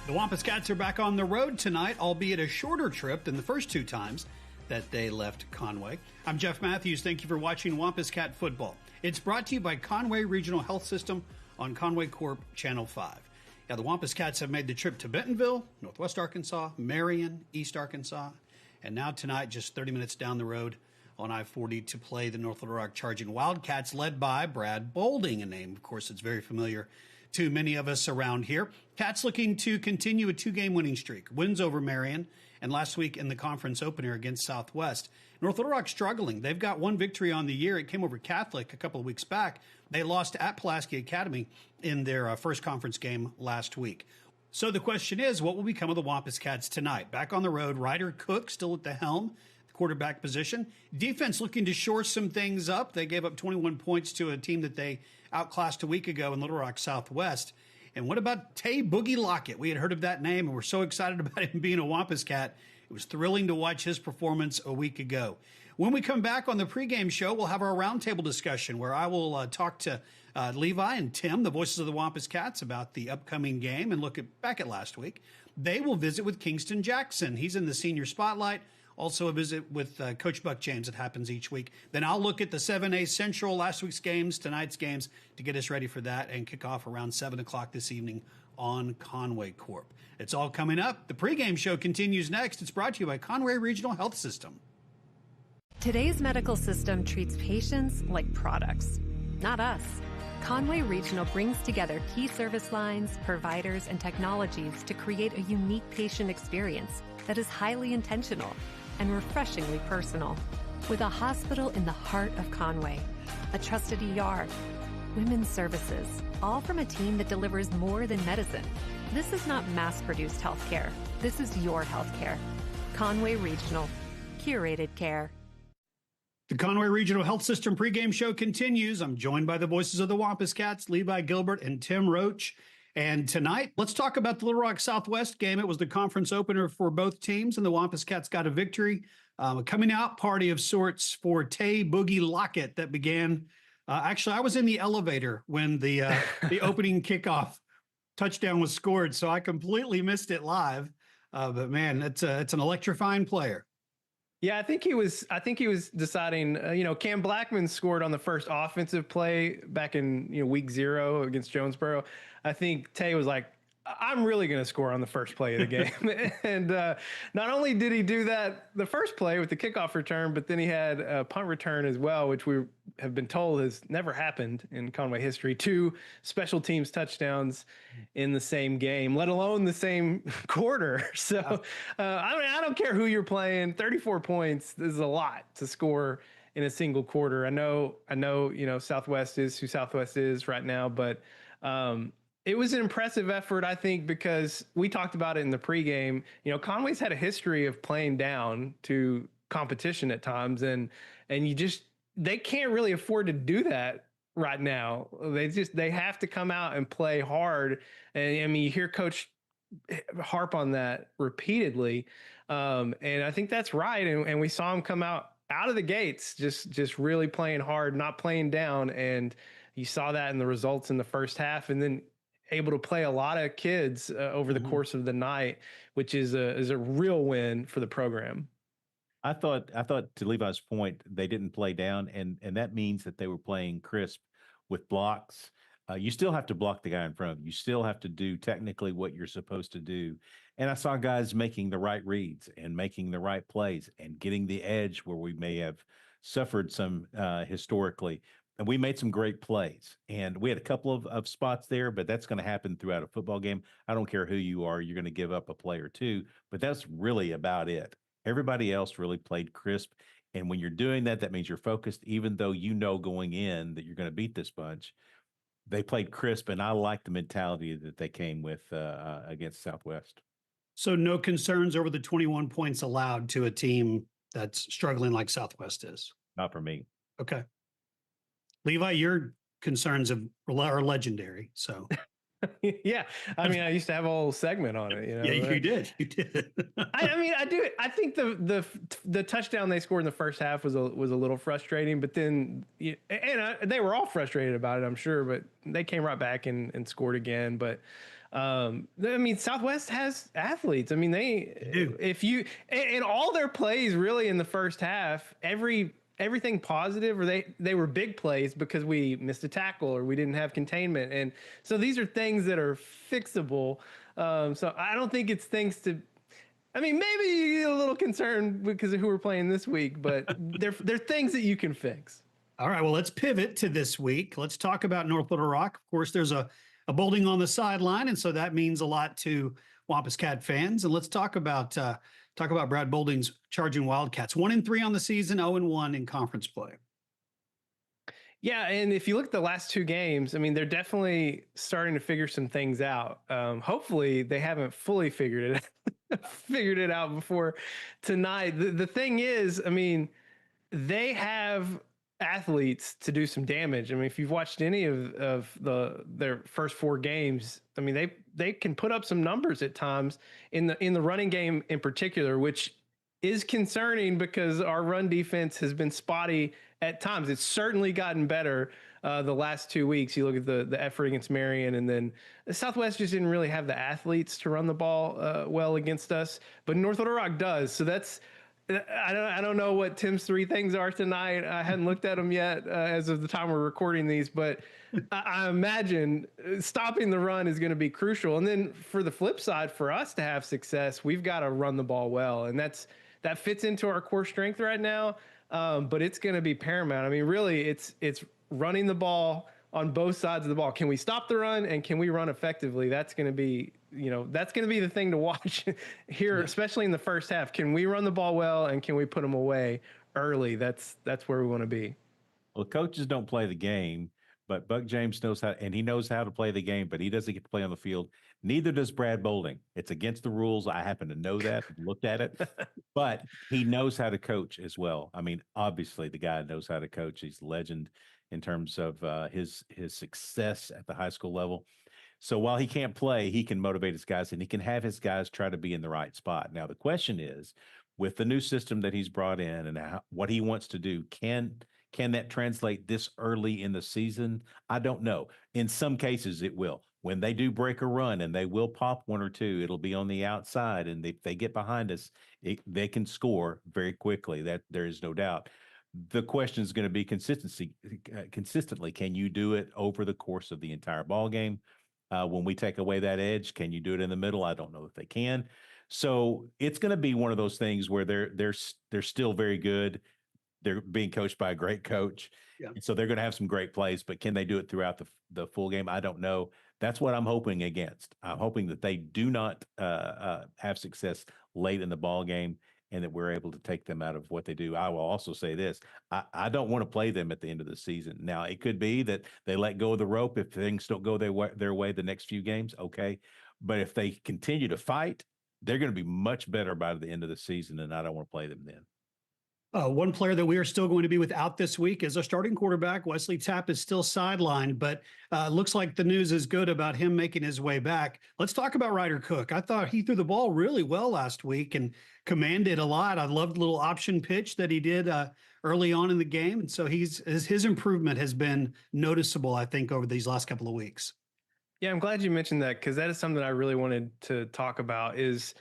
The Wampus Cats are back on the road tonight, albeit a shorter trip than the first two times that they left Conway. I'm Jeff Matthews. Thank you for watching Wampus Cat Football. It's brought to you by Conway Regional Health System on Conway Corp Channel 5. Yeah, the Wampus Cats have made the trip to Bentonville, Northwest Arkansas, Marion, East Arkansas, and now tonight, just 30 minutes down the road on I-40 to play the North Little Rock Charging Wildcats, led by Brad Bolding, a name, of course, that's very familiar to many of us around here. Cats looking to continue a two-game winning streak. Wins over Marion, and last week in the conference opener against Southwest. North Little Rock struggling. They've got one victory on the year. It came over Catholic a couple of weeks back. They lost at Pulaski Academy in their first conference game last week. So the question is, what will become of the Wampus Cats tonight? Back on the road, Ryder Cook still at the helm, the quarterback position. Defense looking to shore some things up. They gave up 21 points to a team that they outclassed a week ago in Little Rock Southwest. And what about Tay Boogie Lockett? We had heard of that name, and we're so excited about him being a Wampus Cat. It was thrilling to watch his performance a week ago. When we come back on the pregame show, we'll have our roundtable discussion where I will talk to Levi and Tim, the voices of the Wampus Cats, about the upcoming game and look back at last week. They will visit with Kingston Jackson. He's in the senior spotlight. Also a visit with Coach Buck James that happens each week. Then I'll look at the 7A Central, last week's games, tonight's games, to get us ready for that and kick off around 7 o'clock this evening on Conway Corp. It's all coming up. The pregame show continues next. It's brought to you by Conway Regional Health System. Today's medical system treats patients like products, not us. Conway Regional brings together key service lines, providers, and technologies to create a unique patient experience that is highly intentional and refreshingly personal. With a hospital in the heart of Conway, a trusted ER, women's services, all from a team that delivers more than medicine. This is not mass-produced healthcare. This is your healthcare. Conway Regional. Curated care. The Conway Regional Health System pregame show continues. I'm joined by the voices of the Wampus Cats, Levi Gilbert and Tim Roach. And tonight, let's talk about the Little Rock Southwest game. It was the conference opener for both teams, and the Wampus Cats got a victory. A coming out party of sorts for Tay Boogie Lockett that began. Actually, I was in the elevator when the opening kickoff touchdown was scored, so I completely missed it live. But man, it's an electrifying player. Yeah, I think he was deciding, Cam Blackman scored on the first offensive play back in, week 0 against Jonesboro. I think Tay was like, I'm really going to score on the first play of the game. And not only did he do that the first play with the kickoff return, but then he had a punt return as well, which we have been told has never happened in Conway history. 2 special teams touchdowns in the same game, let alone the same quarter. So, I don't care who you're playing. 34 points is a lot to score in a single quarter. I know, Southwest is who Southwest is right now, but it was an impressive effort, I think, because we talked about it in the pregame. Conway's had a history of playing down to competition at times, and they can't really afford to do that right now. They have to come out and play hard. And I mean, you hear Coach harp on that repeatedly, and I think that's right. And we saw him come out of the gates, just really playing hard, not playing down, and you saw that in the results in the first half, and then able to play a lot of kids over the course of the night, which is a real win for the program. I thought to Levi's point, they didn't play down, and that means that they were playing crisp with blocks. You still have to block the guy in front of you. You still have to do technically what you're supposed to do. And I saw guys making the right reads and making the right plays and getting the edge where we may have suffered some historically. And we made some great plays, and we had a couple of spots there, but that's going to happen throughout a football game. I don't care who you are. You're going to give up a play or two, but that's really about it. Everybody else really played crisp. And when you're doing that, that means you're focused, even though going in that you're going to beat this bunch. They played crisp, and I like the mentality that they came with against Southwest. So no concerns over the 21 points allowed to a team that's struggling like Southwest is? Not for me. Okay. Levi, your concerns are legendary. So, yeah, I mean, I used to have a whole segment on it. Yeah, you did. I do. I think the touchdown they scored in the first half was a little frustrating, but then they were all frustrated about it, I'm sure. But they came right back and scored again. But I mean, Southwest has athletes. I mean, They do. if you, and all their plays really in the first half, everything positive, or they were big plays because we missed a tackle or we didn't have containment. And so these are things that are fixable. So I don't think it's things to, I mean, maybe you get a little concerned because of who we're playing this week, but they're things that you can fix. All right, well, let's pivot to this week. Let's talk about North Little Rock. Of course, there's a Boulding on the sideline, and so that means a lot to Wampus Cat fans. And let's talk about Brad Boulding's Charging Wildcats. 1-3 on the season, 0-1 in conference play. Yeah, and if you look at the last two games, I mean, they're definitely starting to figure some things out. Hopefully, they haven't fully figured it out before tonight. The thing is, I mean, they have athletes to do some damage. I mean, if you've watched any of their first four games, I mean, they can put up some numbers at times in the running game in particular, which is concerning because our run defense has been spotty at times. It's certainly gotten better the last 2 weeks. You look at the effort against Marion, and then Southwest just didn't really have the athletes to run the ball well against us, but North Little Rock does. So that's, I don't know what Tim's three things are tonight. I hadn't looked at them yet as of the time we're recording these, but I imagine stopping the run is going to be crucial. And then for the flip side, for us to have success, we've got to run the ball well, and that fits into our core strength right now. But it's going to be paramount. I mean, really, it's running the ball on both sides of the ball. Can we stop the run, and can we run effectively? That's going to be, that's going to be the thing to watch here, especially in the first half. Can we run the ball well, and can we put them away early? That's where we want to be. Well, coaches don't play the game, but Buck James knows how, and he knows how to play the game, but he doesn't get to play on the field. Neither does Brad Boulding. It's against the rules. I happen to know that, looked at it, but he knows how to coach as well. I mean, obviously the guy knows how to coach. He's a legend in terms of his success at the high school level. So while he can't play, he can motivate his guys, and he can have his guys try to be in the right spot. Now, the question is, with the new system that he's brought in and what he wants to do, can that translate this early in the season? I don't know. In some cases, it will. When they do break a run, and they will pop one or two, it'll be on the outside. And if they get behind us, they can score very quickly. That there is no doubt. The question is going to be consistently. Can you do it over the course of the entire ball game? When we take away that edge, can you do it in the middle? I don't know if they can. So it's going to be one of those things where they're still very good. They're being coached by a great coach. Yeah. And so they're going to have some great plays, but can they do it throughout the full game? I don't know. That's what I'm hoping against. I'm hoping that they do not have success late in the ball game, and that we're able to take them out of what they do. I will also say this. I don't want to play them at the end of the season. Now, it could be that they let go of the rope if things don't go their way the next few games, okay. But if they continue to fight, they're going to be much better by the end of the season, and I don't want to play them then. One player that we are still going to be without this week is our starting quarterback. Wesley Tapp is still sidelined, but looks like the news is good about him making his way back. Let's talk about Ryder Cook. I thought he threw the ball really well last week and commanded a lot. I loved the little option pitch that he did early on in the game. And so his improvement has been noticeable, I think, over these last couple of weeks. Yeah, I'm glad you mentioned that, because that is something I really wanted to talk about. Is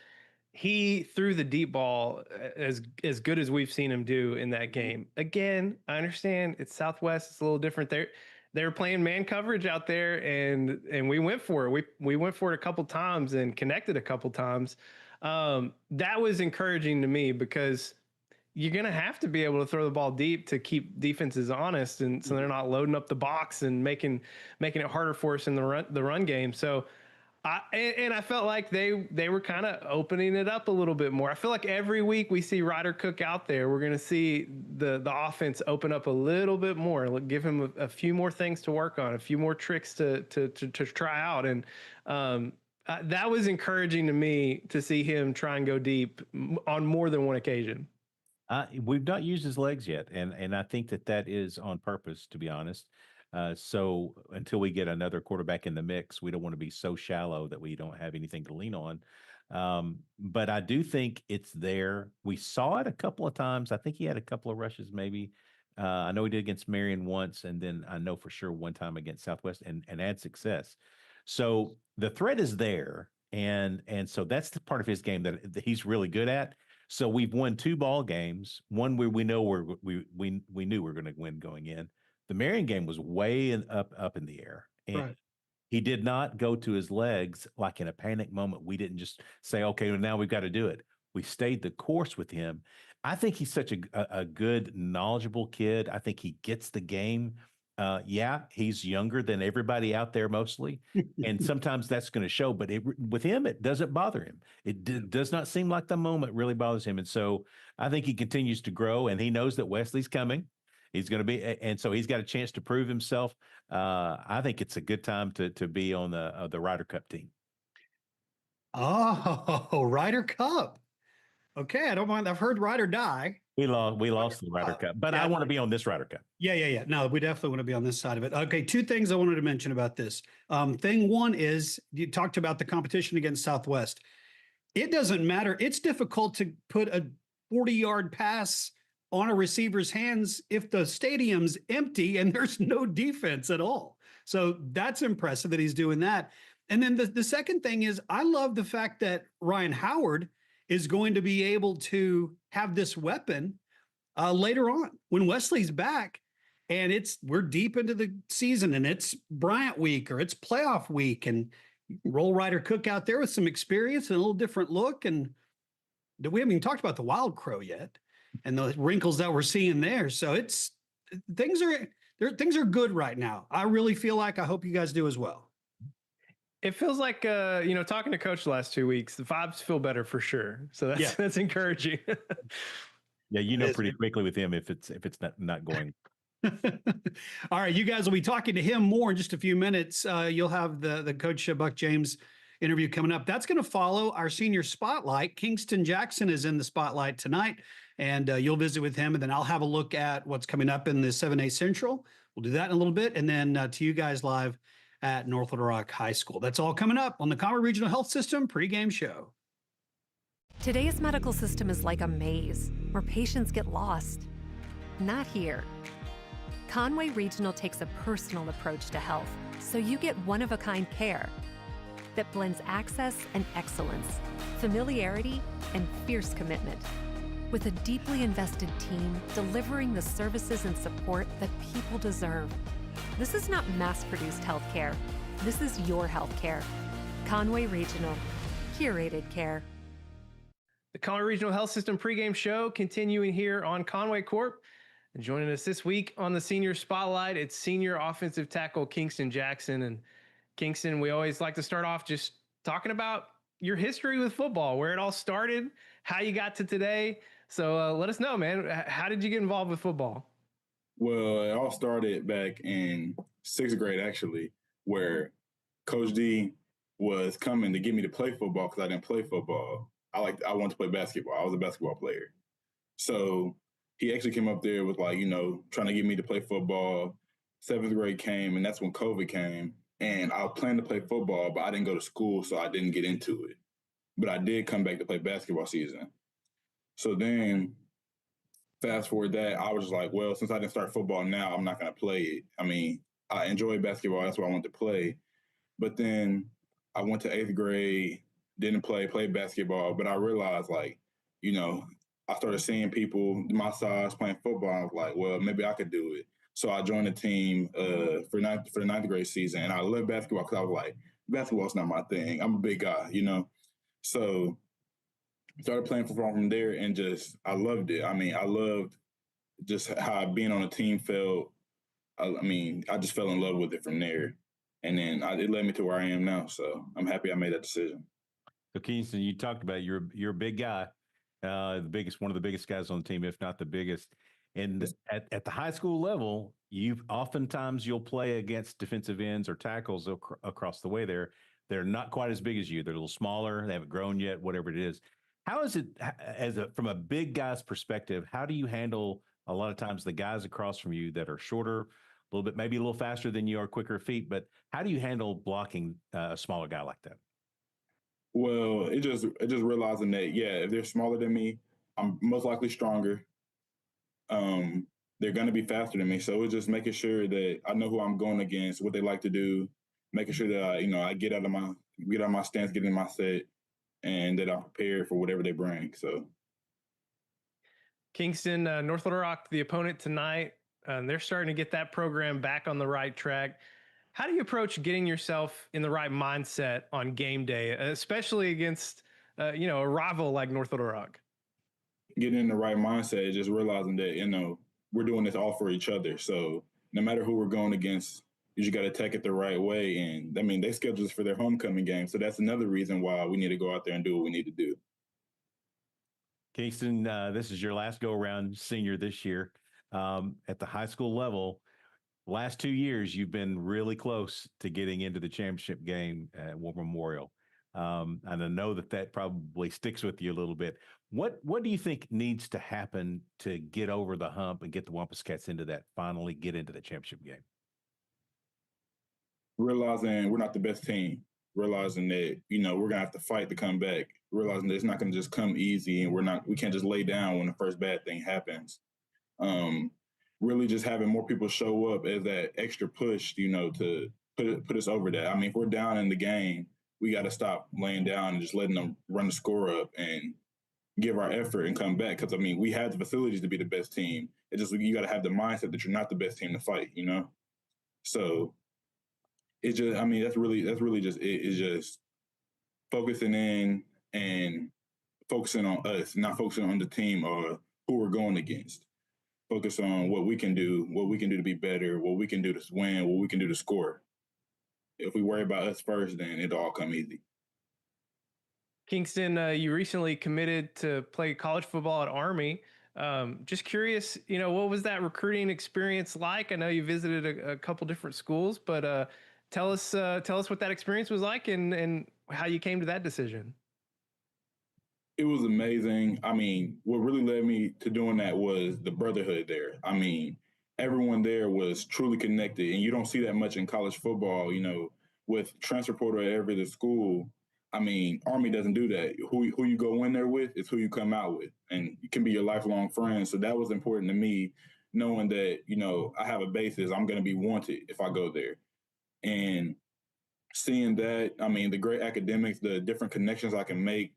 he threw the deep ball as good as we've seen him do in that game. Again, I understand it's Southwest. It's a little different. They were playing man coverage out there, and we went for it. We went for it a couple times and connected a couple times. That was encouraging to me, because you're going to have to be able to throw the ball deep to keep defenses honest, and so they're not loading up the box and making it harder for us in the run game. So I felt like they were kind of opening it up a little bit more. I feel like every week we see Ryder Cook out there, we're going to see the offense open up a little bit more, give him a few more things to work on, a few more tricks to try out. And that was encouraging to me, to see him try and go deep on more than one occasion. We've not used his legs yet, and I think that is on purpose, to be honest. So until we get another quarterback in the mix, we don't want to be so shallow that we don't have anything to lean on. But I do think it's there. We saw it a couple of times. I think he had a couple of rushes, maybe. I know he did against Marion once, and then I know for sure one time against Southwest, and had success. So the threat is there. And so that's the part of his game that he's really good at. So we've won 2 ball games. One where we know we knew we were going to win going in. The Marion game was way up in the air. And Right. he did not go to his legs like in a panic moment. We didn't just say, okay, well, now we've got to do it. We stayed the course with him. I think he's such a good, knowledgeable kid. I think he gets the game. Yeah, he's younger than everybody out there mostly. And sometimes that's going to show, but with him, it doesn't bother him. It does not seem like the moment really bothers him. And so I think he continues to grow, and he knows that Wesley's coming. He's going to be, and so he's got a chance to prove himself. I think it's a good time to be on the Ryder Cup team. Oh, Ryder Cup. Okay, I don't mind. I've heard Ryder die. We lost the Ryder Cup, but yeah. I want to be on this Ryder Cup. Yeah. No, we definitely want to be on this side of it. Okay, 2 things I wanted to mention about this. Thing one is you talked about the competition against Southwest. It doesn't matter. It's difficult to put a 40-yard pass on a receiver's hands if the stadium's empty and there's no defense at all. So that's impressive that he's doing that. And then the second thing is I love the fact that Ryan Howard is going to be able to have this weapon later on when Wesley's back and we're deep into the season and it's Bryant week or it's playoff week, and roll Ryder Cook out there with some experience and a little different look. And we haven't even talked about the Wild Crow yet and the wrinkles that we're seeing there. So things are good right now. I really feel like, I hope you guys do as well. It feels like, talking to Coach the last 2 weeks, the vibes feel better for sure. So that's encouraging. Yeah, pretty quickly with him if it's not going. All right, you guys will be talking to him more in just a few minutes. You'll have the Coach Buck James interview coming up. That's going to follow our senior spotlight. Kingston Jackson is in the spotlight tonight, and you'll visit with him. And then I'll have a look at what's coming up in the 7A Central. We'll do that in a little bit, and then to you guys live at North Little Rock High School. That's all coming up on the Conway Regional Health System pregame show. Today's medical system is like a maze where patients get lost. Not here. Conway Regional takes a personal approach to health, so you get one-of-a-kind care that blends access and excellence, familiarity and fierce commitment, with a deeply invested team delivering the services and support that people deserve. This is not mass-produced healthcare. This is your healthcare. Conway Regional, curated care. The Conway Regional Health System pregame show continuing here on Conway Corp. And joining us this week on the senior spotlight, it's senior offensive tackle Kingston Jackson. And Kingston, we always like to start off just talking about your history with football, where it all started, how you got to today. So let us know, man. How did you get involved with football? Well, it all started back in 6th grade, actually, where Coach D was coming to get me to play football because I didn't play football. I wanted to play basketball. I was a basketball player. So he actually came up there with trying to get me to play football. 7th grade came, and that's when COVID came. And I planned to play football, but I didn't go to school, so I didn't get into it. But I did come back to play basketball season. So then fast forward that, I was just like, well, since I didn't start football now, I'm not going to play it. I mean, I enjoy basketball. That's what I wanted to play. But then I went to 8th grade, didn't played basketball. But I realized, I started seeing people my size playing football. I was like, well, maybe I could do it. So I joined the team for the 9th grade season. And I love basketball because I was like, basketball's not my thing. I'm a big guy, So started playing football from there, and I loved it. I mean, I loved just how being on a team felt. I just fell in love with it from there. And then it led me to where I am now. So I'm happy I made that decision. So Kingston, you talked about you're a big guy, one of the biggest guys on the team, if not the biggest. And at the high school level, you'll play against defensive ends or tackles across the way there. They're not quite as big as you. They're a little smaller. They haven't grown yet, whatever it is. How is it from a big guy's perspective? How do you handle a lot of times the guys across from you that are shorter, a little bit, maybe a little faster than you are, quicker feet, but how do you handle blocking a smaller guy like that? Well, it just realizing that, if they're smaller than me, I'm most likely stronger. They're going to be faster than me. So it's just making sure that I know who I'm going against, what they like to do, making sure that I get out of my stance, get in my set, and that I'm prepared for whatever they bring. So Kingston, North Little Rock, the opponent tonight, they're starting to get that program back on the right track. How do you approach getting yourself in the right mindset on game day, especially against, a rival like North Little Rock? getting in the right mindset is just realizing that, we're doing this all for each other. So no matter who we're going against, you just got to take it the right way. And I mean, they scheduled us for their homecoming game. So that's another reason why we need to go out there and do what we need to do. Kingston, this is your last go around senior this year. At the high school level, last 2 years, you've been really close to getting into the championship game at War Memorial. And I know that probably sticks with you a little bit. What do you think needs to happen to get over the hump and get the Wampus Cats finally get into the championship game? Realizing we're not the best team, realizing that, we're going to have to fight to come back, realizing that it's not going to just come easy and we can't just lay down when the first bad thing happens. Really just having more people show up as that extra push, to put us over that. I mean, if we're down in the game, we got to stop laying down and just letting them run the score up and give our effort and come back. Because, I mean, we have the facilities to be the best team. It's just you got to have the mindset that you're not the best team to fight, So it's just, I mean, that's really just it. It's just focusing in and focusing on us, not focusing on the team or who we're going against. Focus on what we can do to be better, what we can do to win, what we can do to score. If we worry about us first, then it'll all come easy. Kingston, you recently committed to play college football at Army. Just curious, what was that recruiting experience like? I know you visited a couple different schools, but tell us what that experience was like and how you came to that decision. It was amazing. I mean, what really led me to doing that was the brotherhood there. I mean, everyone there was truly connected, and you don't see that much in college football, with transfer portal at every other school. I mean, Army doesn't do that. Who you go in there with is who you come out with, and it can be your lifelong friend. So that was important to me, knowing that, I have a basis. I'm going to be wanted if I go there. And seeing that, I mean, the great academics, the different connections I can make,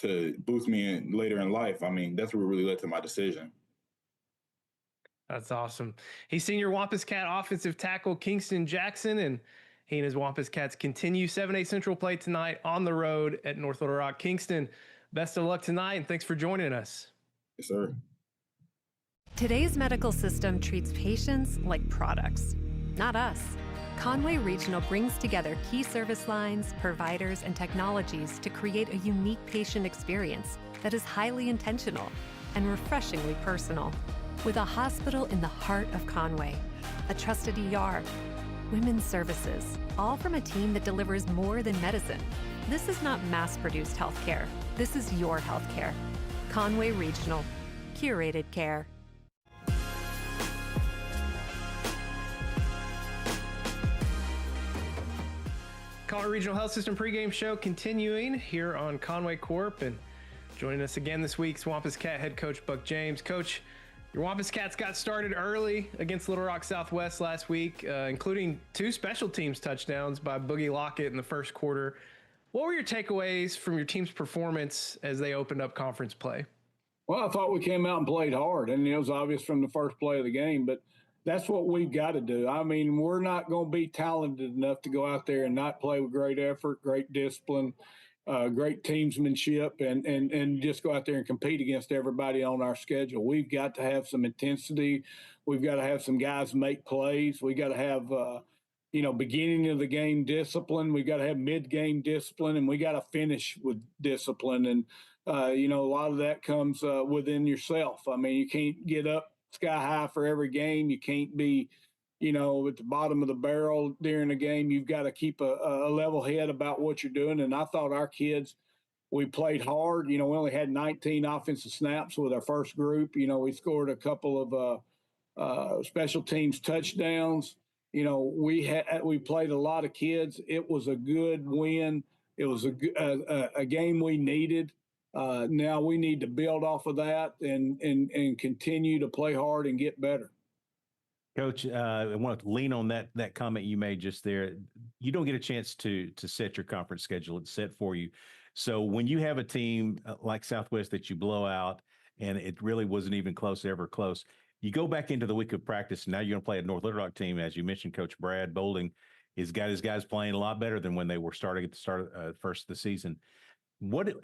to boost me in later in life. I mean, that's what really led to my decision. That's awesome. He's senior Wampus Cat offensive tackle Kingston Jackson, and he and his Wampus Cats continue 7A Central play tonight on the road at North Little Rock. Kingston, best of luck tonight, and thanks for joining us. Yes, sir. Today's medical system treats patients like products, not us. Conway Regional brings together key service lines, providers, and technologies to create a unique patient experience that is highly intentional and refreshingly personal. With a hospital in the heart of Conway, a trusted ER, women's services, all from a team that delivers more than medicine. This is not mass-produced healthcare. This is your healthcare. Conway Regional, curated care. Conway Regional Health System pregame show continuing here on Conway Corp. And joining us again this week's Wampus Cat head coach Buck James. Coach, your Wampus Cats got started early against Little Rock Southwest last week, including 2 special teams touchdowns by Boogie Lockett in the first quarter. What were your takeaways from your team's performance as they opened up conference play? Well, I thought we came out and played hard, and it was obvious from the first play of the game, but that's what we've got to do. I mean, we're not going to be talented enough to go out there and not play with great effort, great discipline, great teamsmanship, and just go out there and compete against everybody on our schedule. We've got to have some intensity. We've got to have some guys make plays. We got to have, beginning of the game discipline. We got to have mid-game discipline, and we got to finish with discipline. And, a lot of that comes within yourself. I mean, you can't get up sky high for every game. You can't be, at the bottom of the barrel during the game. You've got to keep a level head about what you're doing. And I thought our kids, we played hard. We only had 19 offensive snaps with our first group. We scored a couple of special teams touchdowns. We played a lot of kids. It was a good win. It was a game we needed. Now we need to build off of that and continue to play hard and get better. Coach, I want to lean on that comment you made just there. You don't get a chance to set your conference schedule; it's set for you. So when you have a team like Southwest that you blow out, and it really wasn't even close, ever close, you go back into the week of practice. And now you're going to play a North Little Rock team, as you mentioned. Coach Brad Bolding has got his guys playing a lot better than when they were starting at the start of first of the season.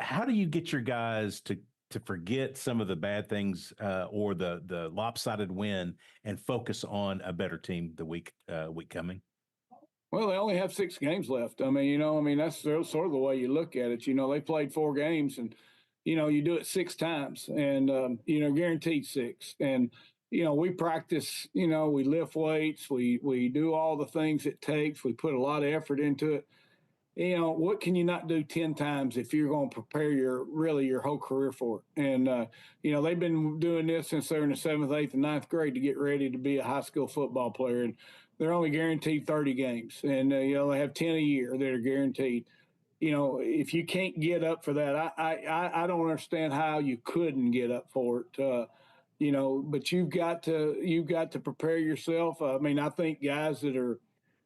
How do you get your guys to forget some of the bad things or the lopsided win and focus on a better team the week coming? Well, they only have 6 games left. I mean, that's sort of the way you look at it. They played 4 games, and you do it 6 times, and guaranteed 6. And we practice. We lift weights. We do all the things it takes. We put a lot of effort into it. What can you not do 10 times if you're going to prepare your whole career for it? And, they've been doing this since they're in the 7th, 8th, and 9th grade to get ready to be a high school football player. And they're only guaranteed 30 games. And, they have 10 a year that are guaranteed. If you can't get up for that, I don't understand how you couldn't get up for it. But you've got to prepare yourself. I mean, I think guys that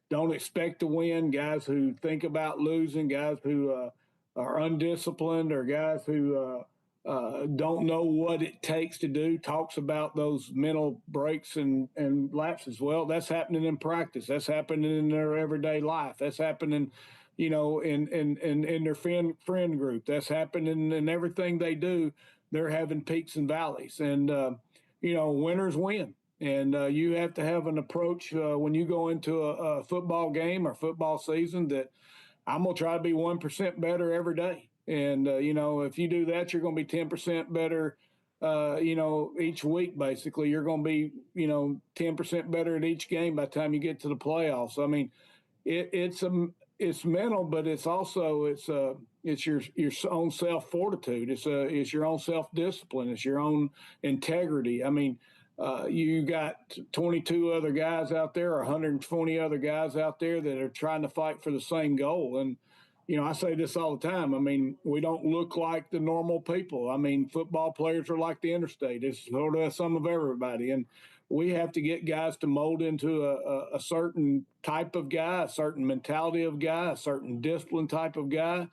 don't expect to win, guys who think about losing, guys who are undisciplined, or guys who don't know what it takes to do, talks about those mental breaks and lapses. Well, that's happening in practice. That's happening in their everyday life. That's happening, in their friend group. That's happening in everything they do. They're having peaks and valleys, and winners win. And you have to have an approach when you go into a football game or football season that I'm going to try to be 1% better every day. And, if you do that, you're going to be 10% better, each week, basically. You're going to be, 10% better at each game by the time you get to the playoffs. I mean, it's mental, but it's also it's your own self-fortitude. It's your own self-discipline. It's your own integrity. I mean, you got 22 other guys out there, or 120 other guys out there that are trying to fight for the same goal. And, I say this all the time. I mean, we don't look like the normal people. I mean, football players are like the interstate. It's sort of some of everybody. And we have to get guys to mold into a certain type of guy, a certain mentality of guy, a certain discipline type of guy,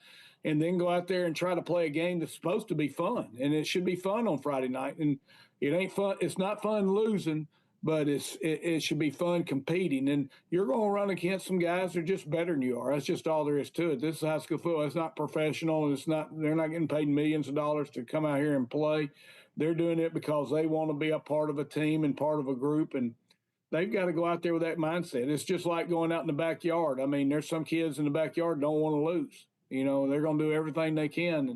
and then go out there and try to play a game that's supposed to be fun. And it should be fun on Friday night. And it ain't fun. It's not fun losing, but it should be fun competing. And you're going to run against some guys that are just better than you are. That's just all there is to it. This is high school football. It's not professional. They're not getting paid millions of dollars to come out here and play. They're doing it because they want to be a part of a team and part of a group. And they've got to go out there with that mindset. It's just like going out in the backyard. I mean, there's some kids in the backyard don't want to lose. They're going to do everything they can.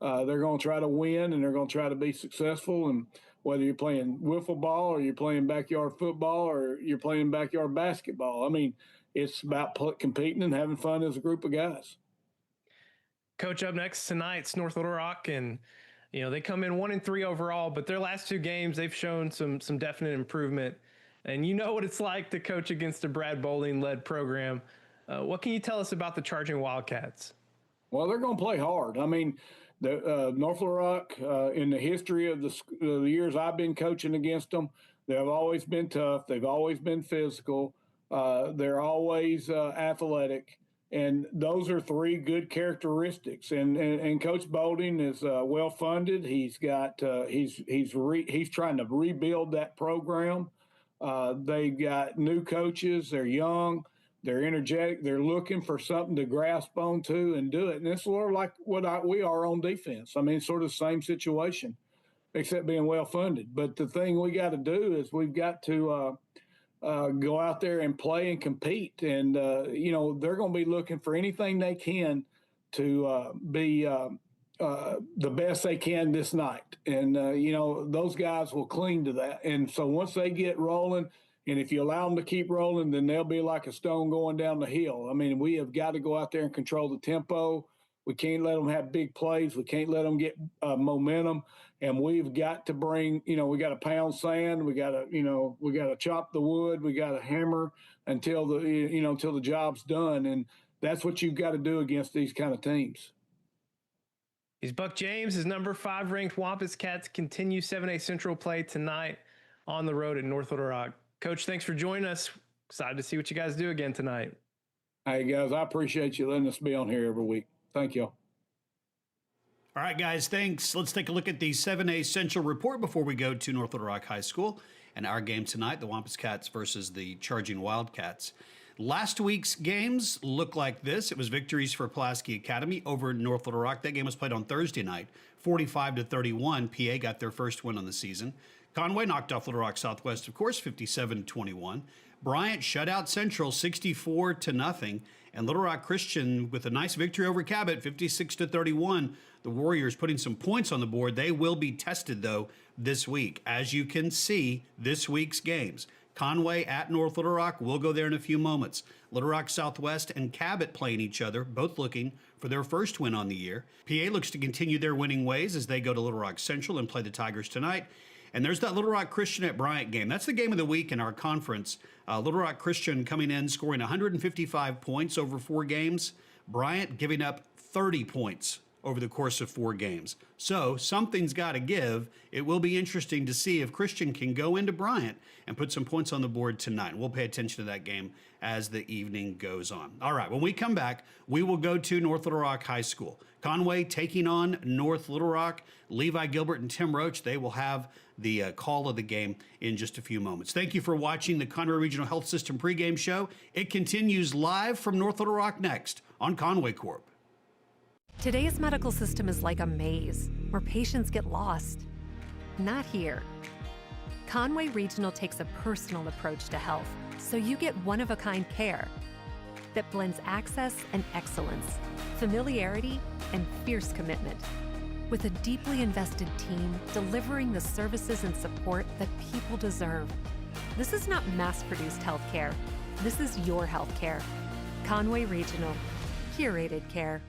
And they're going to try to win, and they're going to try to be successful. And whether you're playing wiffle ball, or you're playing backyard football, or you're playing backyard basketball, I mean, it's about competing and having fun as a group of guys. Coach, up next tonight's North Little Rock, and they come in 1-3 overall, but their last 2 games they've shown some definite improvement. And you know what it's like to coach against a Brad Bolding-led program. What can you tell us about the Charging Wildcats? Well, they're going to play hard. I mean, the North Little Rock, in the history of the years I've been coaching against them, they've always been tough. They've always been physical. They're always athletic, and those are 3 good characteristics. And Coach Bolding is well funded. He's got he's trying to rebuild that program. They got new coaches. They're young. They're energetic. They're looking for something to grasp onto and do it. And it's sort of like we are on defense. I mean, sort of the same situation, except being well funded. But the thing we got to do is we've got to go out there and play and compete. And, they're going to be looking for anything they can to be the best they can this night. And, those guys will cling to that. And so once they get rolling, and if you allow them to keep rolling, then they'll be like a stone going down the hill. I mean, we have got to go out there and control the tempo. We can't let them have big plays. We can't let them get momentum. And we've got to bring, we got to pound sand. We got to chop the wood. We got to hammer until the job's done. And that's what you've got to do against these kind of teams. He's Buck James. His number 5 ranked Wampus Cats continue 7A Central play tonight on the road at North Little Rock. Coach, thanks for joining us. Excited to see what you guys do again tonight. Hey, guys, I appreciate you letting us be on here every week. Thank you. All right, guys, thanks. Let's take a look at the 7A Central Report before we go to North Little Rock High School and our game tonight, the Wampus Cats versus the Charging Wildcats. Last week's games look like this. It was victories for Pulaski Academy over North Little Rock. That game was played on Thursday night, 45-31. PA got their first win on the season. Conway knocked off Little Rock Southwest, of course, 57-21. Bryant shut out Central 64-0. And Little Rock Christian with a nice victory over Cabot, 56-31. The Warriors putting some points on the board. They will be tested, though, this week. As you can see, this week's games. Conway at North Little Rock. We'll go there in a few moments. Little Rock Southwest and Cabot playing each other, both looking for their first win on the year. PA looks to continue their winning ways as they go to Little Rock Central and play the Tigers tonight. And there's that Little Rock Christian at Bryant game. That's the game of the week in our conference. Little Rock Christian coming in, scoring 155 points over 4 games. Bryant giving up 30 points over the course of 4 games. So something's got to give. It will be interesting to see if Christian can go into Bryant and put some points on the board tonight. We'll pay attention to that game as the evening goes on. All right, when we come back, we will go to North Little Rock High School. Conway taking on North Little Rock. Levi Gilbert and Tim Roach, they will have the call of the game in just a few moments. Thank you for watching the Conway Regional Health System pregame show. It continues live from North Little Rock next on Conway Corp. Today's medical system is like a maze where patients get lost. Not here. Conway Regional takes a personal approach to health, so you get one-of-a-kind care that blends access and excellence, familiarity and fierce commitment, with a deeply invested team delivering the services and support that people deserve. This is not mass-produced healthcare. This is your healthcare. Conway Regional, curated care.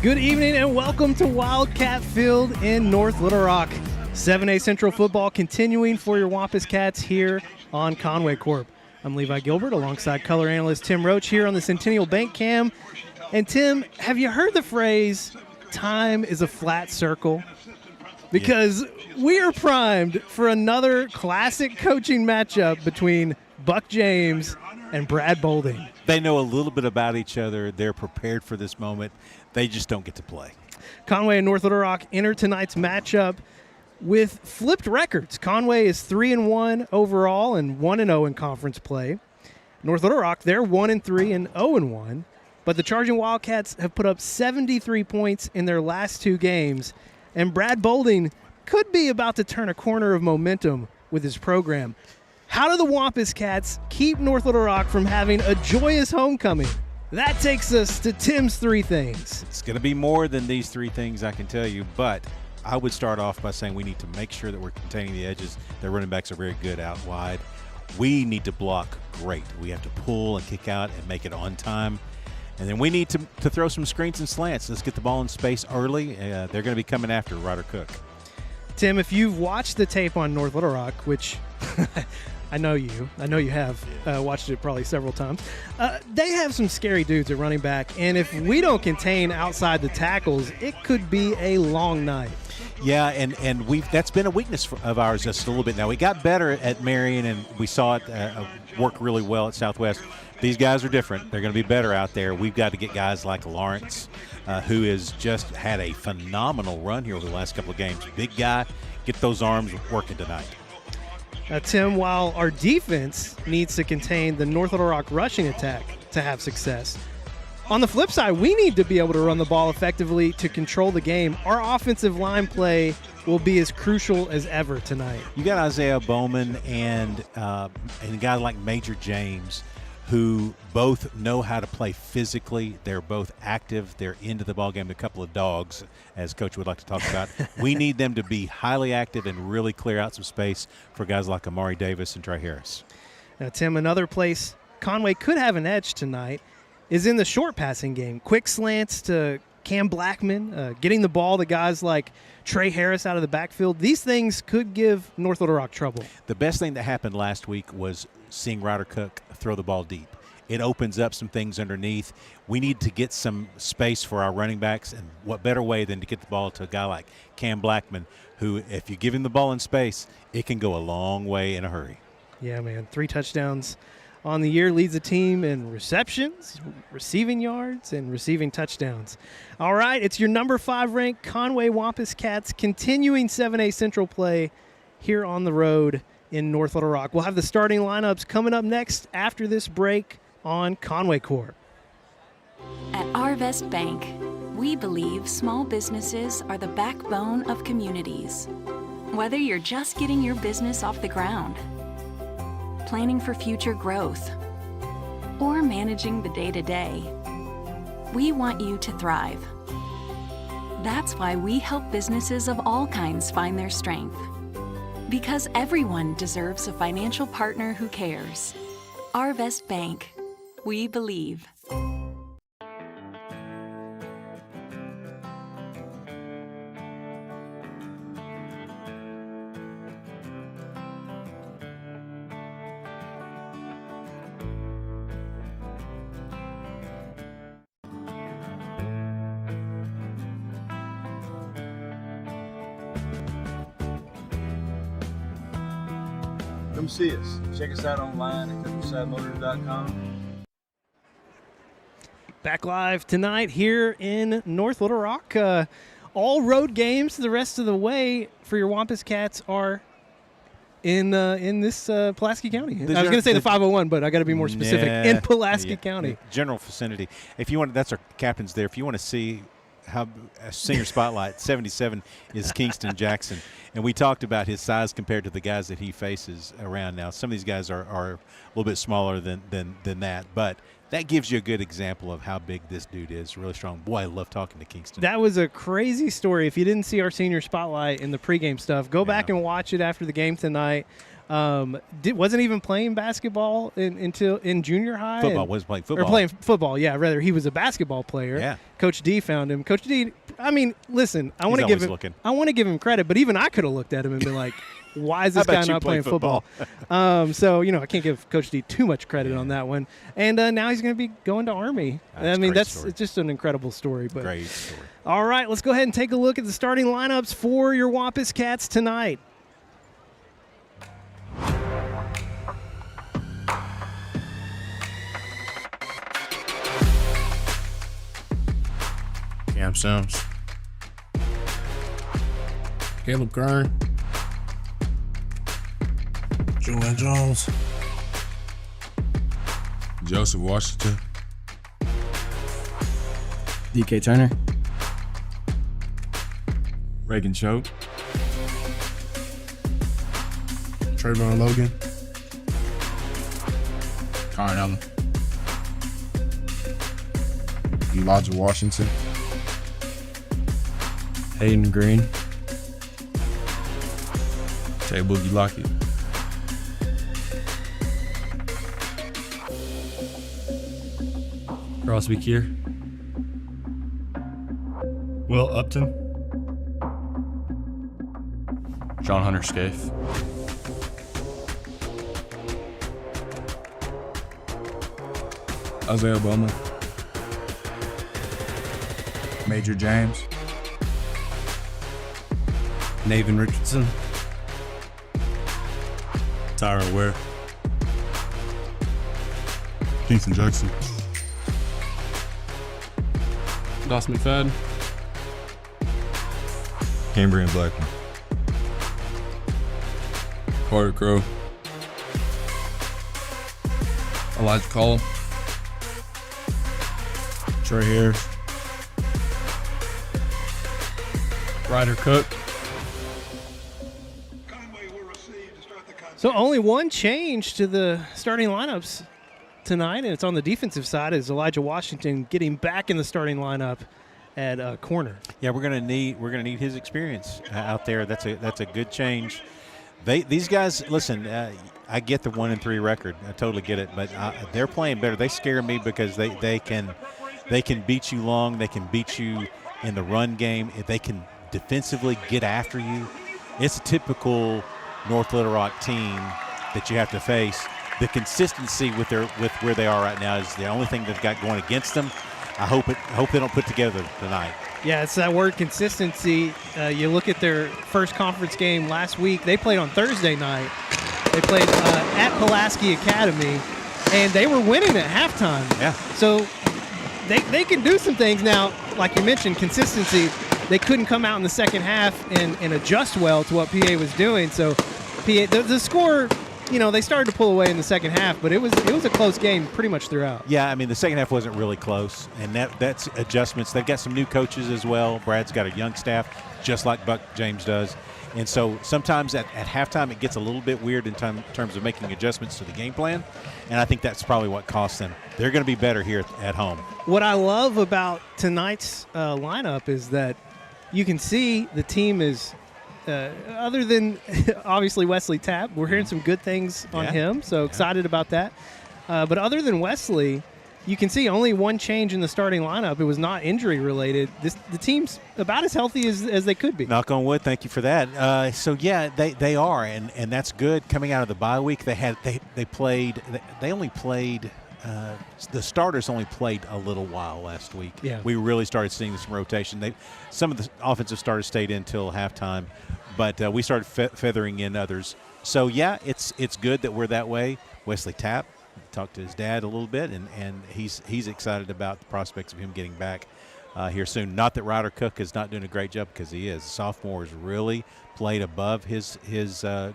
Good evening and welcome to Wildcat Field in North Little Rock. 7A Central Football continuing for your Wampus Cats here on Conway Corp. I'm Levi Gilbert alongside color analyst Tim Roach here on the Centennial Bank Cam. And Tim, have you heard the phrase, time is a flat circle? Because we are primed for another classic coaching matchup between Buck James and Brad Bolding. They know a little bit about each other. They're prepared for this moment. They just don't get to play. Conway and North Little Rock enter tonight's matchup with flipped records. Conway is 3-1 overall and 1-0 in conference play. North Little Rock, they're 1-3 and 0-1. But the Charging Wildcats have put up 73 points in their last 2 games. And Brad Bolding could be about to turn a corner of momentum with his program. How do the Wampus Cats keep North Little Rock from having a joyous homecoming? That takes us to Tim's 3 things. It's going to be more than these 3 things, I can tell you, but I would start off by saying we need to make sure that we're containing the edges. Their running backs are very good out wide. We need to block great. We have to pull and kick out and make it on time. And then we need to throw some screens and slants. Let's get the ball in space early. They're going to be coming after Ryder Cook. Tim, if you've watched the tape on North Little Rock, which I know you have watched it probably several times, they have some scary dudes at running back. And if we don't contain outside the tackles, it could be a long night. Yeah, and that's been a weakness of ours just a little bit now. We got better at Marion, and we saw it work really well at Southwest. These guys are different. They're going to be better out there. We've got to get guys like Lawrence, who has just had a phenomenal run here over the last couple of games. Big guy, get those arms working tonight. Tim, while our defense needs to contain the North Little Rock rushing attack to have success, on the flip side, we need to be able to run the ball effectively to control the game. Our offensive line play will be as crucial as ever tonight. You got Isaiah Bowman and a guy like Major James, who both know how to play physically. They're both active. They're into the ball game. A couple of dogs, as Coach would like to talk about. We need them to be highly active and really clear out some space for guys like Amari Davis and Trey Harris. Now, Tim, another place Conway could have an edge tonight is in the short passing game. Quick slants to Cam Blackman, getting the ball to guys like Trey Harris out of the backfield. These things could give North Little Rock trouble. The best thing that happened last week was seeing Ryder Cook throw the ball deep. It opens up some things underneath. We need to get some space for our running backs, and what better way than to get the ball to a guy like Cam Blackman, who, if you give him the ball in space, it can go a long way in a hurry. Yeah, man. 3 touchdowns on the year, leads the team in receptions, receiving yards, and receiving touchdowns. All right, it's your number 5 ranked Conway Wampus Cats continuing 7A Central play here on the road in North Little Rock. We'll have the starting lineups coming up next after this break on Conway Corp. At Arvest Bank, we believe small businesses are the backbone of communities. Whether you're just getting your business off the ground, planning for future growth, or managing the day-to-day, we want you to thrive. That's why we help businesses of all kinds find their strength. Because everyone deserves a financial partner who cares. Arvest Bank. We believe. Come see us. Check us out online at countryside.com. Back live tonight here in North Little Rock. All road games the rest of the way for your Wampus Cats are in this Pulaski County. I was going to say the 501, but I got to be more specific. In Pulaski County. General vicinity. If you want, that's our captains there. If you want to see how senior spotlight 77 is Kingston Jackson, and we talked about his size compared to the guys that he faces around now. Some of these guys are a little bit smaller than that, but that gives you a good example of how big this dude is. Really strong. Boy, I love talking to Kingston. That was a crazy story. If you didn't see our senior spotlight in the pregame stuff, go back and watch it after the game tonight. Wasn't even playing basketball until in junior high. Was playing football. Or playing football, yeah. Rather, he was a basketball player. Yeah. Coach D found him. Coach D, I mean, listen, I want to give him credit, but even I could have looked at him and been like, why is this guy not playing football? So, I can't give Coach D too much credit on that one. And now he's going to be going to Army. It's just an incredible story. But great story. All right, let's go ahead and take a look at the starting lineups for your Wampus Cats tonight. Cam Sims, Caleb Kern, Julian Jones, Joseph Washington, DK Turner, Reagan Choate, Trayvon Logan, Karen Allen, Elijah Washington, Hayden Green, Tay Boogie Lockett, Crosby Kier, Will Upton, John Hunter Scaife, Isaiah Bowman, Major James, Nathan Richardson, Tyron Ware, Kingston Jackson, Dawson McFadden, Cambrian Blackman, Carter Crow, Elijah Collum. Trey Harris. Ryder Cook. So only one change to the starting lineups tonight, and it's on the defensive side. Is Elijah Washington getting back in the starting lineup at corner? Yeah, we're gonna need his experience out there. That's a good change. These guys, listen. I get the 1-3 record. I totally get it, but they're playing better. They scare me because they can beat you long. They can beat you in the run game. If they can defensively get after you, it's a typical North Little Rock team that you have to face. The consistency with where they are right now is the only thing they've got going against them. I hope they don't put together tonight. Yeah, it's that word consistency. You look at their first conference game last week. They played on Thursday night. They played at Pulaski Academy, and they were winning at halftime. Yeah. So they can do some things now. Like you mentioned, consistency. They couldn't come out in the second half and adjust well to what PA was doing. So PA, the score, they started to pull away in the second half, but it was a close game pretty much throughout. Yeah, I mean, the second half wasn't really close, and that's adjustments. They've got some new coaches as well. Brad's got a young staff, just like Buck James does. And so sometimes at halftime it gets a little bit weird in terms of making adjustments to the game plan, and I think that's probably what cost them. They're going to be better here at home. What I love about tonight's lineup is that you can see the team is other than obviously Wesley Tapp. We're hearing some good things on him, so excited about that. But other than Wesley, you can see only one change in the starting lineup. It was not injury related. The team's about as healthy as they could be. Knock on wood. Thank you for that. So yeah, they are, and that's good. Coming out of the bye week, the starters only played a little while last week. Yeah. We really started seeing some rotation. Some of the offensive starters stayed in until halftime, but we started feathering in others. So yeah, it's good that we're that way. Wesley Tapp talked to his dad a little bit, and he's excited about the prospects of him getting back here soon. Not that Ryder Cook is not doing a great job, because he is. The sophomore has really played above his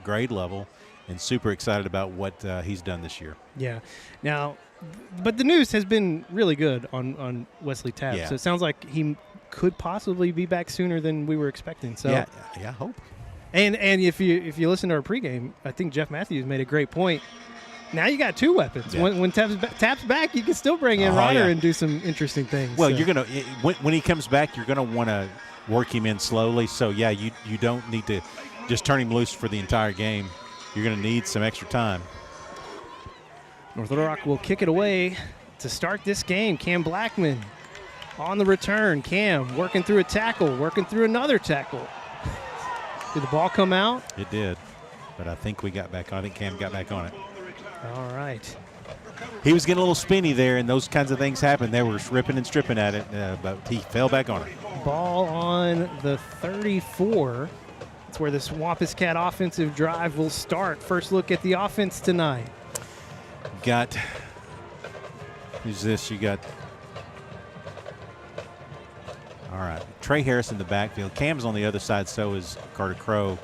grade level, and super excited about what he's done this year. Yeah. Now, but the news has been really good on Wesley Tapp. Yeah. So it sounds like he could possibly be back sooner than we were expecting. So yeah, I hope. And if you listen to our pregame, I think Jeff Matthews made a great point. Now you got two weapons. Yeah. When Tapp's back, you can still bring in Ryder and do some interesting things. Well, you're gonna when he comes back, you're gonna want to work him in slowly. So yeah, you don't need to just turn him loose for the entire game. You're gonna need some extra time. North Little Rock will kick it away to start this game. Cam Blackman on the return. Cam working through a tackle, working through another tackle. Did the ball come out? It did, but I think we got back on. I think Cam got back on it. All right. He was getting a little spinny there, and those kinds of things happen. They were ripping and stripping at it, but he fell back on it. Ball on the 34. That's where this Wampus Cat offensive drive will start. First look at the offense tonight. Who's this? You got, all right, Trey Harris in the backfield. Cam's on the other side, so is Carter Crow.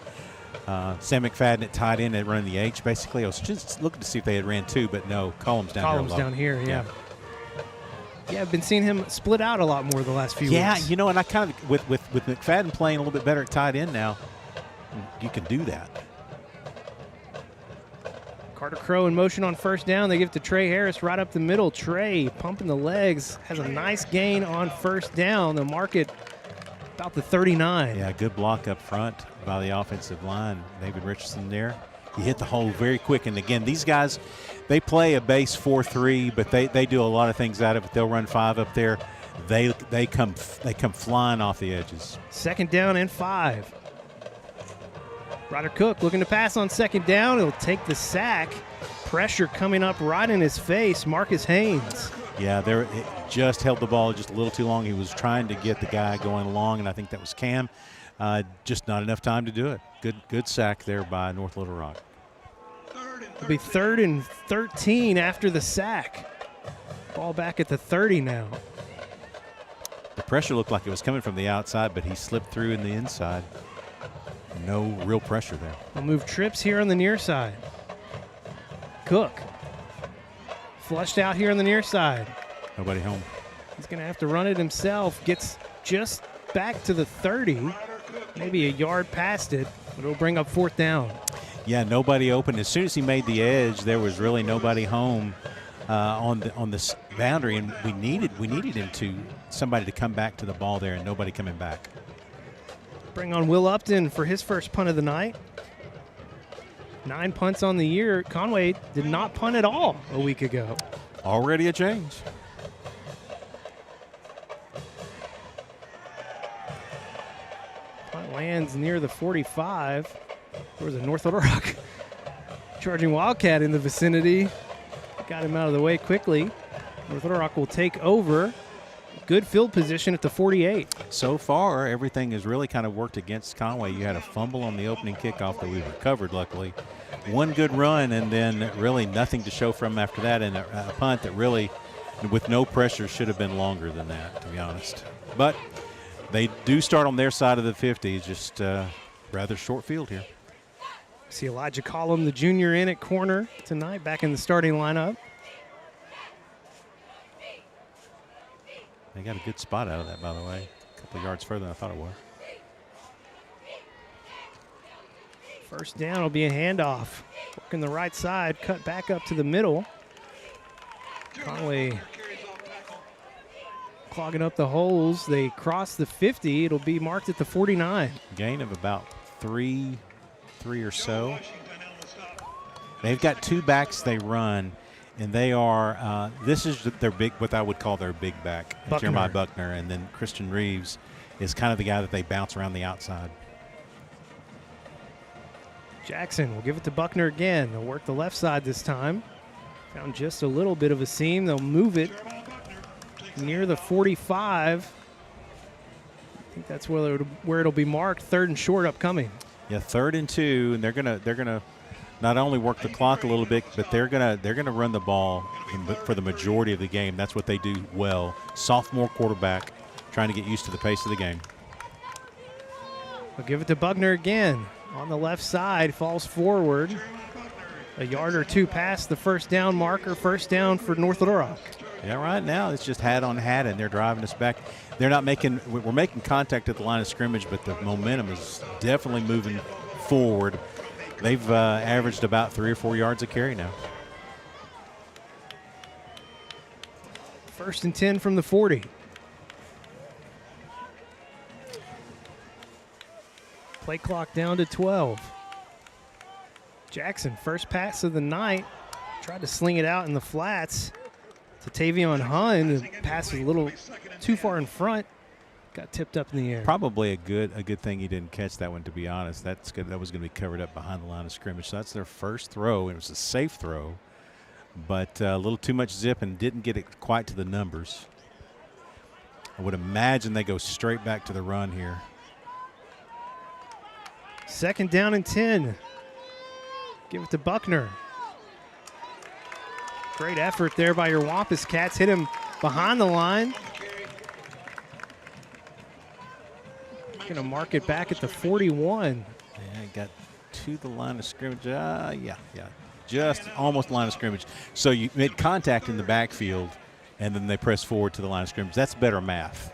Sam McFadden at tight end, at running the H, basically. I was just looking to see if they had ran two, but no. Collins down here, yeah. Yeah, I've been seeing him split out a lot more the last few weeks. Yeah, and I kind of, with McFadden playing a little bit better at tight end now, you can do that. Carter Crow in motion on first down. They give it to Trey Harris right up the middle. Trey pumping the legs, has a nice gain on first down. They'll mark it about the 39. Yeah, good block up front by the offensive line. David Richardson there. He hit the hole very quick. And again, these guys, they play a base 4-3, but they do a lot of things out of it. They'll run 5 up there. They come flying off the edges. Second down and 5. Ryder Cook looking to pass on second down. He'll take the sack. Pressure coming up right in his face. Marcus Haynes. Yeah, it just held the ball just a little too long. He was trying to get the guy going along, and I think that was Cam. Just not enough time to do it. Good sack there by North Little Rock. It'll be 3rd and 13 after the sack. Ball back at the 30 now. The pressure looked like it was coming from the outside, but he slipped through in the inside. No real pressure there. We'll move trips here on the near side. Cook Flushed out here on the near side. Nobody home. He's going to have to run it himself. Gets just back to the 30, maybe a yard past it, but it'll bring up 4th down. Yeah, nobody open. As soon as he made the edge, there was really nobody home on this boundary, and we needed somebody to come back to the ball there, and nobody coming back. Bring on Will Upton for his first punt of the night. 9 punts on the year. Conway did not punt at all a week ago. Already a change. Punt lands near the 45. There was a North Little Rock charging Wildcat in the vicinity. Got him out of the way quickly. North Little Rock will take over. Good field position at the 48. So far, everything has really kind of worked against Conway. You had a fumble on the opening kickoff that we recovered, luckily. One good run, and then really nothing to show from after that, and a punt that really, with no pressure, should have been longer than that, to be honest. But they do start on their side of the 50. Just rather short field here. See Elijah Collum, the junior, in at corner tonight, back in the starting lineup. They got a good spot out of that, by the way. A couple of yards further than I thought it was. First down will be a handoff. Working the right side, cut back up to the middle. Conway clogging up the holes. They cross the 50. It'll be marked at the 49. Gain of about three or so. They've got 2 backs they run, and they are this is their big, what I would call their big back, Jeremiah Buckner, and then Christian Reeves is kind of the guy that they bounce around the outside. Jackson will give it to Buckner again. They'll work the left side this time. Found just a little bit of a seam. They'll move it near the 45. I think that's where it'll be marked. 3rd and short upcoming. Yeah, 3rd and 2, and they're gonna not only work the clock a little bit, but they're gonna run the ball for the majority of the game. That's what they do well. Sophomore quarterback trying to get used to the pace of the game. They'll give it to Buckner again. On the left side, falls forward. A yard or 2 past the first down marker. First down for North Little Rock. Yeah, right now it's just hat on hat, and they're driving us back. They're not making – we're making contact at the line of scrimmage, but the momentum is definitely moving forward. They've averaged about 3 or 4 yards a carry now. 1st and 10 from the 40. Play clock down to 12. Jackson, first pass of the night. Tried to sling it out in the flats to Tavion Hun. The pass was a little too far in front. Got tipped up in the air. Probably a good thing he didn't catch that one, to be honest. That's good. That was going to be covered up behind the line of scrimmage. So that's their first throw. It was a safe throw, but a little too much zip and didn't get it quite to the numbers. I would imagine they go straight back to the run here. 2nd down and 10. Give it to Buckner. Great effort there by your Wampus Cats. Hit him behind the line. Going to mark it back at the 41. Yeah, got to the line of scrimmage. Just almost line of scrimmage. So you made contact in the backfield, and then they press forward to the line of scrimmage. That's better math.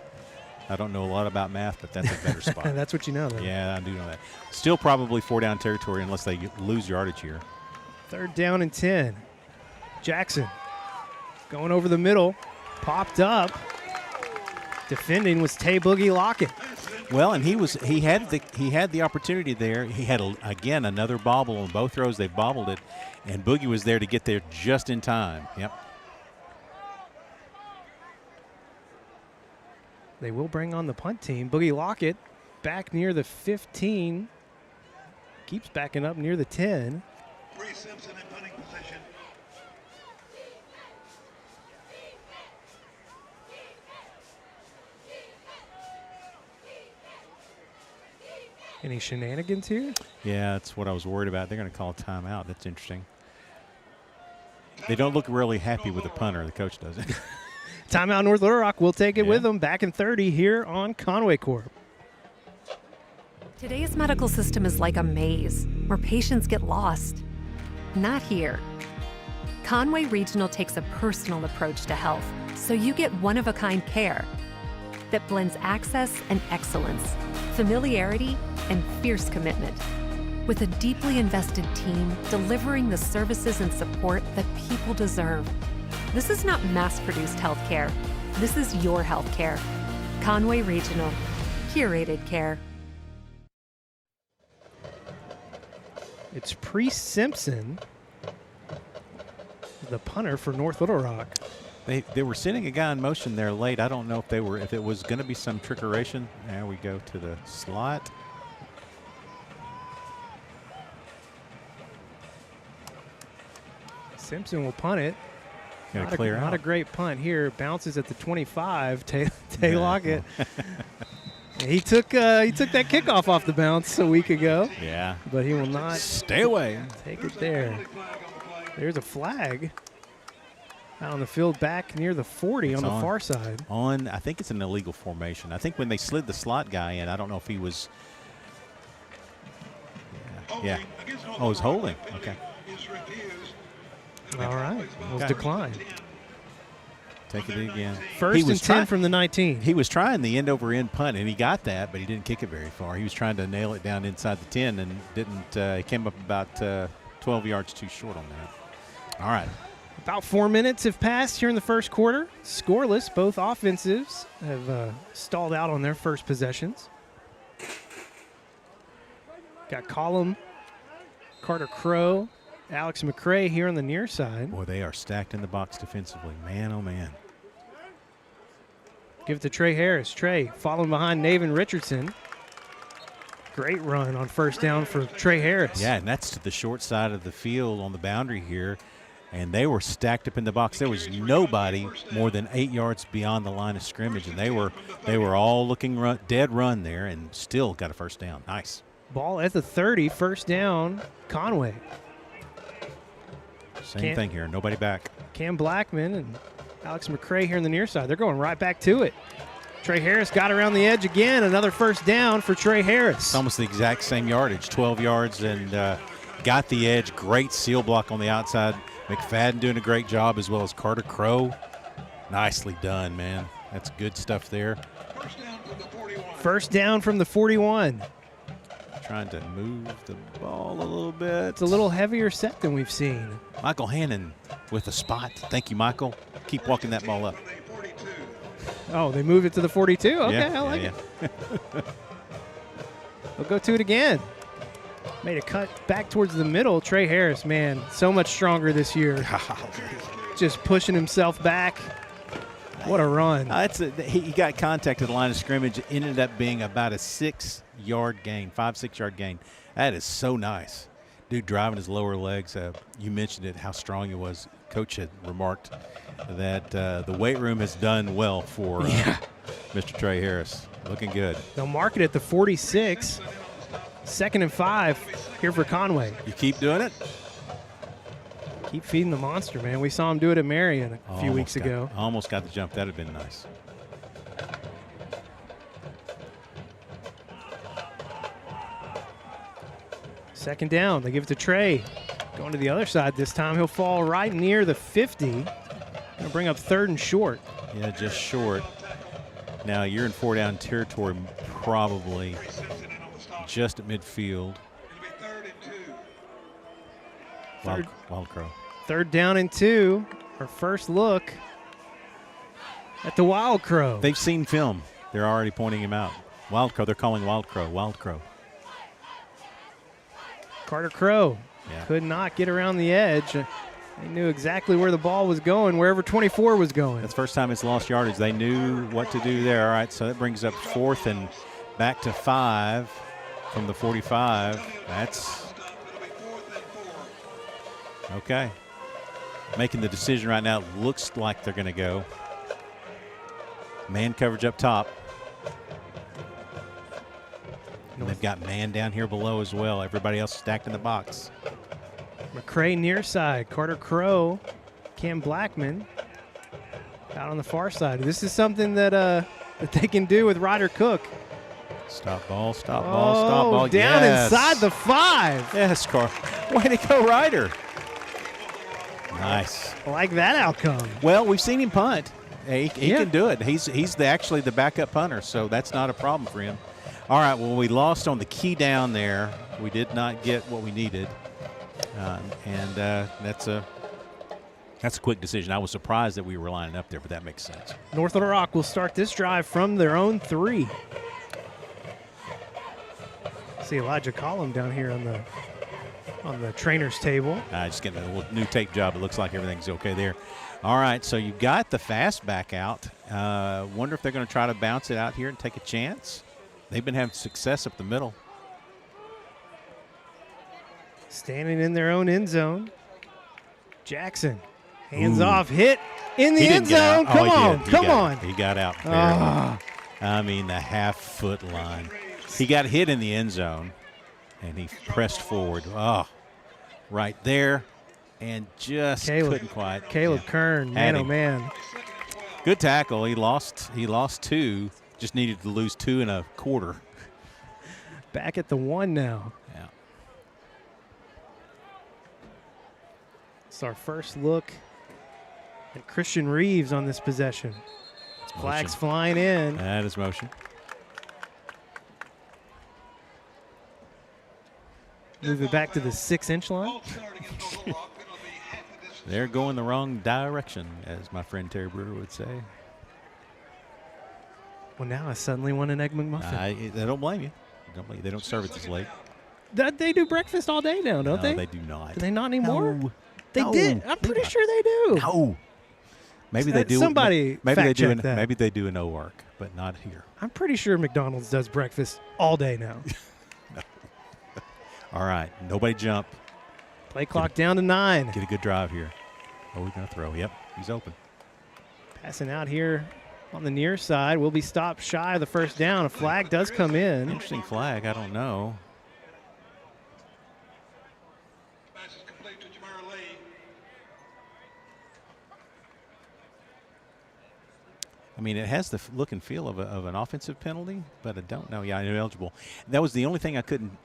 I don't know a lot about math, but that's a better spot. That's what you know, though. Yeah, I do know that. Still probably 4-down territory unless they lose yardage here. 3rd down and 10. Jackson going over the middle. Popped up. Defending was Tay Boogie Lockett. Well, and he had the opportunity there. He had again another bobble on both throws. They bobbled it, and Boogie was there to get there just in time. Yep. They will bring on the punt team. Boogie Lockett back near the 15. Keeps backing up near the 10. Bree Simpson in punting position. Any shenanigans here? Yeah, that's what I was worried about. They're going to call a timeout. That's interesting. They don't look really happy with the punter. The coach doesn't. Timeout North Little Rock. We'll take it with them. Back in 30 here on Conway Corp. Today's medical system is like a maze where patients get lost. Not here. Conway Regional takes a personal approach to health, so you get one-of-a-kind care that blends access and excellence, familiarity and fierce commitment, with a deeply invested team delivering the services and support that people deserve. This is not mass-produced healthcare. This is your healthcare. Conway Regional. Curated care. It's Priest Simpson, the punter for North Little Rock. They were sending a guy in motion there late. I don't know if it was going to be some trickeration. There we go to the slot. Simpson will punt it. Gonna clear out. Not a great punt here. Bounces at the 25. Tay Lockett. He took that kickoff off the bounce a week ago. Yeah. But he will not stay away. Take it there. There's a flag out on the field back near the 40 on the far side. I think it's an illegal formation. I think when they slid the slot guy in, I don't know if he was. Yeah. Oh, he was holding. Okay. All right. It was declined. Take it again. First and 10 from the 19. He was trying the end-over-end punt, and he got that, but he didn't kick it very far. He was trying to nail it down inside the 10 and didn't. He came up about 12 yards too short on that. All right. About 4 minutes have passed here in the first quarter. Scoreless. Both offensives have stalled out on their first possessions. Got Collum, Carter Crow, Alex McCray here on the near side. Boy, they are stacked in the box defensively. Man, oh, man. Give it to Trey Harris. Trey following behind Naven Richardson. Great run on first down for Trey Harris. Yeah, and that's to the short side of the field on the boundary here. And they were stacked up in the box. There was nobody more than 8 yards beyond the line of scrimmage, and they were all looking dead run there and still got a first down. Nice. Ball at the 30, first down, Conway. Same thing here, nobody back. Cam Blackman and Alex McCray here on the near side. They're going right back to it. Trey Harris got around the edge again. Another first down for Trey Harris. It's almost the exact same yardage, 12 yards, and got the edge. Great seal block on the outside. McFadden doing a great job, as well as Carter Crow. Nicely done, man. That's good stuff there. First down from the 41. Trying to move the ball a little bit. It's a little heavier set than we've seen. Michael Hannon with a spot. Thank you, Michael. Keep walking that ball up. Oh, they moved it to the 42? Okay, yeah, I like it. They'll go to it again. Made a cut back towards the middle. Trey Harris, man, so much stronger this year. Just pushing himself back. What a run. He got contact at the line of scrimmage. It ended up being about a 6-yard gain, 5-6-yard gain. That is so nice. Dude driving his lower legs. You mentioned it, how strong he was. Coach had remarked that the weight room has done well for Mr. Trey Harris. Looking good. They'll mark it at the 46. 2nd and 5 here for Conway. You keep doing it? Keep feeding the monster, man. We saw him do it at Marion a few weeks ago. Almost got the jump. That would have been nice. Second down. They give it to Trey. Going to the other side this time. He'll fall right near the 50. Going to bring up 3rd and short. Yeah, just short. Now you're in 4-down territory, probably just at midfield. Wild Crow. 3rd down and 2. Our first look at the Wild Crow. They've seen film. They're already pointing him out. Wild Crow. They're calling Wild Crow. Wild Crow. Carter Crow could not get around the edge. They knew exactly where the ball was going, wherever 24 was going. That's the first time it's lost yardage. They knew what to do there. All right, so that brings up 4th and back to 5 from the 45. That's okay. Making the decision right now. Looks like they're going to go. Man coverage up top. And they've got man down here below as well. Everybody else stacked in the box. McCray near side. Carter Crow. Cam Blackman out on the far side. This is something that they can do with Ryder Cook. Stop ball, stop ball, stop ball. Down inside the 5. Yes, Carl. Way to go, Ryder. Nice. I like that outcome. Well, we've seen him punt. He can do it. He's actually the backup punter, so that's not a problem for him. All right, well, we lost on the key down there. We did not get what we needed, and that's a quick decision. I was surprised that we were lining up there, but that makes sense. North Little Rock will start this drive from their own 3. See Elijah Collum down here on the trainer's table. Just getting a little new tape job. It looks like everything's okay there. All right, so you got the fast back out. Wonder if they're going to try to bounce it out here and take a chance. They've been having success up the middle. Standing in their own end zone. Jackson, hands off, hit in the end zone. Come on. He got out. I mean, the half-foot line. He got hit in the end zone, and he pressed forward. Right there, and just couldn't quite. Caleb Kern, man, oh man. Good tackle. He lost 2. Just needed to lose 2 1/4. Back at the 1 now. Yeah. It's our first look at Christian Reeves on this possession. Flags flying in. That is motion. Move it back to the 6-inch line. They're going the wrong direction, as my friend Terry Brewer would say. Well, now I suddenly want an Egg McMuffin. I don't blame you. They don't serve it this late. They do breakfast all day now, don't they? No, they do not. Do they not anymore? No. They did. I'm pretty sure they do. No. Maybe they do. Somebody maybe that. Maybe they do in Newark, but not here. I'm pretty sure McDonald's does breakfast all day now. No. All right. Nobody jump. Play clock down to 9. Get a good drive here. Oh, we're going to throw. Yep, he's open. Passing out here on the near side. Will be stopped shy of the first down. A flag does come in. Interesting flag. I don't know. I mean, it has the look and feel of an offensive penalty, but I don't know. Yeah, ineligible. That was the only thing I couldn't.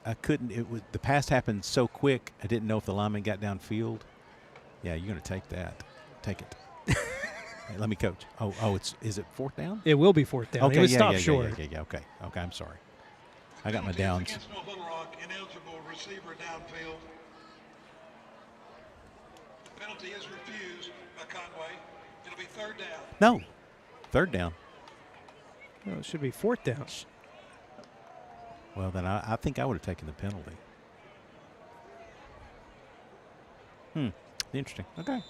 It was the pass happened so quick. I didn't know if the lineman got downfield. Yeah, you're going to take that. Take it. Hey, let me coach. Is it 4th down? It will be 4th down. Okay, it was stopped short. Yeah. Okay. I'm sorry. I got my downs. Ineligible receiver downfield. The penalty is refused by Conway. It'll be 3rd down. No. 3rd down. No, it should be 4th down. Well, then I think I would have taken the penalty. Interesting. Okay.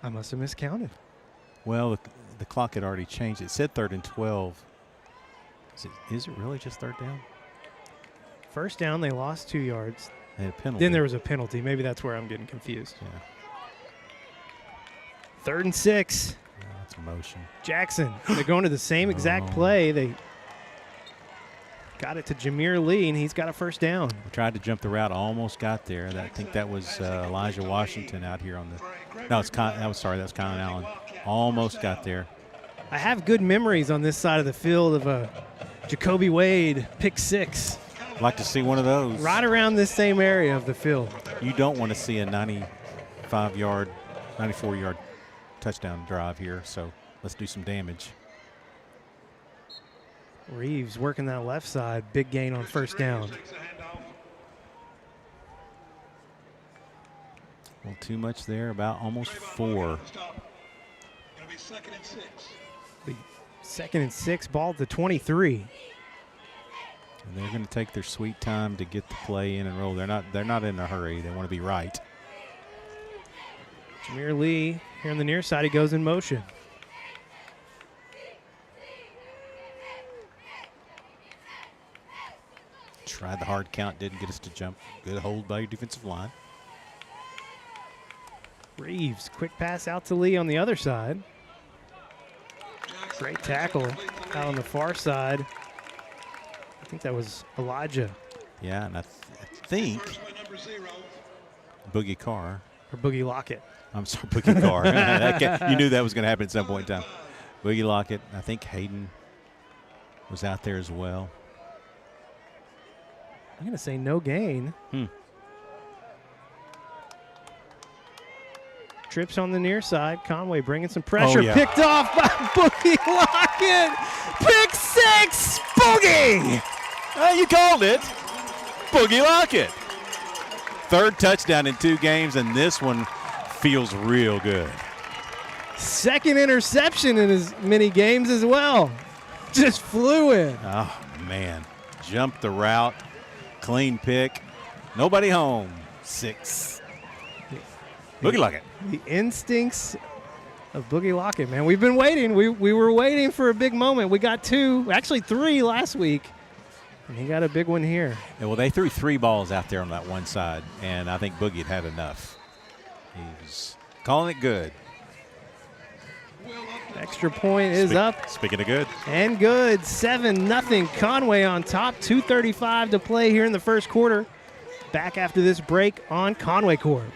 I must have miscounted. Well, the clock had already changed. It said 3rd and 12. Is it really just 3rd down? First down, they lost 2 yards. They had a penalty. Then there was a penalty. Maybe that's where I'm getting confused. Yeah. 3rd and 6. Yeah, that's a motion. Jackson. They're going to the same exact play. They got it to Jameer Lee, and he's got a first down. We tried to jump the route. Almost got there. I think that was Elijah Washington out here on the. No, that's Colin Allen. Almost got there. I have good memories on this side of the field of a Jacoby Wade pick 6. I'd like to see one of those. Right around this same area of the field. You don't want to see a 94-yard touchdown drive here, so let's do some damage. Reeves working that left side. Big gain on first down. Well, too much there, about almost 4. It'll be 2nd and 6. 2nd and 6, ball at the 23. And they're going to take their sweet time to get the play in and roll. They're not in a hurry. They want to be right. Jameer Lee here on the near side. He goes in motion. Tried the hard count, didn't get us to jump. Good hold by your defensive line. Reeves, quick pass out to Lee on the other side. Great tackle out on the far side. I think that was Elijah. Yeah, and I think Boogie Carr. Or Boogie Lockett. I'm sorry, Boogie Carr. You knew that was going to happen at some point in time. Boogie Lockett. I think Hayden was out there as well. I'm going to say no gain. trips on the near side. Conway bringing some pressure. Oh, yeah. Picked off by Boogie Lockett. Pick 6, Boogie. You called it. Boogie Lockett. Third touchdown in 2 games, and this one feels real good. Second interception in as many games as well. Just flew in. Oh, man. Jumped the route. Clean pick. Nobody home. 6. Boogie Lockett. The instincts of Boogie Lockett, man. We've been waiting. We were waiting for a big moment. We got 2, actually 3 last week. And he got a big one here. Yeah, well, they threw 3 balls out there on that one side, and I think Boogie had enough. He was calling it good. Extra point is up. Speaking of good. And good. 7-0. Conway on top. 2:35 to play here in the first quarter. Back after this break on Conway Court.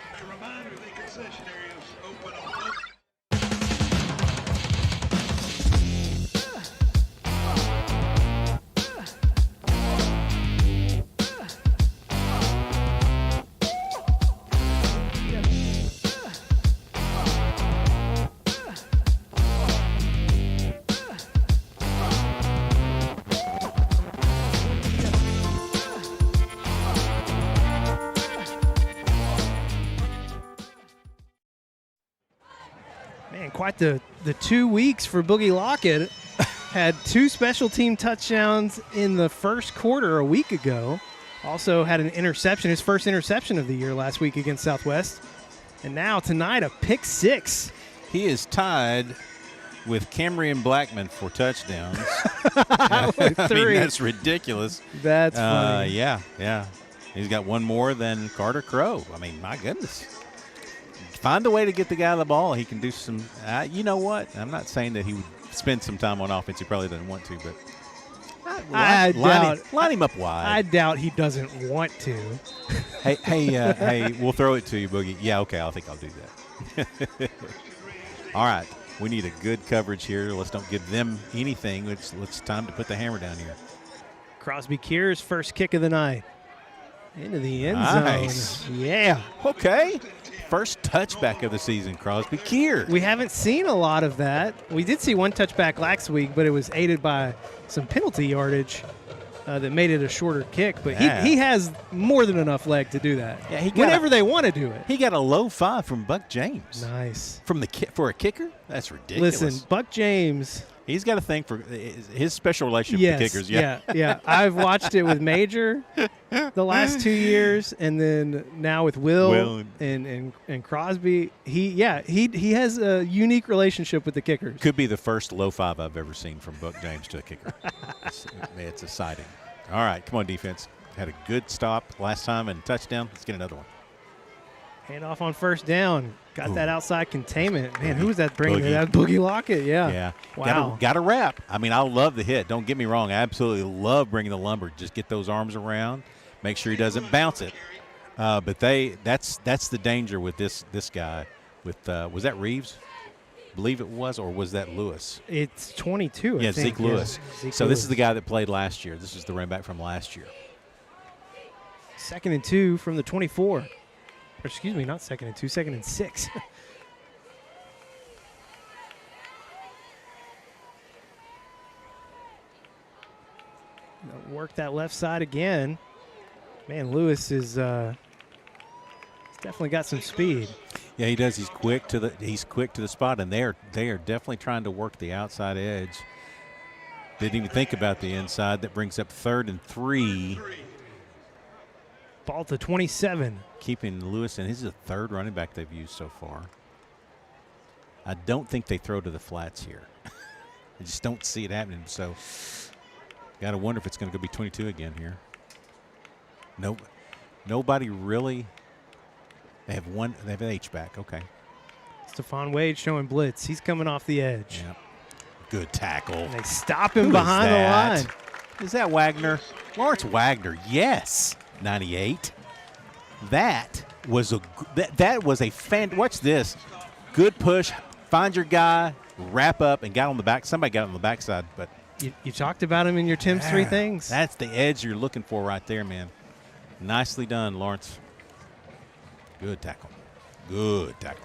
Quite the 2 weeks for Boogie Lockett. Had 2 special team touchdowns in the first quarter a week ago. Also had an interception, his first interception of the year last week against Southwest. And now tonight a pick 6. He is tied with Camryn Blackman for touchdowns. I mean, that's ridiculous. That's funny. Yeah. He's got one more than Carter Crow. I mean, my goodness. Find a way to get the guy the ball. He can do some you know what? I'm not saying that he would spend some time on offense. He probably doesn't want to, but line him up wide. I doubt he doesn't want to. Hey, we'll throw it to you, Boogie. Yeah, okay, I think I'll do that. All right, we need a good coverage here. Let's don't give them anything. It's time to put the hammer down here. Crosby Keir's first kick of the night. Into the end zone. Yeah. Okay. First touchback of the season, Crosby Keir. We haven't seen a lot of that. We did see one touchback last week, but it was aided by some penalty yardage that made it a shorter kick. But he has more than enough leg to do that. Yeah, whenever they want to do it. He got a low 5 from Buck James. Nice. For a kicker? That's ridiculous. Listen, Buck James. He's got a thing for his special relationship with the kickers. Yeah. I've watched it with Major the last 2 years, and then now with Will and Crosby. He has a unique relationship with the kickers. Could be the first low 5 I've ever seen from Buck James to a kicker. It's a sighting. All right, come on, defense. Had a good stop last time and touchdown. Let's get another one. Handoff on first down. Got that outside containment. Man, who was that bringing it? That Boogie Lockett, yeah. Wow. Got a wrap. I mean, I love the hit. Don't get me wrong. I absolutely love bringing the lumber. Just get those arms around. Make sure he doesn't bounce it. But that's the danger with this guy. With was that Reeves? I believe it was, or was that Lewis? It's 22, I think. Zeke Lewis. This is the guy that played last year. This is the running back from last year. 2nd and 2 from the 24. Or excuse me, not 2nd and 2, 2nd and 6. Work that left side again. Man, Lewis is definitely got some speed. Yeah, he does. He's quick to the spot, and they are definitely trying to work the outside edge. Didn't even think about the inside. That brings up 3rd and 3. Ball to 27. Keeping Lewis, and this is the 3rd running back they've used so far. I don't think they throw to the flats here. I just don't see it happening. So, got to wonder if it's going to go be 22 again here. Nope. Nobody really. They have an H-back. Okay. Stephon Wade showing blitz. He's coming off the edge. Yep. Good tackle. And they stop him behind the line. Is that Wagner? Lawrence Wagner, yes. 98. That was a fan. Watch this. Good push. Find your guy. Wrap up and got on the back. Somebody got on the backside, but you talked about him in your Tim's 3 things. That's the edge you're looking for right there, man. Nicely done, Lawrence. Good tackle. Good tackle.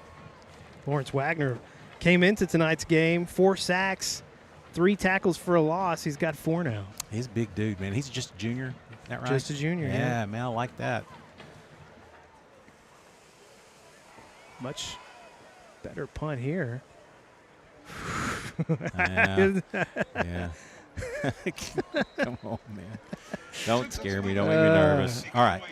Lawrence Wagner came into tonight's game, 4 sacks, 3 tackles for a loss. He's got 4 now. He's a big dude, man. He's just a junior. Is that right? Just a junior, yeah. Man, I like that. Much better punt here. Yeah. Come on, man. Don't scare me. Don't make me nervous. All right.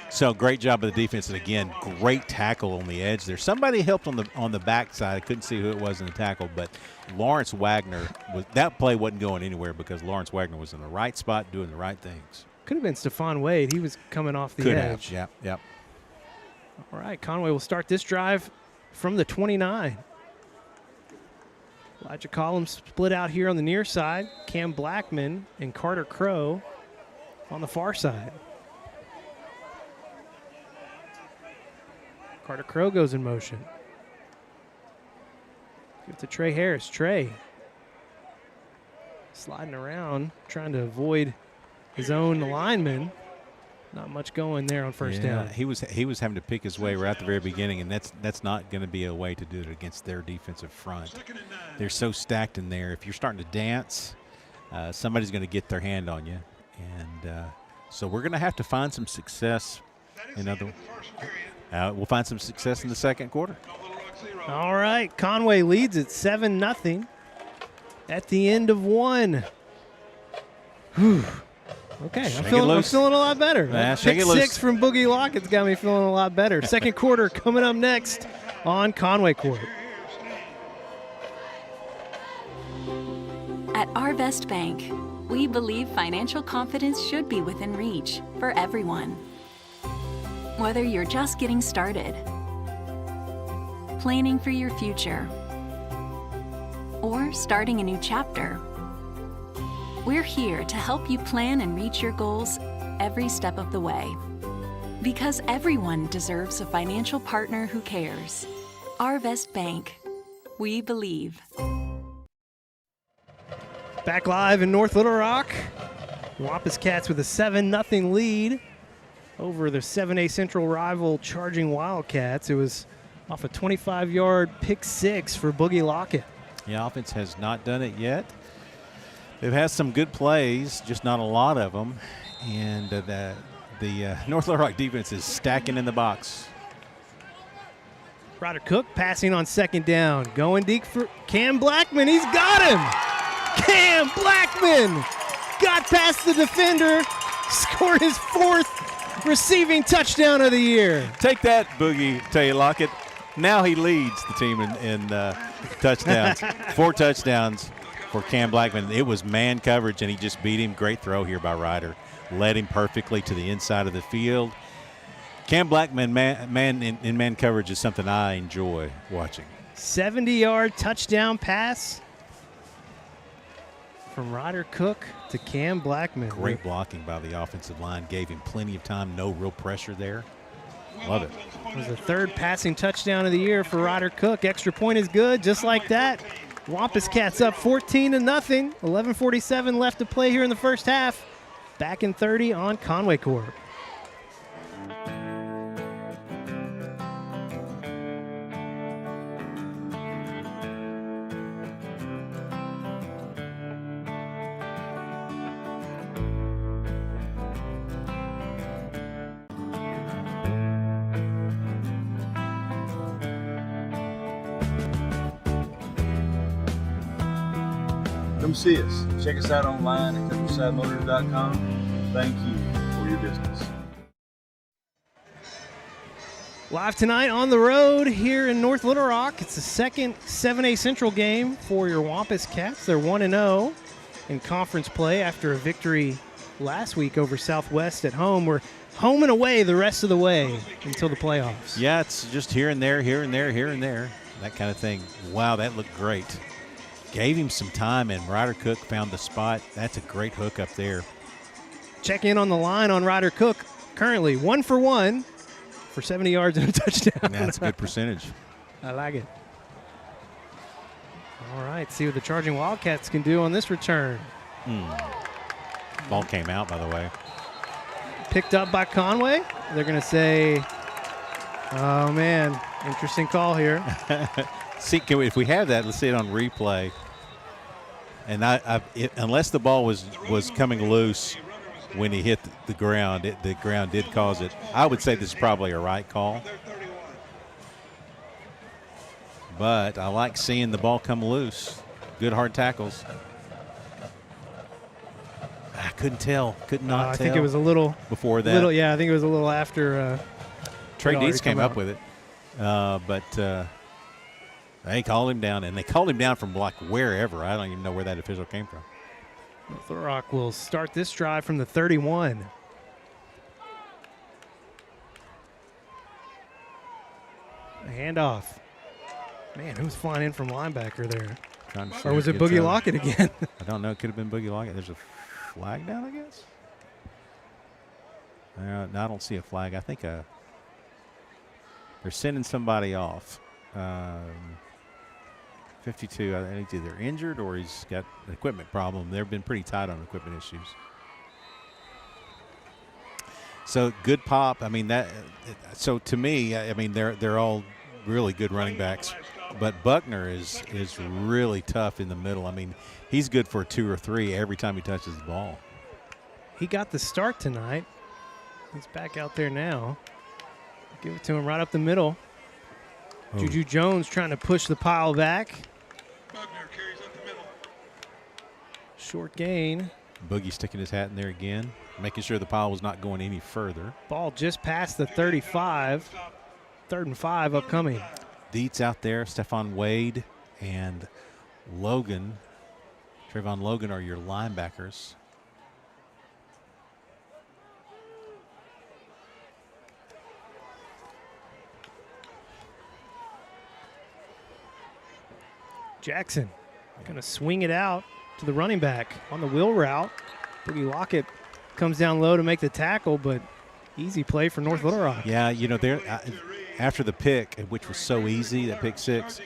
So great job of the defense, and again, great tackle on the edge there. Somebody helped on the backside. I couldn't see who it was in the tackle, but Lawrence Wagner that play wasn't going anywhere because Lawrence Wagner was in the right spot doing the right things. Could have been Stephon Wade. He was coming off the edge. Yep. All right, Conway will start this drive from the 29. Elijah Collins split out here on the near side. Cam Blackman and Carter Crow on the far side. Carter Crow goes in motion. Give it to Trey Harris. Trey sliding around, trying to avoid his own lineman. Not much going there on first down. He was having to pick his way right at the very beginning, and that's not going to be a way to do it against their defensive front. They're so stacked in there. If you're starting to dance, somebody's going to get their hand on you, and so we're going to have to find some success. We'll find some success in the second quarter. All right, Conway leads at 7-0 at the end of 1. Whew. Okay, I'm feeling a lot better. Pick 6 from Boogie Lockett's got me feeling a lot better. Second quarter coming up next on Conway Court. At Arvest Bank, we believe financial confidence should be within reach for everyone. Whether you're just getting started, planning for your future, or starting a new chapter, we're here to help you plan and reach your goals every step of the way. Because everyone deserves a financial partner who cares. Arvest Bank. We believe. Back live in North Little Rock. Wampus Cats with a 7-0 lead over their 7A Central rival Charging Wildcats. It was off a 25-yard pick 6 for Boogie Lockett. The offense has not done it yet. They've had some good plays, just not a lot of them. And the North Little Rock defense is stacking in the box. Ryder Cook passing on second down. Going deep for Cam Blackman. He's got him. Cam Blackman got past the defender, scored his 4th receiving touchdown of the year. Take that, Boogie Tay Lockett. Now he leads the team in touchdowns. 4 touchdowns for Cam Blackman. It was man coverage, and he just beat him. Great throw here by Ryder. Led him perfectly to the inside of the field. Cam Blackman in man coverage is something I enjoy watching. 70-yard touchdown pass from Ryder Cook to Cam Blackman. Great blocking by the offensive line. Gave him plenty of time. No real pressure there. Love it. It was the 3rd passing touchdown of the year for Ryder Cook. Extra point is good, just like that. Wampus Cats up 14-0. 11:47 left to play here in the first half. Back in 30 on Conway Court. Come see us. Check us out online at countryside.com. Thank you for your business. Live tonight on the road here in North Little Rock. It's the second 7A Central game for your Wampus Cats. They're 1-0 in conference play after a victory last week over Southwest at home. We're home and away the rest of the way until the playoffs. Yeah, it's just here and there, here and there, here and there, that kind of thing. Wow, that looked great. Gave him some time, and Ryder Cook found the spot. That's a great hook up there. Check in on the line on Ryder Cook. Currently 1 for 1 for 70 yards and a touchdown. That's a good percentage. I like it. All right, see what the Charging Wildcats can do on this return. Ball came out, by the way. Picked up by Conway. They're going to say, oh, man, interesting call here. See, if we have that, let's see it on replay. And unless the ball was coming loose when he hit the ground, the ground did cause it. I would say this is probably a right call. But I like seeing the ball come loose. Good hard tackles. I couldn't tell. Could not tell. I think it was a little before that. I think it was a little after. Trey Dietz came up with it, but they called him down, and they called him down from like wherever. I don't even know where that official came from. Little Rock will start this drive from the 31. A handoff. Man, who's flying in from linebacker there? Or was it Boogie Lockett again? I don't know. It could have been Boogie Lockett. There's a flag down, I guess. No, I don't see a flag. I think they're sending somebody off. 52. I think he's either injured or he's got an equipment problem. They've been pretty tight on equipment issues. So good pop. I mean that. So to me, I mean they're all really good running backs, but Buckner is really tough in the middle. I mean he's good for 2 or 3 every time he touches the ball. He got the start tonight. He's back out there now. Give it to him right up the middle. Oh. Juju Jones trying to push the pile back. Buckner carries up the middle. Short gain. Boogie sticking his hat in there again, making sure the pile was not going any further. Ball just past the 35. 3rd and 5 upcoming. Dietz out there, Stephon Wade and Logan. Trayvon Logan are your linebackers. Jackson going to swing it out to the running back on the wheel route. Boogie Lockett comes down low to make the tackle, but easy play for North Little Rock. Yeah, you know, after the pick, which was so easy, that pick 6,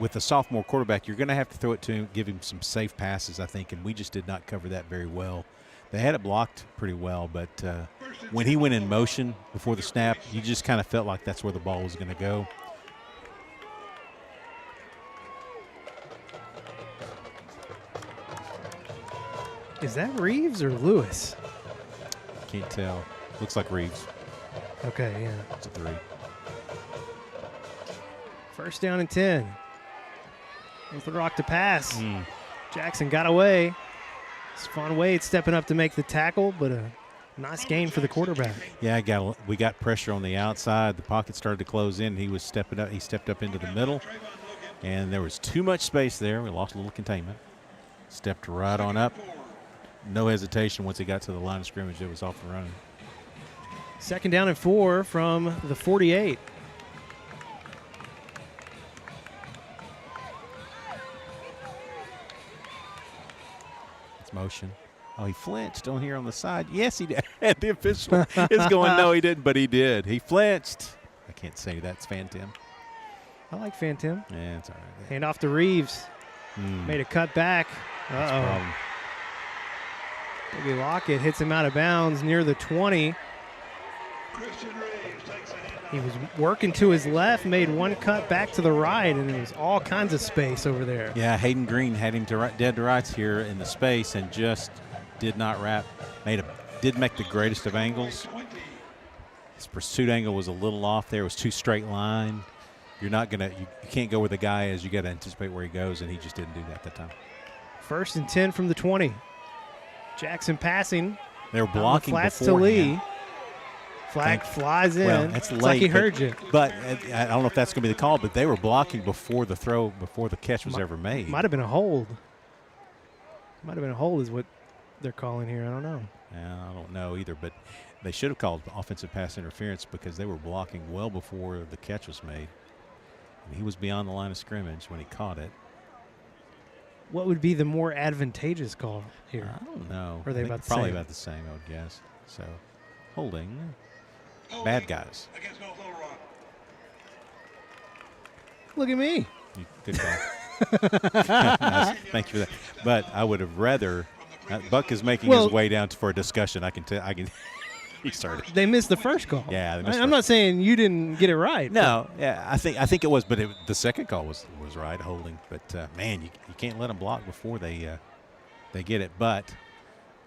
with a sophomore quarterback, you're going to have to throw it to him, give him some safe passes, I think, and we just did not cover that very well. They had it blocked pretty well, but when he went in motion before the snap, you just kind of felt like that's where the ball was going to go. Is that Reeves or Lewis? Can't tell. Looks like Reeves. Okay, yeah. It's a 3. 1st down and 10. North Little Rock to pass. Jackson got away. Stephon Wade stepping up to make the tackle, but a nice gain for the quarterback. Yeah, we got pressure on the outside. The pocket started to close in. He was stepping up. He stepped up into the middle, and there was too much space there. We lost a little containment. Stepped right on up. No hesitation once he got to the line of scrimmage. It was off and running. 2nd down and 4 from the 48. It's motion. Oh, he flinched on here on the side. Yes, he did. The official is going, no, he didn't, but he did. He flinched. I can't say that's Phantom. I like Phantom. Yeah, it's all right. Hand off to Reeves. Made a cut back. Uh-oh. Boogie Lockett hits him out of bounds near the 20. He was working to his left, made one cut back to the right, and there was all kinds of space over there. Yeah, Hayden Green had him dead to rights here in the space and just did not wrap. Did make the greatest of angles. His pursuit angle was a little off there. It was too straight line. You're not going to – you can't go where the guy is. You got to anticipate where he goes, and he just didn't do that time. 1st and 10 from the 20. Jackson passing. They were blocking flats before to Lee. Flag flies in. Well, that's late. Like he heard you. But I don't know if that's going to be the call, but they were blocking before the throw, before the catch was ever made. Might have been a hold. Might have been a hold is what they're calling here. I don't know. Yeah, I don't know either, but they should have called offensive pass interference because they were blocking well before the catch was made. And he was beyond the line of scrimmage when he caught it. What would be the more advantageous call here? I don't know. Or are they about the probably same? about the same, I would guess. So, holding. Bad guys. Look at me. Good call. Nice. Thank you for that. But I would have rather. Buck is making his way down for a discussion. I can. He started. They missed the first call. Yeah, they missed I'm not saying you didn't get it right. No, yeah, I think it was, but the second call was right, holding. But man, you can't let them block before they get it. But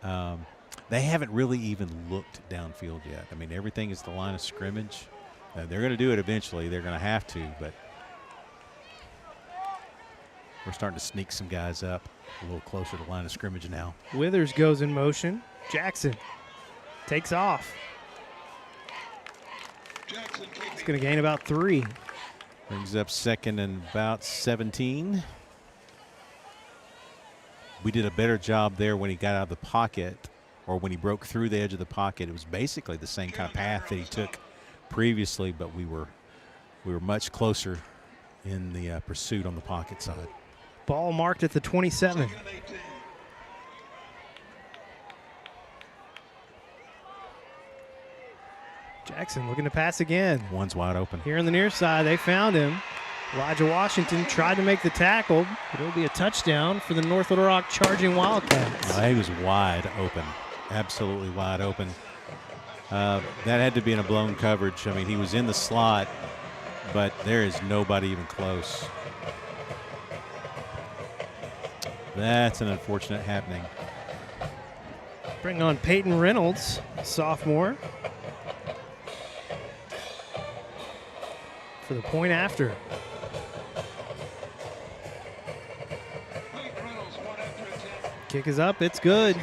they haven't really even looked downfield yet. I mean, everything is the line of scrimmage. They're going to do it eventually. They're going to have to, but we're starting to sneak some guys up a little closer to the line of scrimmage now. Withers goes in motion. Jackson takes off. It's going to gain about 3. Brings up second and about 17. We did a better job there when he got out of the pocket, or when he broke through the edge of the pocket. It was basically the same kind of path that he took previously, but we were much closer in the pursuit on the pocket side. Ball marked at the 27. Jackson looking to pass again. One's wide open. Here on the near side, they found him. Elijah Washington tried to make the tackle, but it'll be a touchdown for the North Little Rock Charging Wildcats. He was wide open, absolutely wide open. That had to be in a blown coverage. I mean, he was in the slot, but there is nobody even close. That's an unfortunate happening. Bring on Peyton Reynolds, sophomore, for the point after. Kick is up, it's good.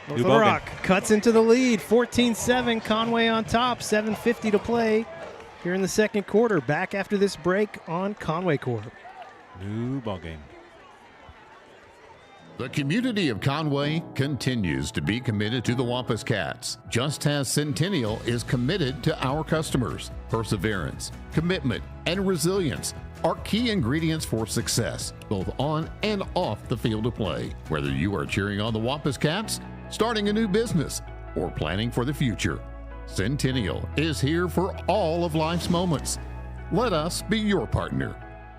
North Little Rock cuts into the lead, 14-7, Conway on top, 7:50 to play here in the second quarter. Back after this break on Conway Court. New ball game. The community of Conway continues to be committed to the Wampus Cats, just as Centennial is committed to our customers. Perseverance, commitment, and resilience are key ingredients for success, both on and off the field of play. Whether you are cheering on the Wampus Cats, starting a new business, or planning for the future, Centennial is here for all of life's moments. Let us be your partner.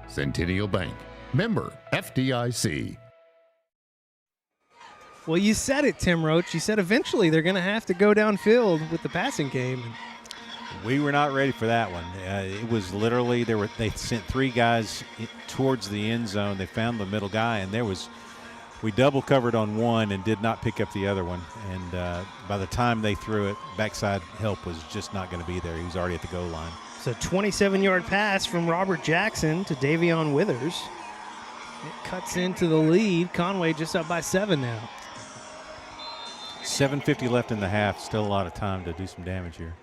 Centennial Bank, member FDIC. Well, you said it, Tim Roach. You said eventually they're going to have to go downfield with the passing game. We were not ready for that one. It was literally they sent 3 guys towards the end zone. They found the middle guy, and we double covered on one and did not pick up the other one. And by the time they threw it, backside help was just not going to be there. He was already at the goal line. It's a 27-yard pass from Robert Jackson to Davion Withers. It cuts into the lead. Conway just up by 7 now. 7:50 left in the half. Still a lot of time to do some damage here.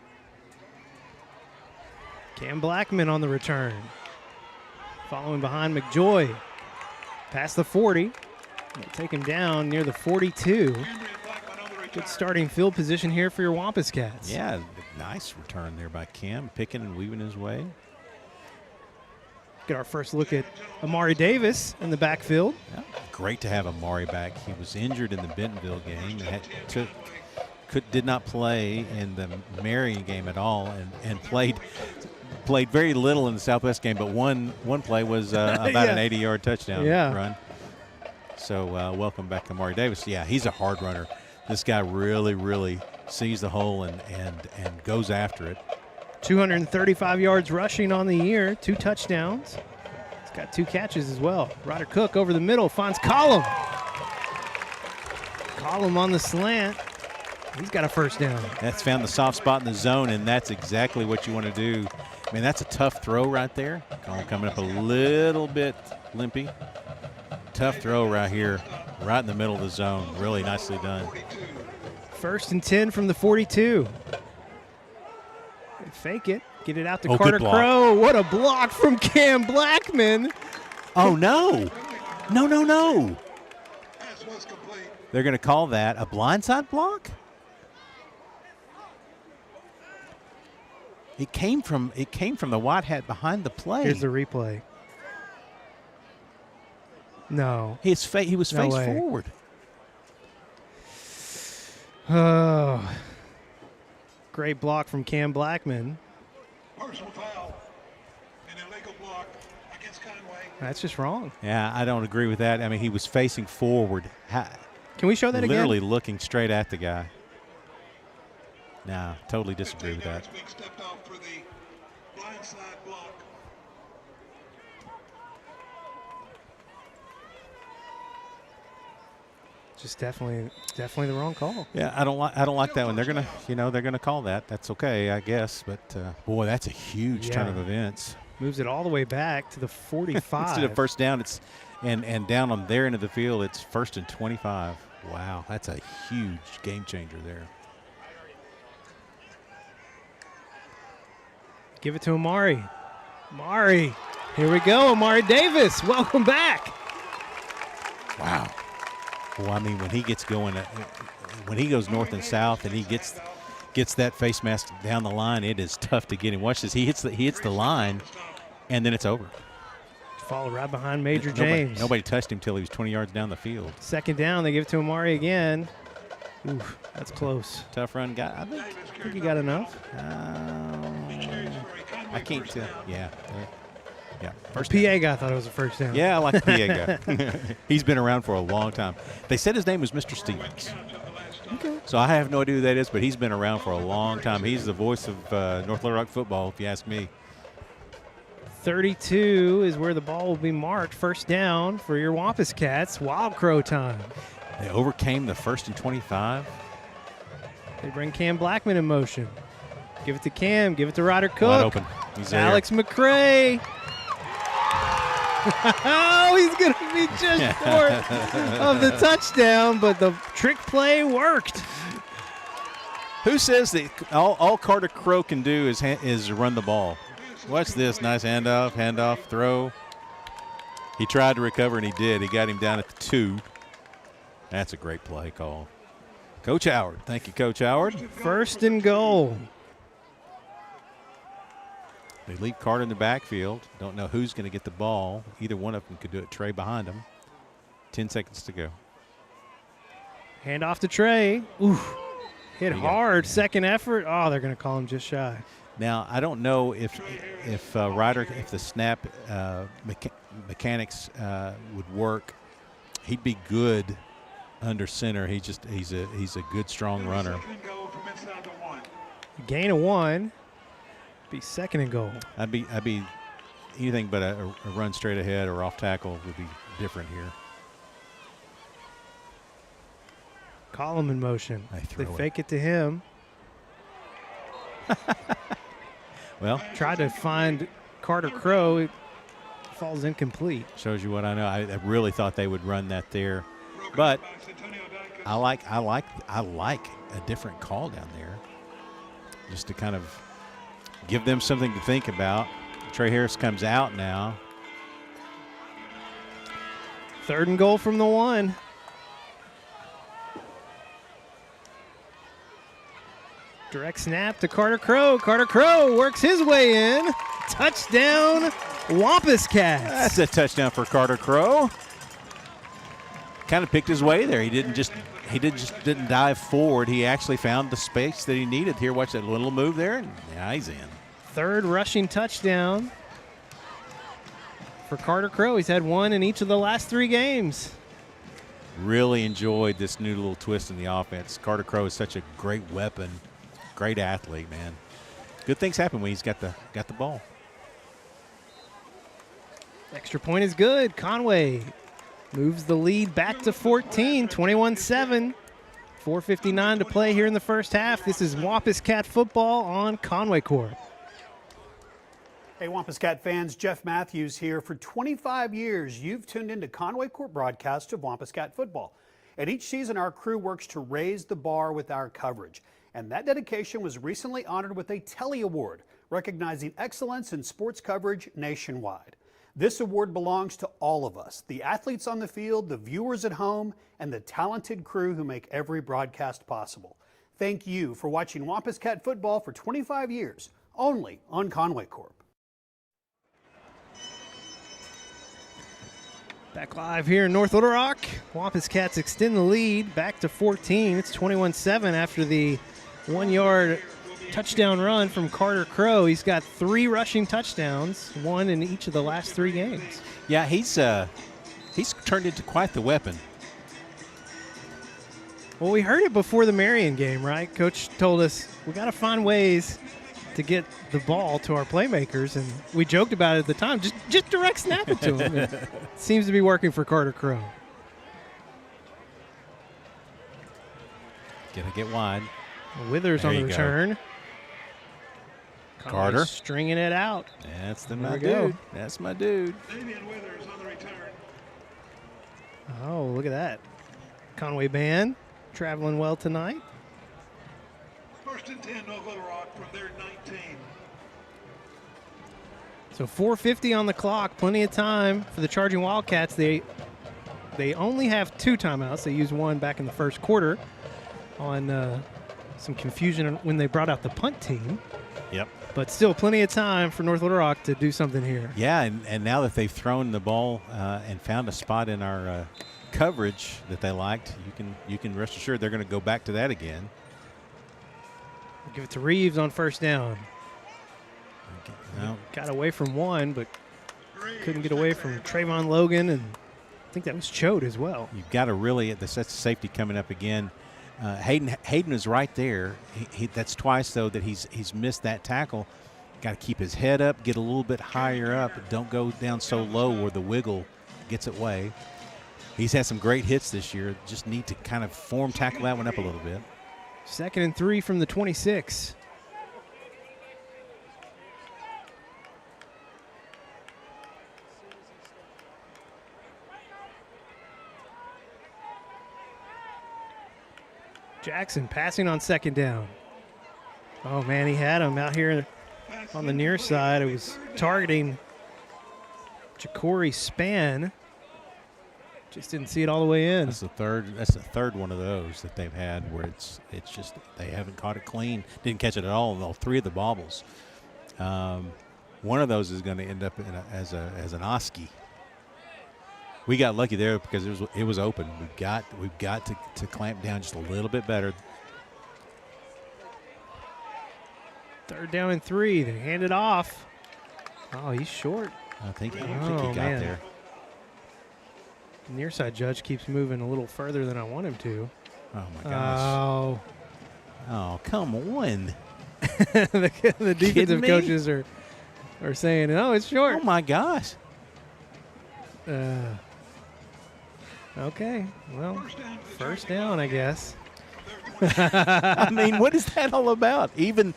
Cam Blackman on the return. Following behind McJoy. Past the 40. They'll take him down near the 42. Good starting field position here for your Wampus Cats. Yeah, nice return there by Cam, picking and weaving his way. Get our first look at Amari Davis in the backfield. Yeah, great to have Amari back. He was injured in the Bentonville game. Did not play in the Marion game at all, and played very little in the Southwest game. But one play was about an 80-yard touchdown run. So welcome back, Amari Davis. Yeah, he's a hard runner. This guy really, really sees the hole and goes after it. 235 yards rushing on the year, 2 touchdowns. He's got 2 catches as well. Ryder Cook over the middle finds Collum. Collum on the slant. He's got a first down. That's found the soft spot in the zone, and that's exactly what you want to do. I mean, that's a tough throw right there. Collum coming up a little bit limpy. Tough throw right here, right in the middle of the zone. Really nicely done. 1st and 10 from the 42. Fake it. Get it out to Carter Crow. What a block from Cam Blackman. Oh, no. No. They're going to call that a blindside block? It came from the white hat behind the play. Here's the replay. No. He was face forward. Oh. Great block from Cam Blackman. Personal foul. An illegal block against Conway. That's just wrong. Yeah, I don't agree with that. I mean, he was facing forward. Can we show that again? Literally looking straight at the guy. No, totally disagree with that. Being stepped off for the blindside block. Just definitely the wrong call. Yeah, I don't like that one. They're gonna call that. That's okay, I guess. But boy, that's a huge turn of events. Moves it all the way back to the 45. Instead of first down, it's and down on their end of the field, it's 1st and 25. Wow, that's a huge game changer there. Give it to Amari. Amari, here we go. Amari Davis, welcome back. Wow. Well, I mean, when he gets going, when he goes north and south, and he gets that face mask down the line, it is tough to get him. Watch this. He hits the line, and then it's over. Followed right behind Major James. Nobody touched him till he was 20 yards down the field. Second down, they give it to Amari again. Oof, that's close. Tough run guy. I think you got enough. I can't tell. Yeah. First PA down. Guy thought it was a first down. Yeah, I like the PA guy. He's been around for a long time. They said his name was Mr. Stevens. Okay. So I have no idea who that is, but he's been around for a long time. He's the voice of North Little Rock football, if you ask me. 32 is where the ball will be marked. First down for your Wampus Cats. Wild Crow time. They overcame the 1st and 25. They bring Cam Blackman in motion. Give it to Cam. Give it to Ryder Cook. Wide open. He's there. Alex McCray. Oh, he's going to be just short of the touchdown, but the trick play worked. Who says that all Carter Crow can do is run the ball? Watch this. Nice handoff, throw. He tried to recover, and he did. He got him down at the 2. That's a great play call. Coach Howard. Thank you, Coach Howard. First and goal. They leave Carter in the backfield. Don't know who's going to get the ball. Either one of them could do it. Trey behind him. 10 seconds to go. Hand off to Trey. Ooh, hit hard. Second effort. Oh, they're going to call him just shy. Now, I don't know if the snap mechanics would work. He'd be good under center. He's a good strong runner. Gain of 1. Be second and goal. I'd be anything but a run straight ahead or off tackle would be different here. Call him in motion. They fake it to him. Well, tried to find Carter Crow. It falls incomplete. Shows you what I know. I really thought they would run that there, but I like a different call down there, just to kind of give them something to think about. Trey Harris comes out now. Third and goal from the 1. Direct snap to Carter Crow. Carter Crow works his way in. Touchdown, Wampus Cats. That's a touchdown for Carter Crow. Kind of picked his way there. He didn't dive forward. He actually found the space that he needed. Here, watch that little move there, and yeah, he's in. Third rushing touchdown for Carter Crow. He's had 1 in each of the last 3 games. Really enjoyed this new little twist in the offense. Carter Crow is such a great weapon, great athlete, man. Good things happen when he's got the ball. Extra point is good. Conway moves the lead back to 14, 21-7. 4:59 to play here in the first half. This is Wampus Cat football on Conway Court. Hey, Wampus Cat fans, Jeff Matthews here. For 25 years, you've tuned into Conway Court broadcasts of Wampus Cat football. And each season, our crew works to raise the bar with our coverage. And that dedication was recently honored with a Telly Award, recognizing excellence in sports coverage nationwide. This award belongs to all of us, the athletes on the field, the viewers at home, and the talented crew who make every broadcast possible. Thank you for watching Wampus Cat football for 25 years, only on Conway Corp. Back live here in North Little Rock. Wampus Cats extend the lead back to 14. It's 21-7 after the 1-yard touchdown run from Carter Crow. He's got 3 rushing touchdowns, 1 in each of the last 3 games. Yeah, he's turned into quite the weapon. Well, we heard it before the Marion game, right? Coach told us we got to find ways to get the ball to our playmakers, and we joked about it at the time. Just direct snap it to them. It seems to be working for Carter Crow. Gonna get wide. Withers on the return. Carter stringing it out. That's my dude. That's my dude. Damian Withers on the return. Oh, look at that. Conway band traveling well tonight. First and 10, North Little Rock from their 19. So 4:50 on the clock. Plenty of time for the Charging Wildcats. They only have 2 timeouts. They used one back in the first quarter on some confusion when they brought out the punt team. Yep. But still plenty of time for North Little Rock to do something here. Yeah, and now that they've thrown the ball and found a spot in our coverage that they liked, you can rest assured they're going to go back to that again. Give it to Reeves on first down. No. Got away from one, but couldn't get away from Trayvon Logan, and I think that was Chode as well. You've got to really, that's safety coming up again. Hayden is right there. That's twice, though, that he's missed that tackle. Got to keep his head up, get a little bit higher up. Don't go down so low where the wiggle gets away. He's had some great hits this year. Just need to kind of form tackle that one up a little bit. 2nd and 3 from the 26. Jackson passing on 2nd down. Oh, man, he had him out here on the near side. It was targeting Ja'Cory Spann. Just didn't see it all the way in. That's the third one of those that they've had where it's just they haven't caught it clean. Didn't catch it at all 3 of the bobbles. One of those is going to end up as an Oski. We got lucky there because it was open. We've got to clamp down just a little bit better. 3rd down and 3. They hand it off. Oh, he's short. I don't think he got there. The near side judge keeps moving a little further than I want him to. Oh my gosh. Oh, come on. the defensive coaches are saying, "Oh, it's short." Oh my gosh. Okay. Well, first down, I guess. I mean, what is that all about? Even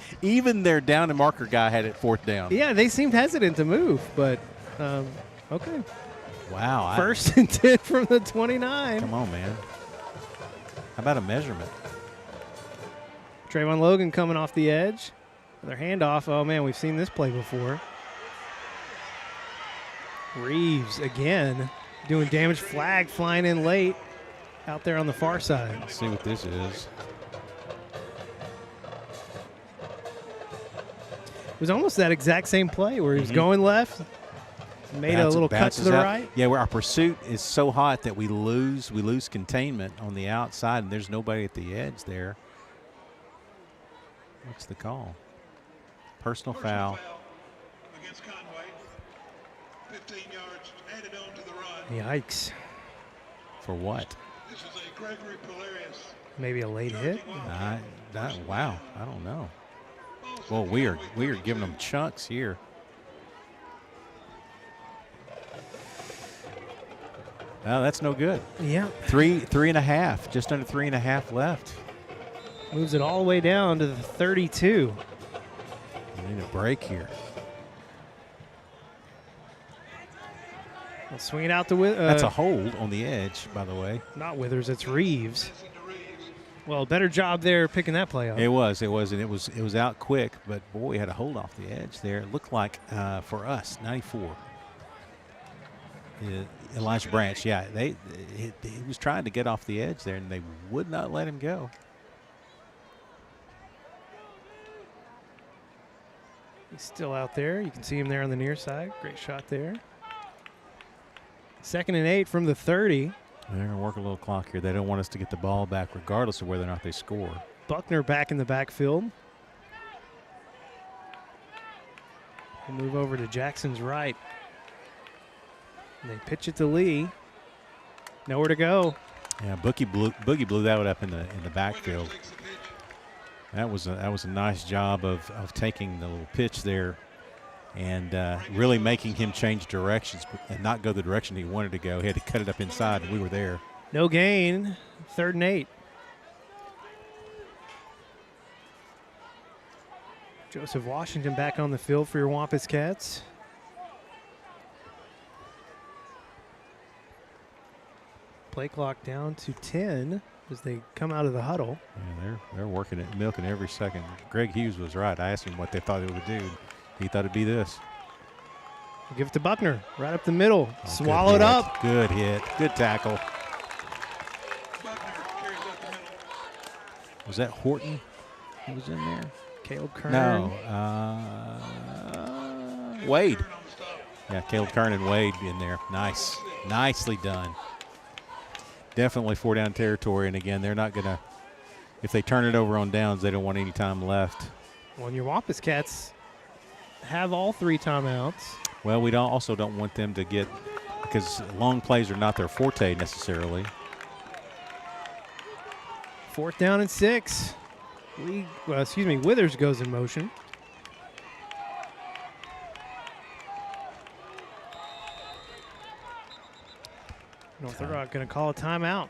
their down and marker guy had it 4th down. Yeah, they seemed hesitant to move, but okay. Wow. 1st and 10 from the 29. Come on, man. How about a measurement? Trayvon Logan coming off the edge. Their handoff. Oh, man, we've seen this play before. Reeves again doing damage. Flag flying in late out there on the far side. Let's see what this is. It was almost that exact same play where he was going left. Made a little cut to the right. Yeah, where our pursuit is so hot that we lose containment on the outside, and there's nobody at the edge there. What's the call? Personal foul. Against Conway. 15 yards added on to the run. Yikes. For what? This is a Gregory Polarius. Maybe a late hit? Wow, I don't know. Well, we are giving them chunks here. Oh, that's no good. Yeah. 3.5, just under 3.5 left. Moves it all the way down to the 32. We need a break here. We'll swing it out to Withers. That's a hold on the edge, by the way. Not Withers, it's Reeves. Well, better job there picking that play up. It was, and it was out quick, but boy, we had a hold off the edge there. It looked like for us, 94. Elijah Branch, yeah, he was trying to get off the edge there, and they would not let him go. He's still out there. You can see him there on the near side. Great shot there. 2nd and 8 from the 30. They're going to work a little clock here. They don't want us to get the ball back regardless of whether or not they score. Buckner back in the backfield. We'll move over to Jackson's right. And they pitch it to Lee. Nowhere to go. Yeah, Boogie blew that one up in the backfield. That was a nice job of taking the little pitch there and really making him change directions and not go the direction he wanted to go. He had to cut it up inside, and we were there. No gain, 3rd and 8. Joseph Washington back on the field for your Wampus Cats. Play clock down to 10 as they come out of the huddle. Yeah, they're working it, milking every second. Greg Hughes was right. I asked him what they thought it would do. He thought it'd be this. Give it to Buckner, right up the middle. Oh, Swallowed up. Good hit. Good tackle. Was that Horton who was in there? Caleb Kern. No. Wade. Yeah, Caleb Kern and Wade in there. Nice. Nicely done. Definitely 4-down territory. And, again, they're not going to – if they turn it over on downs, they don't want any time left. Well, your Wampus Cats have all 3 timeouts. Well, we also don't want them to get – because long plays are not their forte necessarily. 4th down and 6. Withers goes in motion. North Rock going to call a timeout.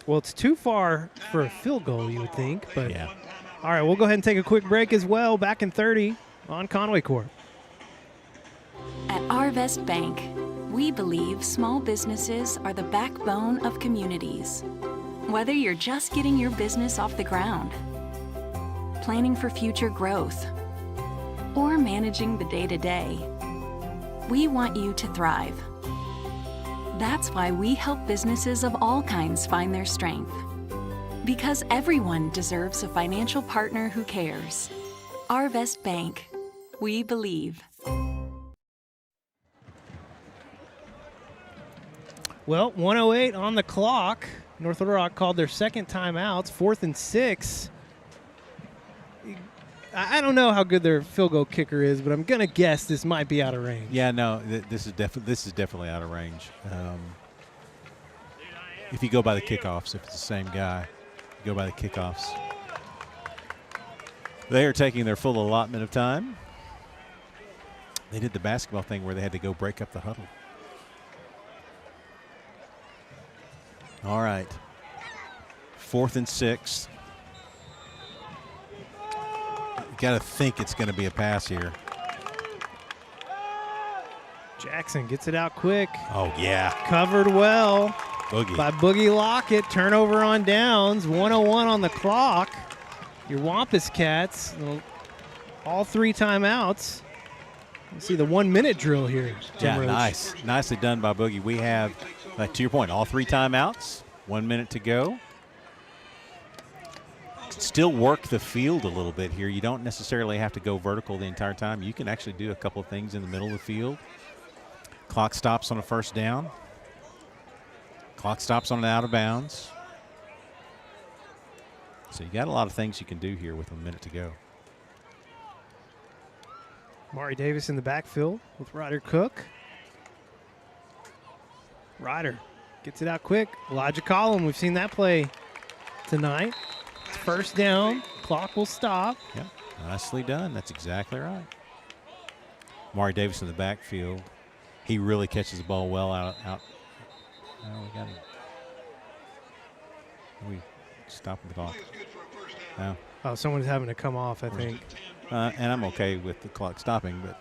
Well, it's too far for a field goal, you would think. But yeah. All right, we'll go ahead and take a quick break as well. Back in 30 on Conway Court. At Arvest Bank, we believe small businesses are the backbone of communities. Whether you're just getting your business off the ground, planning for future growth, or managing the day-to-day, we want you to thrive. That's why we help businesses of all kinds find their strength. Because everyone deserves a financial partner who cares. Arvest Bank. We believe. Well, 1:08 on the clock. North Little Rock called their second timeouts, 4th and 6. I don't know how good their field goal kicker is, but I'm going to guess this might be out of range. Yeah, no, this is definitely out of range. If you go by the kickoffs, if it's the same guy, you go by the kickoffs. They are taking their full allotment of time. They did the basketball thing where they had to go break up the huddle. All right. 4th and 6. Got to think it's going to be a pass here. Jackson gets it out quick. Oh, yeah. Covered well Boogie. by Boogie Lockett. Turnover on downs. 1:01 on the clock. Your Wampus Cats, all 3 timeouts. Let's see the 1-minute drill here. Yeah, Roach. nice. Nicely done by Boogie. We have, to your point, all 3 timeouts. 1 minute to go. Still work the field a little bit here. You don't necessarily have to go vertical the entire time. You can actually do a couple of things in the middle of the field. Clock stops on a 1st down. Clock stops on an out of bounds. So you got a lot of things you can do here with a minute to go. Mari Davis in the backfield with Ryder Cook. Ryder gets it out quick. Elijah Collum, we've seen that play tonight. It's 1st down. Clock will stop. Yeah, nicely done. That's exactly right. Mari Davis in the backfield. He really catches the ball well out. Oh, we got him. We stopping the clock. No. Oh, someone's having to come off, I think. And I'm okay with the clock stopping, but.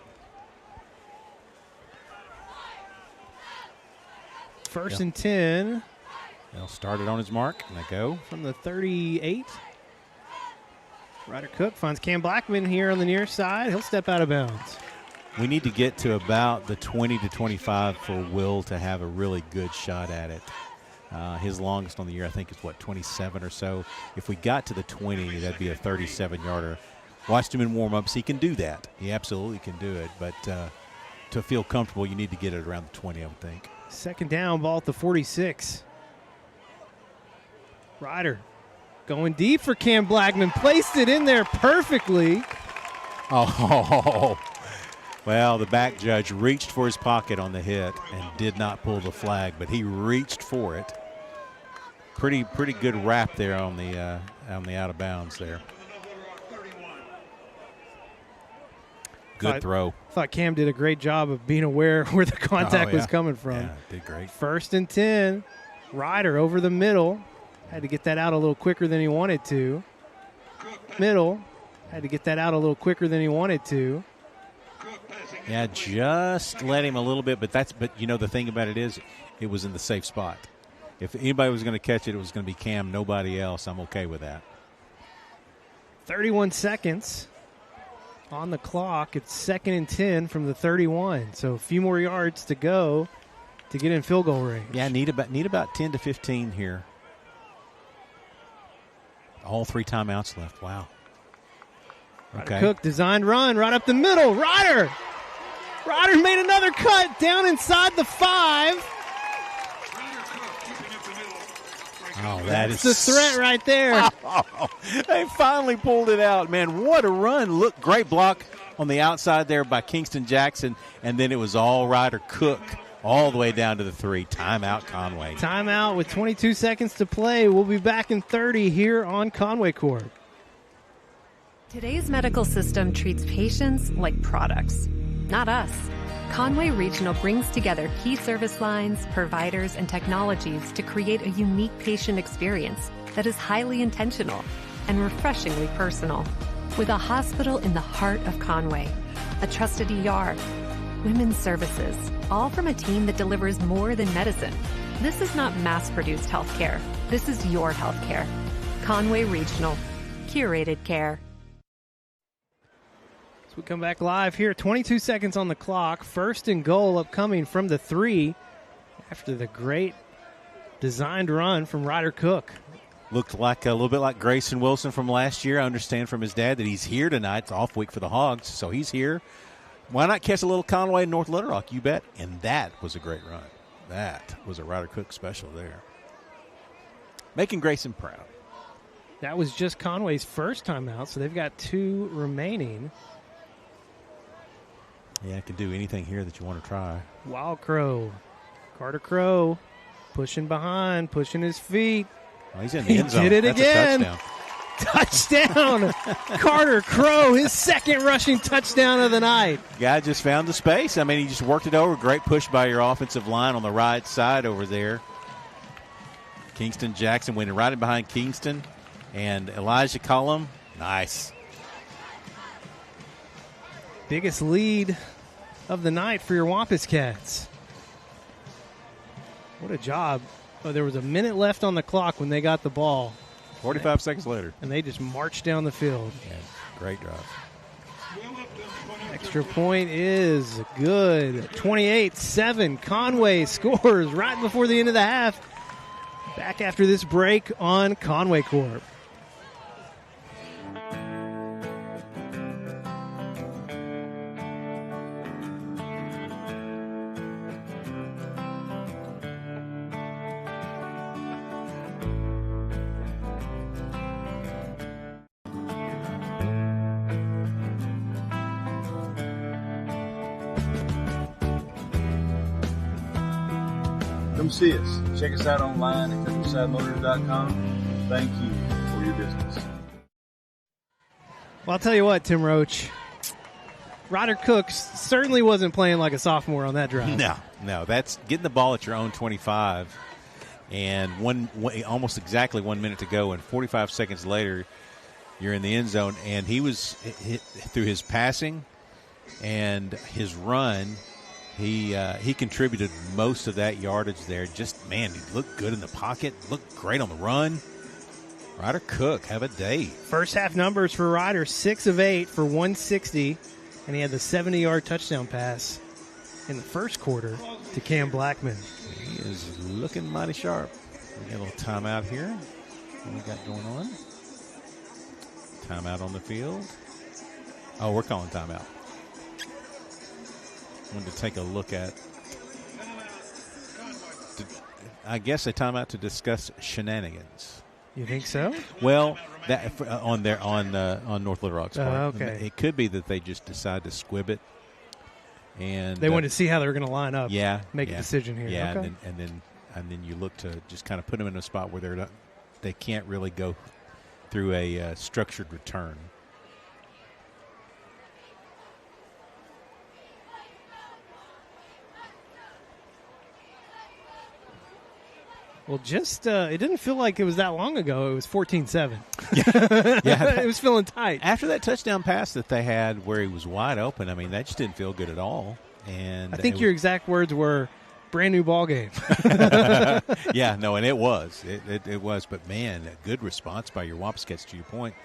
1st and 10. They'll start it on his mark, and they go. From the 38. Ryder Cook finds Cam Blackman here on the near side. He'll step out of bounds. We need to get to about the 20 to 25 for Will to have a really good shot at it. His longest on the year, I think, is, 27 or so. If we got to the 20, that'd be a 37-yarder. Watched him in warm-ups. He can do that. He absolutely can do it. But to feel comfortable, you need to get it around the 20, I would think. 2nd down, ball at the 46. Ryder going deep for Cam Blackman. Placed it in there perfectly. Oh, well, the back judge reached for his pocket on the hit and did not pull the flag, but he reached for it. pretty good wrap there on the out of bounds there. Good throw. Thought Cam did a great job of being aware where the contact was coming from. Yeah, did great. 1st and 10. Ryder over the middle. Had to get that out a little quicker than he wanted to. Had to get that out a little quicker than he wanted to. Yeah, just let him a little bit, but the thing about it is it was in the safe spot. If anybody was going to catch it, it was going to be Cam, nobody else. I'm okay with that. 31 seconds on the clock. It's 2nd and 10 from the 31. So a few more yards to go to get in field goal range. Yeah, need about 10 to 15 here. All 3 timeouts left. Wow. Okay. Cook, designed run right up the middle. Ryder made another cut down inside the 5. Oh, that's the threat right there. Oh, they finally pulled it out, man. What a run. Look, great block on the outside there by Kingston Jackson, and then it was all Ryder Cook all the way down to the 3. Timeout, Conway. Timeout with 22 seconds to play. We'll be back in 30 here on Conway Court. Today's medical system treats patients like products, not us. Conway Regional brings together key service lines, providers, and technologies to create a unique patient experience that is highly intentional and refreshingly personal. With a hospital in the heart of Conway, a trusted ER, women's services, all from a team that delivers more than medicine. This is not mass-produced healthcare. This is your healthcare. Conway Regional. Curated care. We come back live here. 22 seconds on the clock. 1st and goal upcoming from the 3 after the great designed run from Ryder Cook. Looked like a little bit like Grayson Wilson from last year. I understand from his dad that he's here tonight. It's off week for the Hogs, so he's here. Why not catch a little Conway in North Little Rock? You bet. And that was a great run. That was a Ryder Cook special there. Making Grayson proud. That was just Conway's first time out, so they've got 2 remaining. Yeah, I can do anything here that you want to try. Wild Crow. Carter Crow pushing behind, pushing his feet. Oh, he's in the end zone. He did it That's again. A touchdown. Carter Crow, his 2nd rushing touchdown of the night. Guy just found the space. I mean, he just worked it over. Great push by your offensive line on the right side over there. Kingston Jackson went right in behind Kingston. And Elijah Cullum, nice. Biggest lead of the night for your Wampus Cats. What a job. Oh, there was a minute left on the clock when they got the ball. 45 seconds later. And they just marched down the field. Yeah, great drive. Extra point is good. 28-7. Conway scores right before the end of the half. Back after this break on Conway Court. Come see us. Check us out online at CountrysideMotors.com. Thank you for your business. Well, I'll tell you what, Tim Roach. Ryder Cook certainly wasn't playing like a sophomore on that drive. No. That's getting the ball at your own 25 and almost exactly 1 minute to go, and 45 seconds later you're in the end zone. And he was through his passing and his run, he contributed most of that yardage there. Just, man, he looked good in the pocket, looked great on the run. Ryder Cook, have a day. First half numbers for Ryder, 6 of 8 for 160, and he had the 70-yard touchdown pass in the first quarter to Cam Blackman. He is looking mighty sharp. We got a little timeout here. What we got going on? Timeout on the field. Oh, we're calling timeout. Wanted to take a look at, I guess, a timeout to discuss shenanigans. You think so? Well, that on North Little Rock's part. Okay. It could be that they just decide to squib it, and they wanted to see how they were going to line up. Yeah, make a decision here. Yeah, okay. and then and then you look to just kind of put them in a spot where they can't really go through a structured return. Well, just it didn't feel like it was that long ago. It was 14-7. Yeah. It was feeling tight. After that touchdown pass that they had where he was wide open, I mean, that just didn't feel good at all. And I think your exact words were brand new ball game. Yeah, no, and it was. It was. But, man, a good response by your Wampus Cats, to your point.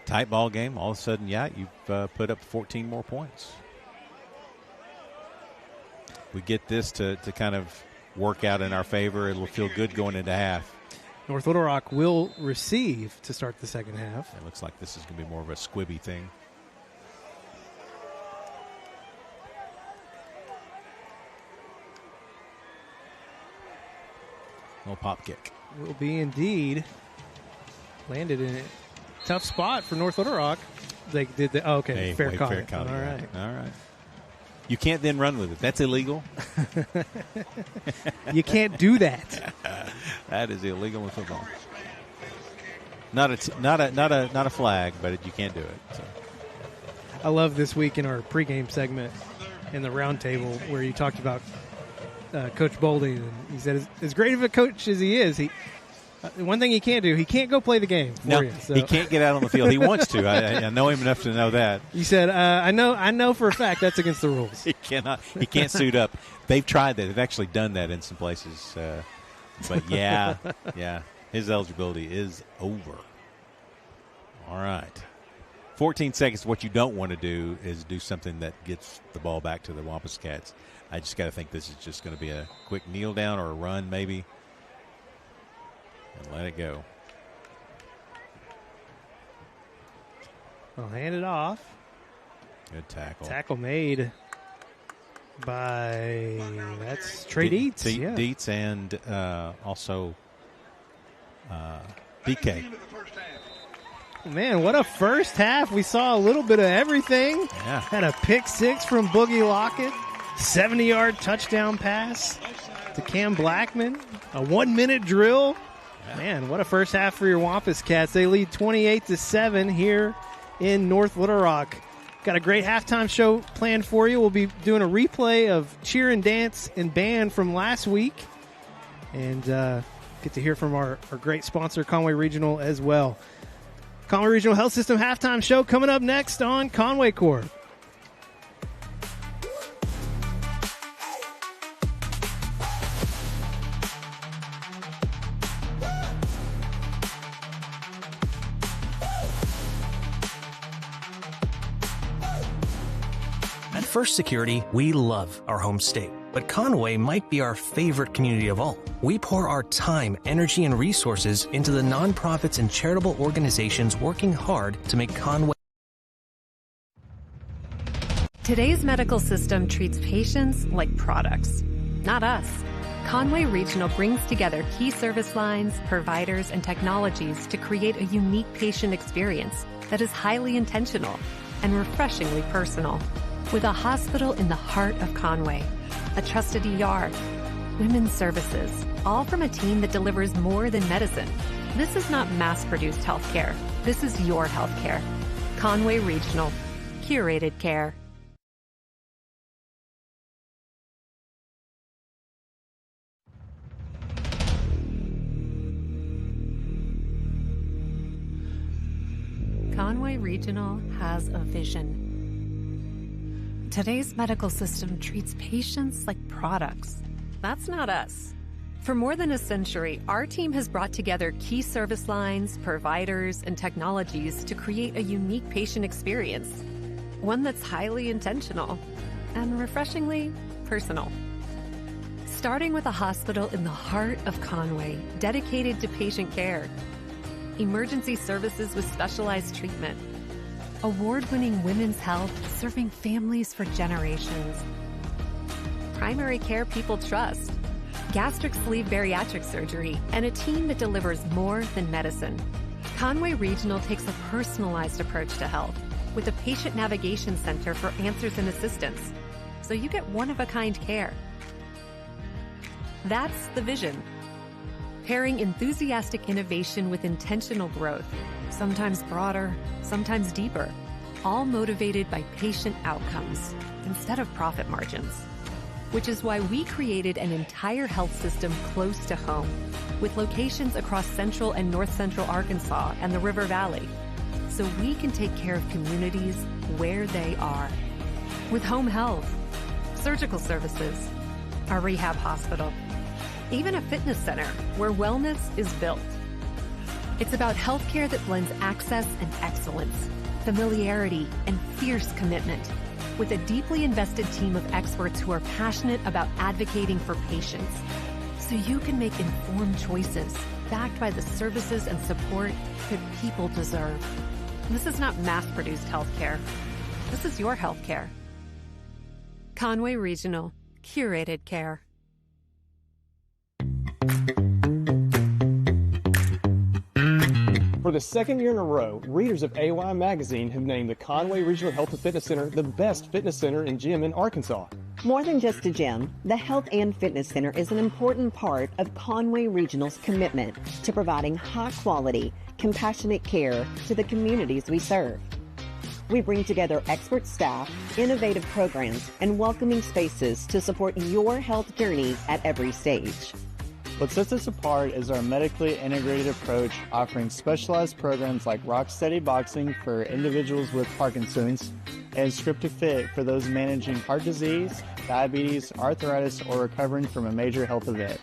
Tight ball game. All of a sudden, yeah, you've put up 14 more points. We get this to kind of work out in our favor. It'll feel good going into half. North Little Rock will receive to start the second half. It looks like this is going to be more of a squibby thing. Little pop kick. Will be indeed. Landed in a tough spot for North Little Rock. They did the okay, fair call. All right. You can't then run with it. That's illegal. You can't do that. That is illegal in football. Not a flag, but you can't do it. So. I love this week in our pregame segment in the roundtable where you talked about Coach Bolding, and he said, as great of a coach as he is, one thing he can't do, he can't go play the game for you. So. He can't get out on the field. He wants to. I know him enough to know that. He said, I know for a fact that's against the rules. He cannot. He can't suit up. They've tried that. They've actually done that in some places. But, yeah, his eligibility is over. All right. 14 seconds. What you don't want to do is do something that gets the ball back to the Wampus Cats. I just got to think this is just going to be a quick kneel down or a run maybe. And let it go. Well, hand it off. Good tackle. Tackle made by, that's Trey Dietz. Dietz and also BK. Man, what a first half. We saw a little bit of everything. Yeah. Had a pick six from Boogie Lockett. 70-yard touchdown pass to Cam Blackman. A 1-minute drill. Yeah. Man, what a first half for your Wampus Cats. They lead 28-7 here in North Little Rock. Got a great halftime show planned for you. We'll be doing a replay of cheer and dance and band from last week. And get to hear from our great sponsor, Conway Regional, as well. Conway Regional Health System halftime show coming up next on Conway Corp. At First Security, we love our home state, but Conway might be our favorite community of all. We pour our time, energy, and resources into the nonprofits and charitable organizations working hard to make Conway. Today's medical system treats patients like products, not us. Conway Regional brings together key service lines, providers, and technologies to create a unique patient experience that is highly intentional and refreshingly personal. With a hospital in the heart of Conway, a trusted ER, women's services, all from a team that delivers more than medicine. This is not mass-produced healthcare. This is your healthcare. Conway Regional. Curated care. Conway Regional has a vision. Today's medical system treats patients like products. That's not us. For more than a century, our team has brought together key service lines, providers, and technologies to create a unique patient experience. One that's highly intentional and refreshingly personal. Starting with a hospital in the heart of Conway, dedicated to patient care. Emergency services with specialized treatment. Award-winning women's health, serving families for generations. Primary care people trust. Gastric sleeve bariatric surgery, and a team that delivers more than medicine. Conway Regional takes a personalized approach to health with a patient navigation center for answers and assistance, so you get one-of-a-kind care. That's the vision. pairing enthusiastic innovation with intentional growth, sometimes broader, sometimes deeper, all motivated by patient outcomes instead of profit margins. Which is why we created an entire health system close to home, with locations across central and north central Arkansas and the River Valley, so we can take care of communities where they are. With home health, surgical services, a rehab hospital, even a fitness center where wellness is built. It's about healthcare that blends access and excellence, familiarity and fierce commitment, with a deeply invested team of experts who are passionate about advocating for patients, so you can make informed choices backed by the services and support that people deserve. This is not mass-produced healthcare. This is your healthcare. Conway Regional, curated care. For the second year in a row, readers of AY Magazine have named the Conway Regional Health and Fitness Center the best fitness center and gym in Arkansas. More than just a gym, the Health and Fitness Center is an important part of Conway Regional's commitment to providing high-quality, compassionate care to the communities we serve. We bring together expert staff, innovative programs, and welcoming spaces to support your health journey at every stage. What sets us apart is our medically integrated approach, offering specialized programs like Rocksteady Boxing for individuals with Parkinson's and Scripted Fit for those managing heart disease, diabetes, arthritis, or recovering from a major health event.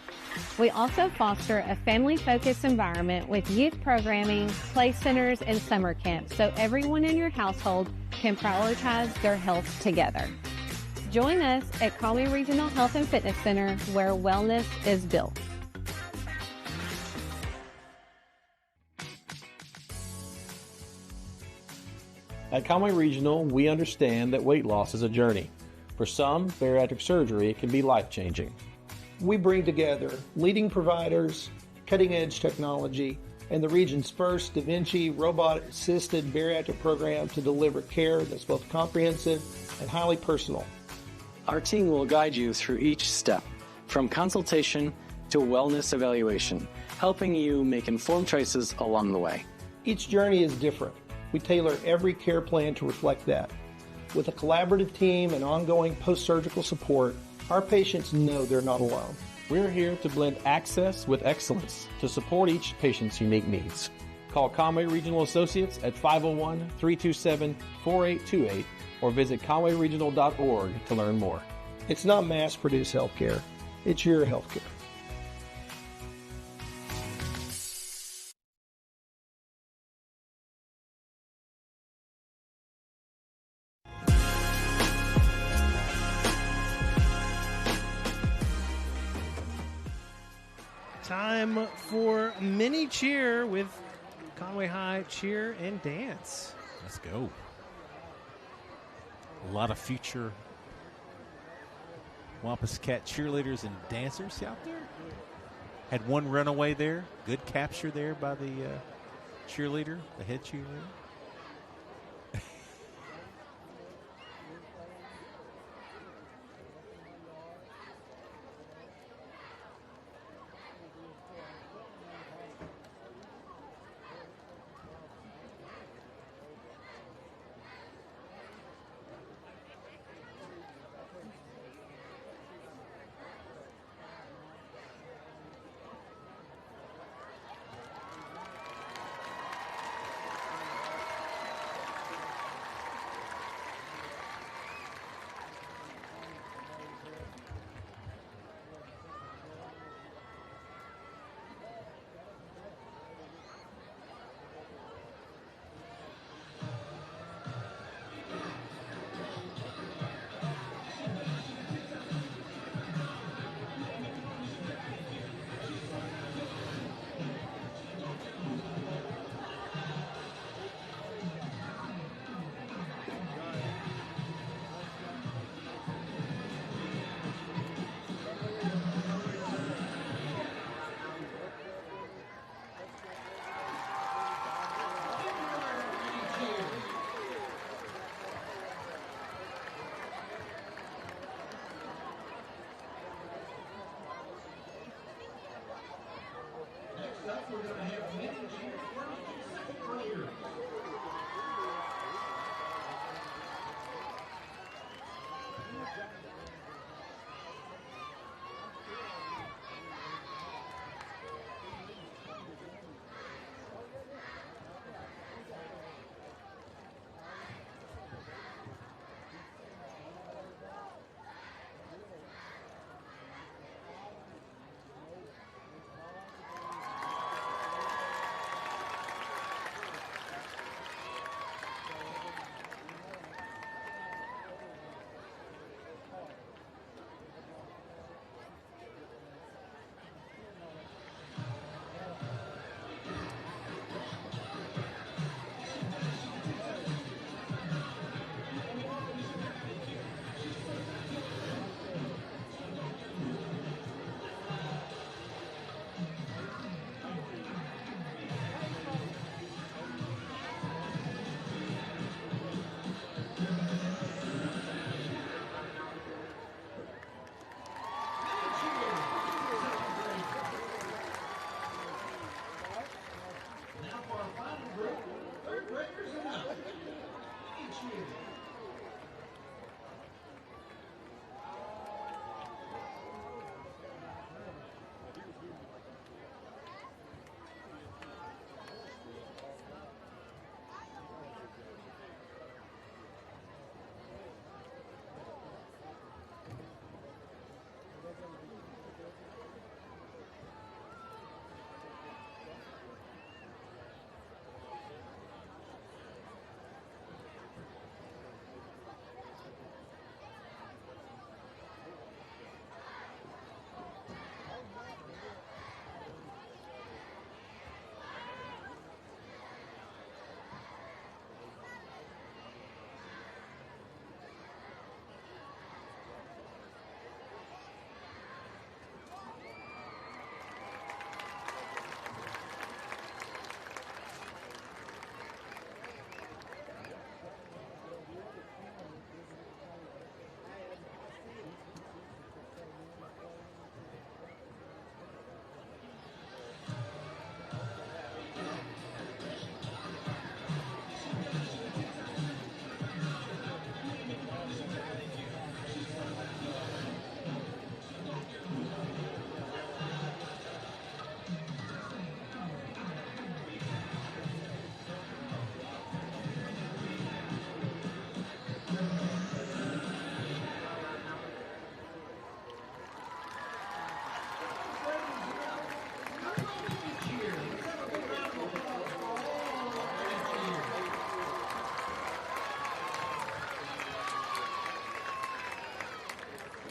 We also foster a family-focused environment with youth programming, play centers, and summer camps so everyone in your household can prioritize their health together. Join us at Conway Regional Health and Fitness Center, where wellness is built. At Conway Regional, we understand that weight loss is a journey. For some, bariatric surgery can be life-changing. We bring together leading providers, cutting-edge technology, and the region's first Da Vinci robot-assisted bariatric program to deliver care that's both comprehensive and highly personal. Our team will guide you through each step, from consultation to wellness evaluation, helping you make informed choices along the way. Each journey is different. We tailor every care plan to reflect that. With a collaborative team and ongoing post-surgical support, our patients know they're not alone. We're here to blend access with excellence to support each patient's unique needs. Call Conway Regional Associates at 501-327-4828 or visit conwayregional.org to learn more. It's not mass-produced healthcare. It's your healthcare. Time for mini cheer with Conway High Cheer and Dance. Let's go. A lot of future Wampus Cat cheerleaders and dancers out there. Had one runaway there. Good capture there by the cheerleader, the head cheerleader.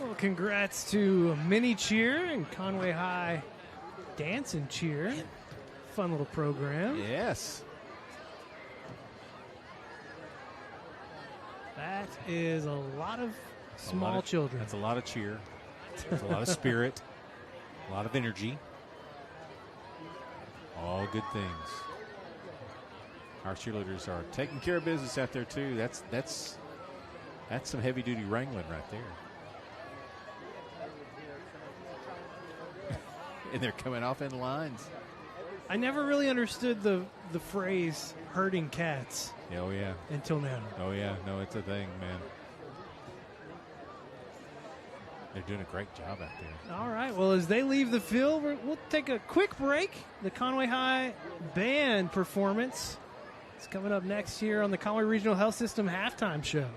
Well, congrats to Mini Cheer and Conway High Dance and Cheer. Fun little program. Yes. That is a lot of small children. That's a lot of cheer. That's a lot of spirit. A lot of energy. All good things. Our cheerleaders are taking care of business out there too. That's some heavy duty wrangling right there. And they're coming off in lines. I never really understood the phrase herding cats. Oh, yeah. Until now. Oh, yeah. No, it's a thing, man. They're doing a great job out there. All right. Well, as they leave the field, we'll take a quick break. The Conway High Band performance is coming up next here on the Conway Regional Health System halftime show.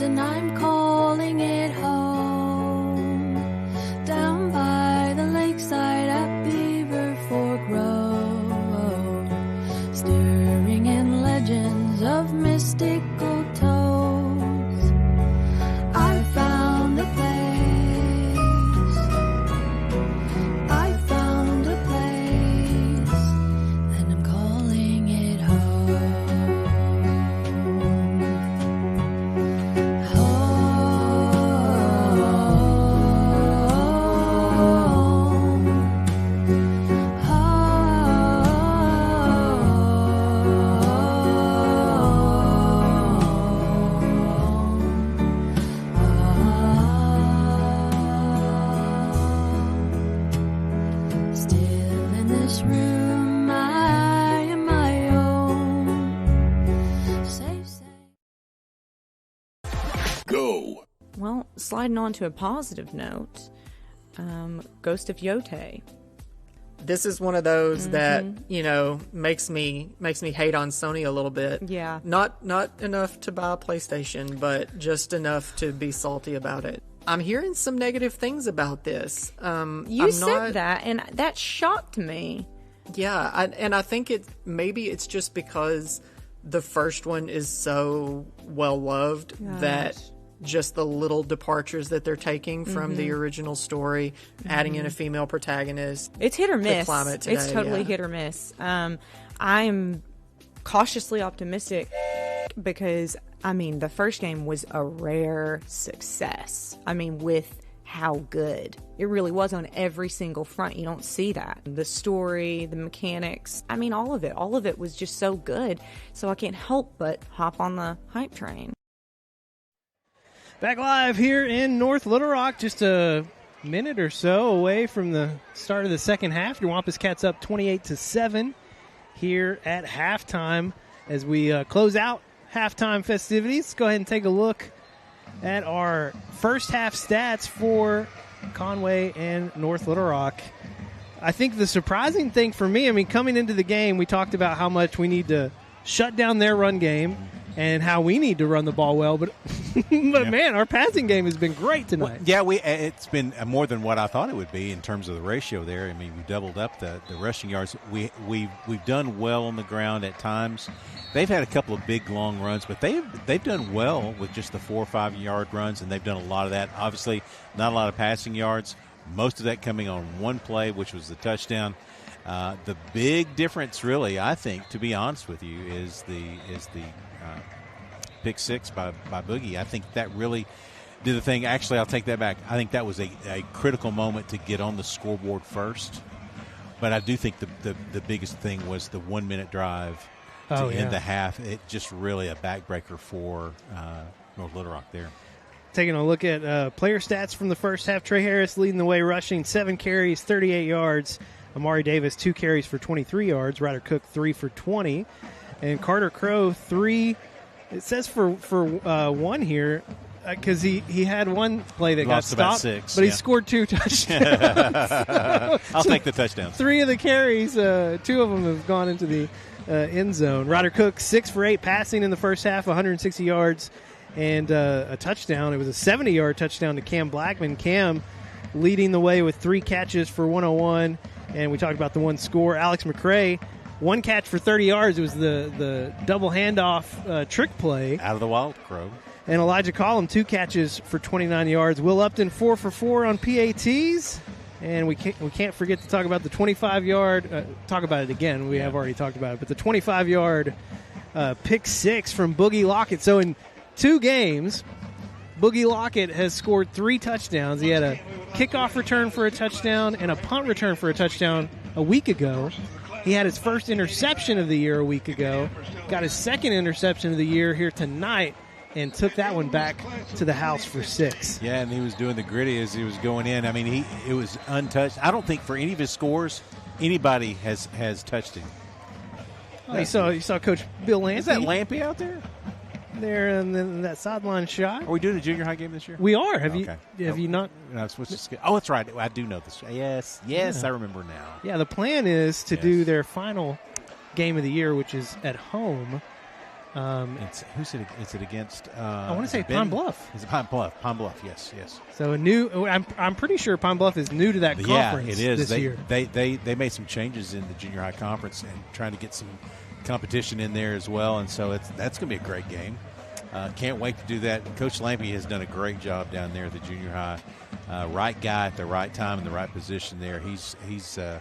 house and I'm calling it home. Down by the lakeside at Beaver Fork Road, stirring in legends of mystical toads. I found a place. I found a place, and I'm calling it home. Still in this room, I am my own. Safe. Go. Well, sliding on to a positive note, Ghost of Yote. This is one of those that, you know, makes me hate on Sony a little bit. Yeah. Not enough to buy a PlayStation, but just enough to be salty about it. I'm hearing some negative things about this. You said that, and that shocked me. Yeah, I think maybe it's just because the first one is so well loved that just the little departures that they're taking from the original story, adding in a female protagonist. It's hit or miss. The climate today, it's totally hit or miss. I'm cautiously optimistic because, I mean, the first game was a rare success. I mean, with how good it really was on every single front. You don't see that. The story, the mechanics, I mean, all of it was just so good. So I can't help but hop on the hype train. Back live here in North Little Rock, just a minute or so away from the start of the second half. Your Wampus Cats up 28-7 here at halftime. As we close out halftime festivities, let's go ahead and take a look at our first half stats for Conway and North Little Rock. I think the surprising thing for me, I mean, coming into the game, we talked about how much we need to shut down their run game and how we need to run the ball well, but man, our passing game has been great tonight. Well, it's been more than what I thought it would be in terms of the ratio there. I mean, we doubled up the rushing yards. We've done well on the ground at times. They've had a couple of big long runs, but they've done well with just the 4 or 5 yard runs, and they've done a lot of that. Obviously, not a lot of passing yards. Most of that coming on one play, which was the touchdown. The big difference, really, I think, to be honest with you, is the pick six by Boogie. I think that really did the thing. Actually, I'll take that back. I think that was a critical moment to get on the scoreboard first. But I do think the biggest thing was the 1 minute drive to end the half. It just really a backbreaker for North Little Rock there. Taking a look at player stats from the first half. Trey Harris leading the way rushing, 7 carries, 38 yards. Amari Davis, 2 carries for 23 yards. Ryder Cook, 3 for 20. And Carter Crow, 3. It says for 1 here because he had one play that lost got stopped, about 6, but he scored 2 touchdowns. I'll take the touchdowns. 3 of the carries, 2 of them have gone into the end zone. Ryder Cook, 6 for 8 passing in the first half, 160 yards and a touchdown. It was a 70-yard touchdown to Cam Blackman. Cam leading the way with 3 catches for 101, and we talked about the 1 score. Alex McCray, 1 catch for 30 yards. It was the double handoff trick play. Out of the Wild Crow. And Elijah Collum, 2 catches for 29 yards. Will Upton, 4 for 4 on PATs. And we can't forget to talk about the 25-yard. Talk about it again. We have already talked about it. But the 25-yard pick 6 from Boogie Lockett. So in 2 games, Boogie Lockett has scored 3 touchdowns. He had a kickoff return for a touchdown and a punt return for a touchdown a week ago. He had his first interception of the year a week ago. Got his second interception of the year here tonight and took that one back to the house for 6. Yeah, and he was doing the gritty as he was going in. I mean, it was untouched. I don't think for any of his scores anybody has touched him. Oh, you saw Coach Bill Lampy. Is that Lampy out there? There in that sideline shot. Are we doing a junior high game this year? We are. Have you not? No, oh, that's right. I do know this. Yes, yeah. I remember now. Yeah, the plan is to do their final game of the year, which is at home Who's it? Is it against? I want to say Pine Bluff. Is it Pine Bluff? Pine Bluff. Yes. So I'm pretty sure Pine Bluff is new to that conference. Yeah, it is. This year. They made some changes in the junior high conference and trying to get some competition in there as well. And so that's going to be a great game. Can't wait to do that. Coach Lampy has done a great job down there at the junior high. Right guy at the right time in the right position there. He's a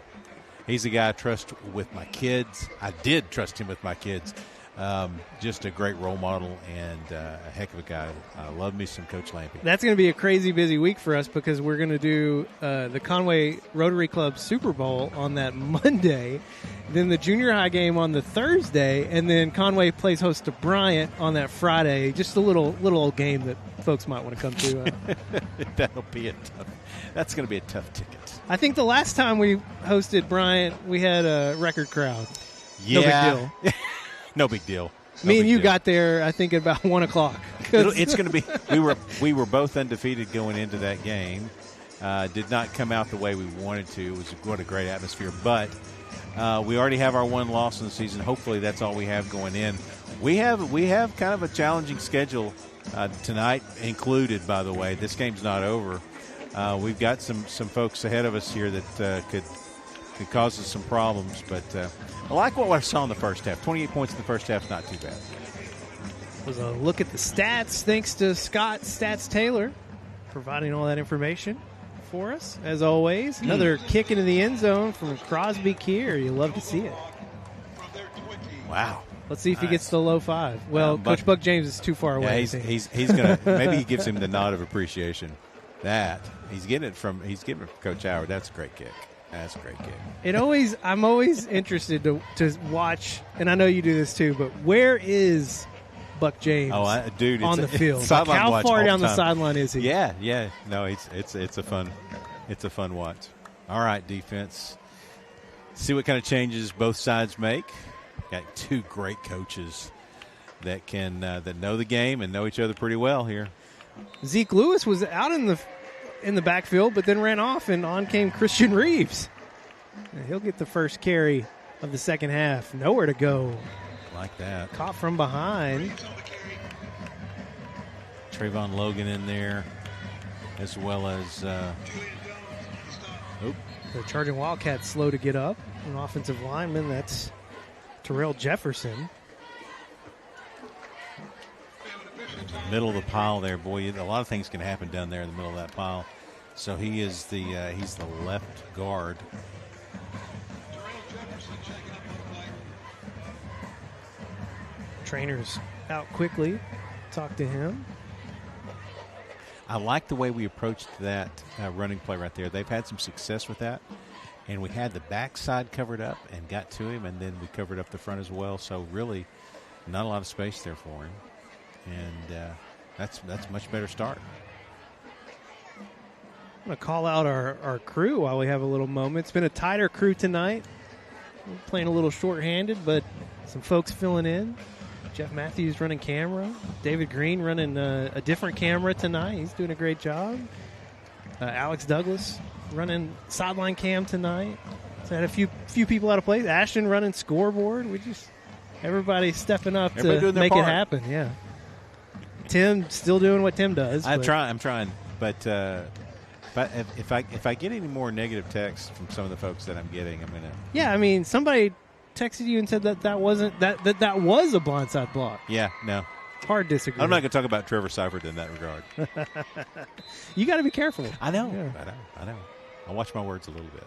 guy I trust with my kids. I did trust him with my kids. Just a great role model and a heck of a guy. I love me some Coach Lampy. That's going to be a crazy busy week for us because we're going to do the Conway Rotary Club Super Bowl on that Monday, then the junior high game on the Thursday, and then Conway plays host to Bryant on that Friday. Just a little old game that folks might want to come to. That's going to be a tough ticket. I think the last time we hosted Bryant, we had a record crowd. Yeah. No big deal. No big deal. Me and you got there, I think, at about 1 o'clock. It's going to be. We were both undefeated going into that game. Did not come out the way we wanted to. It was what a great atmosphere. But we already have our one loss in the season. Hopefully, that's all we have going in. We have kind of a challenging schedule tonight, included. By the way, this game's not over. We've got some folks ahead of us here that could cause us some problems, but I like what I saw in the first half. 28 points in the first half, not too bad. Was a look at the stats, thanks to Scott Stats Taylor, providing all that information for us, as always. Another kick into the end zone from Crosby Keir. You love to see it. Wow. Let's see if he gets the low five. Well, Coach Buck James is too far away. Yeah, he's gonna maybe he gives him the nod of appreciation. He's getting it from Coach Howard. That's a great kick. That's a great kick. I'm always interested to watch, and I know you do this too, but where is Buck James on the field? Like how far down the sideline is he? Yeah. No, it's a fun watch. All right, defense. See what kind of changes both sides make. Got two great coaches that can that know the game and know each other pretty well here. Zeke Lewis was out in the backfield, but then ran off, and on came Christian Reeves. And he'll get the first carry of the second half. Nowhere to go. Like that. Caught from behind. Trayvon Logan in there, as well as the charging Wildcats slow to get up. An offensive lineman, that's Terrell Jefferson. Middle of the pile there, boy. A lot of things can happen down there in the middle of that pile. So he is he's the left guard. Trainer's out quickly. Talk to him. I like the way we approached that running play right there. They've had some success with that. And we had the backside covered up and got to him, and then we covered up the front as well. So really not a lot of space there for him. And that's a much better start. I'm going to call out our crew while we have a little moment. It's been a tighter crew tonight. We're playing a little shorthanded, but some folks filling in. Jeff Matthews running camera. David Green running a different camera tonight. He's doing a great job. Alex Douglas running sideline cam tonight. So had a few people out of place. Ashton running scoreboard. Everybody's stepping up to make it happen. Yeah. Tim still doing what Tim does. I'm trying. But if I get any more negative texts from some of the folks that I'm getting, I'm gonna. Yeah, I mean, somebody texted you and said that wasn't that was a blindside block. Yeah, no. Hard disagree. I'm not going to talk about Trevor Seifert in that regard. You got to be careful. I know. Yeah. I know. I'll watch my words a little bit.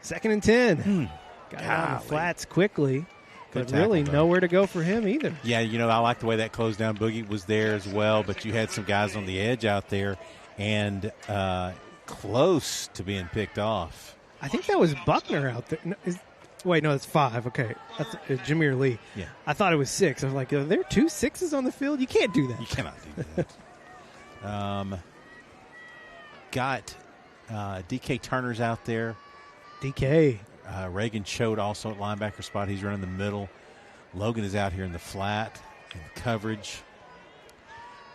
2nd and 10. Got out of the flats quickly. But really nowhere to go for him either. Yeah, I like the way that closed down. Boogie was there as well, but you had some guys on the edge out there and close to being picked off. I think that was Buckner out there. No, it's 5. Okay. That's Jameer Lee. Yeah. I thought it was 6. I was like, are there 2 6s on the field? You can't do that. You cannot do that. Got DK Turner's out there. DK. Reagan Choate also at linebacker spot. He's running the middle. Logan is out here in the flat in coverage.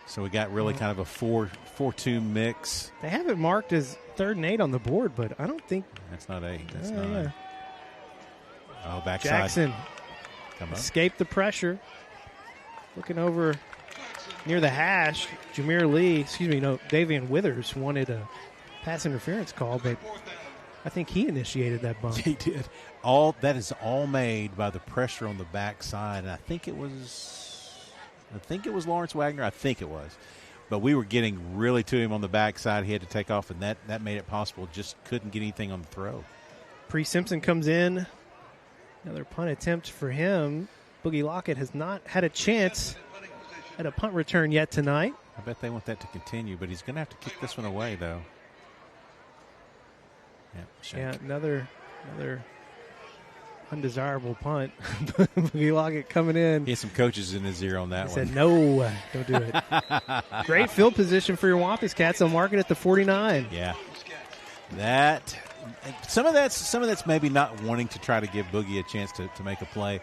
So we got really kind of a 4-2 mix. They have it marked as 3rd and 8 on the board, but I don't think. That's not 8. That's 9. Yeah. Oh, backside. Jackson escaped the pressure. Looking over near the hash, Davian Withers wanted a pass interference call, but I think he initiated that bump. He did. That is all made by the pressure on the backside, and I think it was Lawrence Wagner. I think it was. But we were getting really to him on the backside. He had to take off, and that made it possible. Just couldn't get anything on the throw. Pre Simpson comes in. Another punt attempt for him. Boogie Lockett has not had a chance at a punt return yet tonight. I bet they want that to continue, but he's going to have to kick this one away, though. Yeah, another undesirable punt. Boogie Lockett coming in. He had some coaches in his ear on that one. He said, no, don't do it. Great field position for your Wampus Cats. They'll mark it at the 49. Yeah. Some of that's maybe not wanting to try to give Boogie a chance to make a play,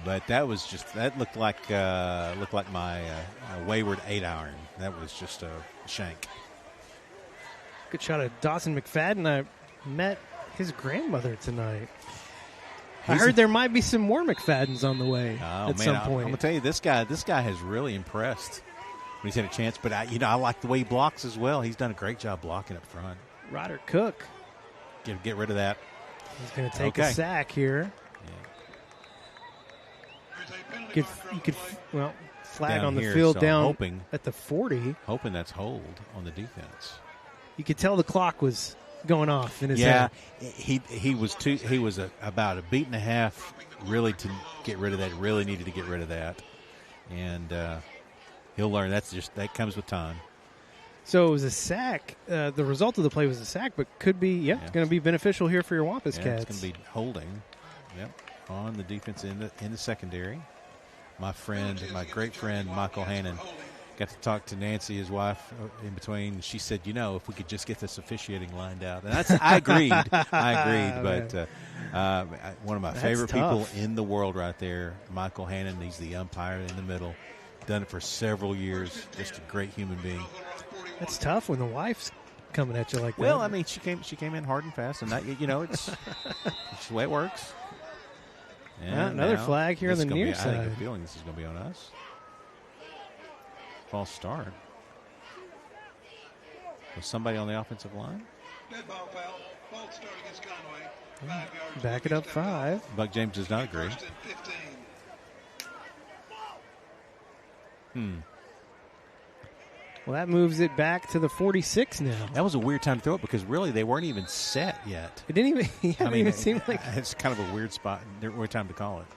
but that looked like my wayward 8-iron. That was just a shank. Good shot of Dawson McFadden. I met his grandmother tonight. I heard there might be some more McFaddens on the way at some point. I'm gonna tell you, this guy has really impressed when he's had a chance. But I like the way he blocks as well. He's done a great job blocking up front. Ryder Cook. Get rid of that. He's going to take a sack here. Yeah. Flag down on the here, field so down at the 40. Hoping that's hold on the defense. You could tell the clock was going off in his head. He was about a beat and a half really to get rid of that. Really needed to get rid of that, and he'll learn. That comes with time. So it was a sack. The result of the play was a sack, but could be it's going to be beneficial here for your Wampus Cats. It's going to be holding. Yep, on the defense in the secondary. My great friend Michael Hannon. Got to talk to Nancy, his wife, in between. She said, if we could just get this officiating lined out. And I agreed. But one of my favorite people in the world right there, Michael Hannon, he's the umpire in the middle. Done it for several years. Just a great human being. That's tough when the wife's coming at you like that. Well, I mean, she came in hard and fast, and it's the way it works. And another flag here on the near side. I have a feeling this is going to be on us. False start. Was somebody on the offensive line? Dead ball foul. False start against Conway. 5 yards. Back it up 5. Buck James does not agree. First and 15. Well, that moves it back to the 46 now. That was a weird time to throw it because really they weren't even set yet. It didn't even. Even seem like it's kind of a weird spot. Weird time to call it.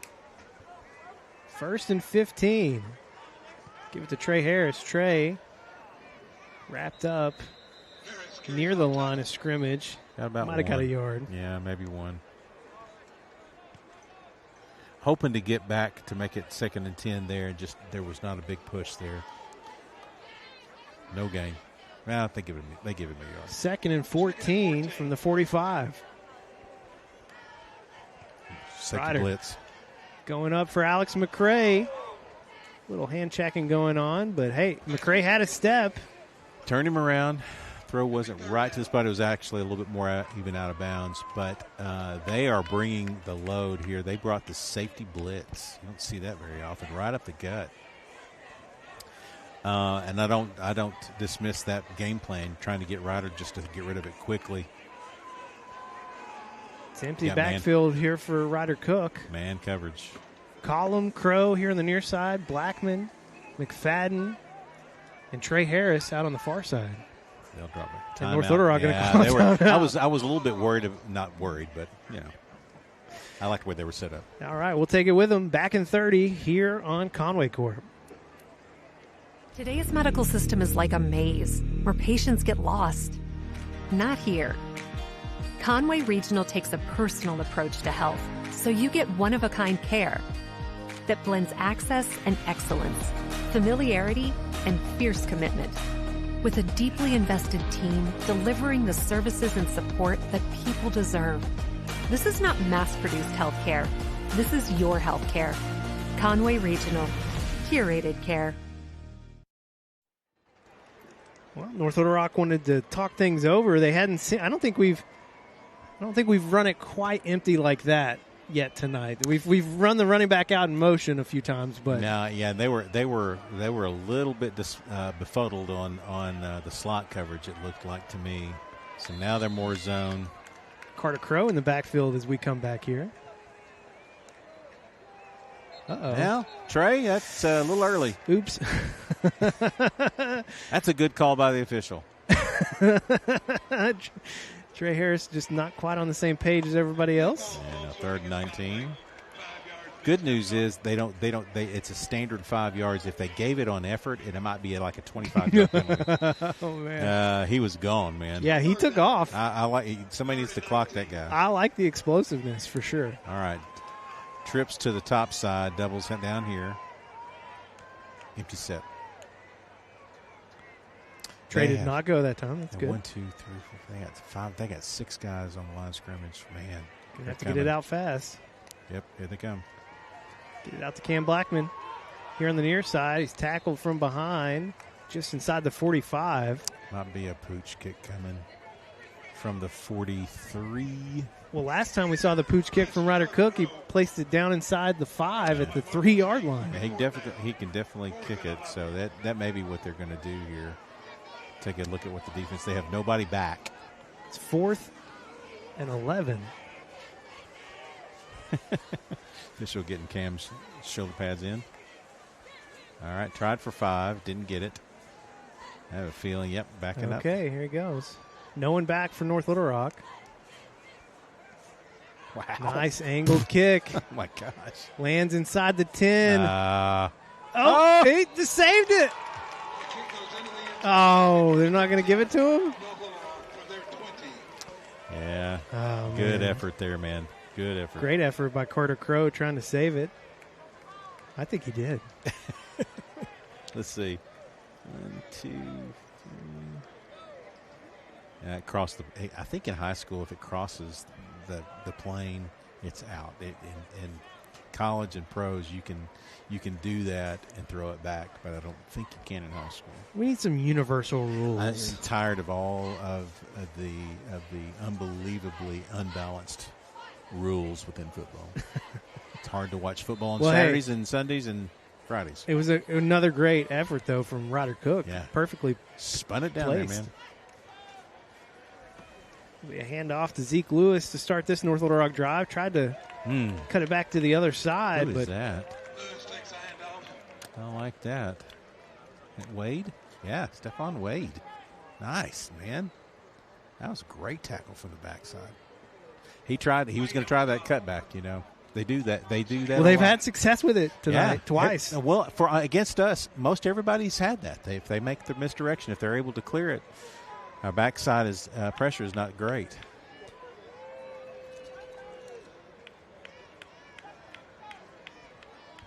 First and 15. Give it to Trey Harris. Trey wrapped up near the line of scrimmage. Might have got a yard. Yeah, maybe one. Hoping to get back to make it 2nd and 10 there, and there was not a big push there. No gain. Well, they give him a yard. 2nd and 14 from the 45. Second blitz. Going up for Alex McCray. Little hand checking going on, but hey, McCray had a step. Turned him around. Throw wasn't right to the spot. It was actually a little bit more even out of bounds, but they are bringing the load here. They brought the safety blitz. You don't see that very often. Right up the gut. And I don't dismiss that game plan, trying to get Ryder just to get rid of it quickly. It's empty backfield here for Ryder Cook. Man coverage. Collum, Crow here on the near side, Blackman, McFadden, and Trey Harris out on the far side. They'll drop it. And North Little Rock going to call I was a little bit worried, not worried, but I liked where they were set up. All right, we'll take it with them. Back in 30 here on Conway Court. Today's medical system is like a maze where patients get lost. Not here. Conway Regional takes a personal approach to health, so you get one-of-a-kind care that blends access and excellence, familiarity and fierce commitment, with a deeply invested team delivering the services and support that people deserve. This is not mass-produced healthcare. This is your healthcare. Conway Regional. Curated care. Well, North Little Rock wanted to talk things over. They hadn't seen. I don't think we've run it quite empty like that yet tonight. We've run the running back out in motion a few times, but no, yeah, they were a little bit befuddled on the slot coverage. It looked like to me. So now they're more zone. Carter Crow in the backfield as we come back here. Uh-oh. Now, Trey, that's a little early. Oops. That's a good call by the official. Trey Harris just not quite on the same page as everybody else. And a 3rd and 19. Good news is it's a standard 5 yards. If they gave it on effort, it might be like a 25-yard penalty. Oh, man. He was gone, man. Yeah, he took off. I like somebody needs to clock that guy. I like the explosiveness for sure. All right. Trips to the top side, doubles down here. Empty set. Trey did not go that time. That's good. 1, 2, 3, 4. They got 5. They got 6 guys on the line of scrimmage. Man, gonna have to get it out fast. Yep, here they come. Get it out to Cam Blackman. Here on the near side, he's tackled from behind, just inside the 45. Might be a pooch kick coming from the 43. Well, last time we saw the pooch kick from Ryder Cook, he placed it down inside the 5 at the 3-yard line. Yeah, he can definitely kick it. So that may be what they're going to do here. Take a look at what the defense. They have nobody back. It's 4th and 11. Official getting Cam's shoulder pads in. All right, tried for 5, didn't get it. I have a feeling, backing up. Okay, here he goes. No one back for North Little Rock. Wow. Nice angled kick. Oh, my gosh. Lands inside the 10. He just saved it. Oh, they're not going to give it to him? Yeah. Oh, good man. effort there, man. Good effort. Great effort by Carter Crow trying to save it. I think he did. Let's see. 1, 2, 3. It crossed I think in high school, if it crosses the plane, it's out. In college and pros, you can do that and throw it back, but I don't think you can in high school. We need some universal rules. I'm tired of all of the unbelievably unbalanced rules within football. It's hard to watch football on Saturdays and Sundays and Fridays. It was another great effort, though, from Ryder Cook. Yeah. Perfectly spun it down placed. there, man. A handoff to Zeke Lewis to start this North Little Rock drive. Tried to cut it back to the other side. Who is that? I like that. Wade? Yeah, Stephon Wade. Nice, man. That was a great tackle from the backside. He was going to try that cutback, They do that. Well, they've had success with it tonight, twice. Well, against us, most everybody's had that. If they make the misdirection, if they're able to clear it, our backside pressure is not great.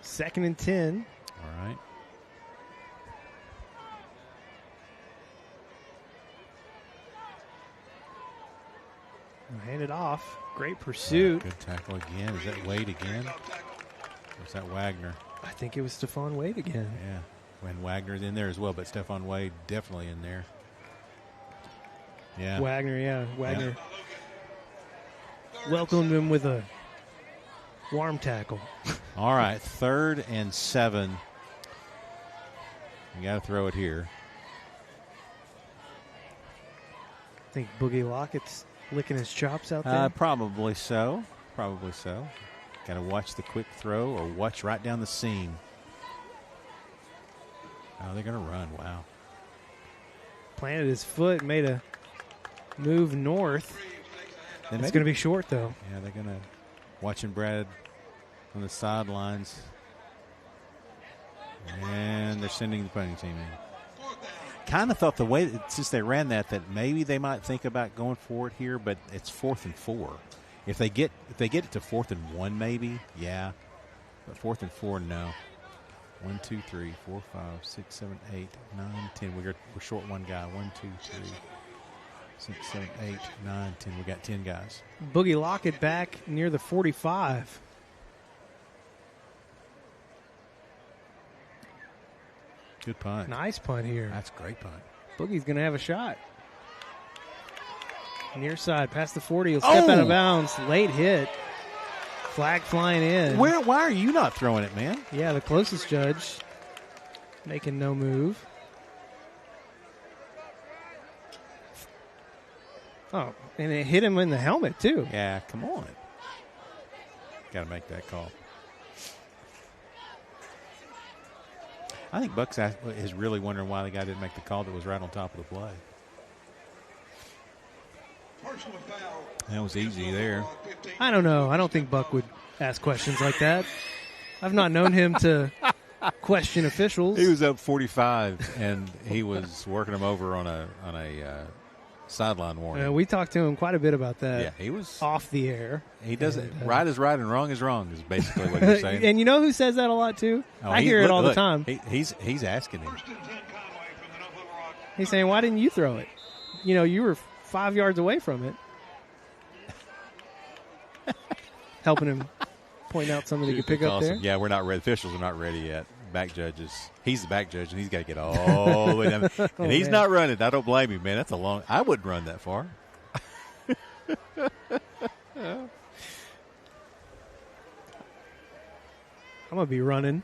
Second and 10. All right. Hand it off. Great pursuit. Good tackle again. Is that Wade again? Or is that Wagner? I think it was Stephon Wade again. Yeah. When Wagner's in there as well, but Stephon Wade definitely in there. Yeah. Wagner. Welcomed him with a warm tackle. All right, 3rd and 7. You got to throw it here. I think Boogie Lockett's licking his chops out there. Probably so. Got to watch the quick throw or watch right down the seam. Oh, they're going to run. Wow. Planted his foot, made a move north. It's going to be short, though. Yeah, they're going to watching Brad on the sidelines. And they're sending the punting team in. Kind of thought the way since they ran that maybe they might think about going for it here, but it's 4th and 4. If they get it to 4th and 1, maybe, yeah. But 4th and 4, no. 1, 2, 3, 4, 5, 6, 7, 8, 9, 10. We're short one guy. 1, 2, 3, 6, 7, 8, 9, 10. We got 10 guys. Boogie Lockett back near the 45. Good punt. Nice punt here. That's a great punt. Boogie's going to have a shot. Near side, past the 40. He'll step out of bounds. Late hit. Flag flying in. Why are you not throwing it, man? Yeah, the closest judge making no move. Oh, and it hit him in the helmet, too. Yeah, come on. Got to make that call. I think Bucks is really wondering why the guy didn't make the call that was right on top of the play. That was easy there. I don't know. I don't think Buck would ask questions like that. I've not known him to question officials. He was up 45, and he was working him over on a sideline warning. We talked to him quite a bit about that. Yeah, he was off the air. He doesn't. Right is right and wrong is wrong is basically what you're saying. And you know who says that a lot too? I hear it all the time. He's asking him. He's saying, "Why didn't you throw it? You know, you were 5 yards away from it." Helping him point out something he could pick up there. Yeah, we're not ready. Officials are not ready yet. Back judges. He's the back judge, and he's got to get all the way down. And he's not running. I don't blame him, man. That's a long. I wouldn't run that far. I'm gonna be running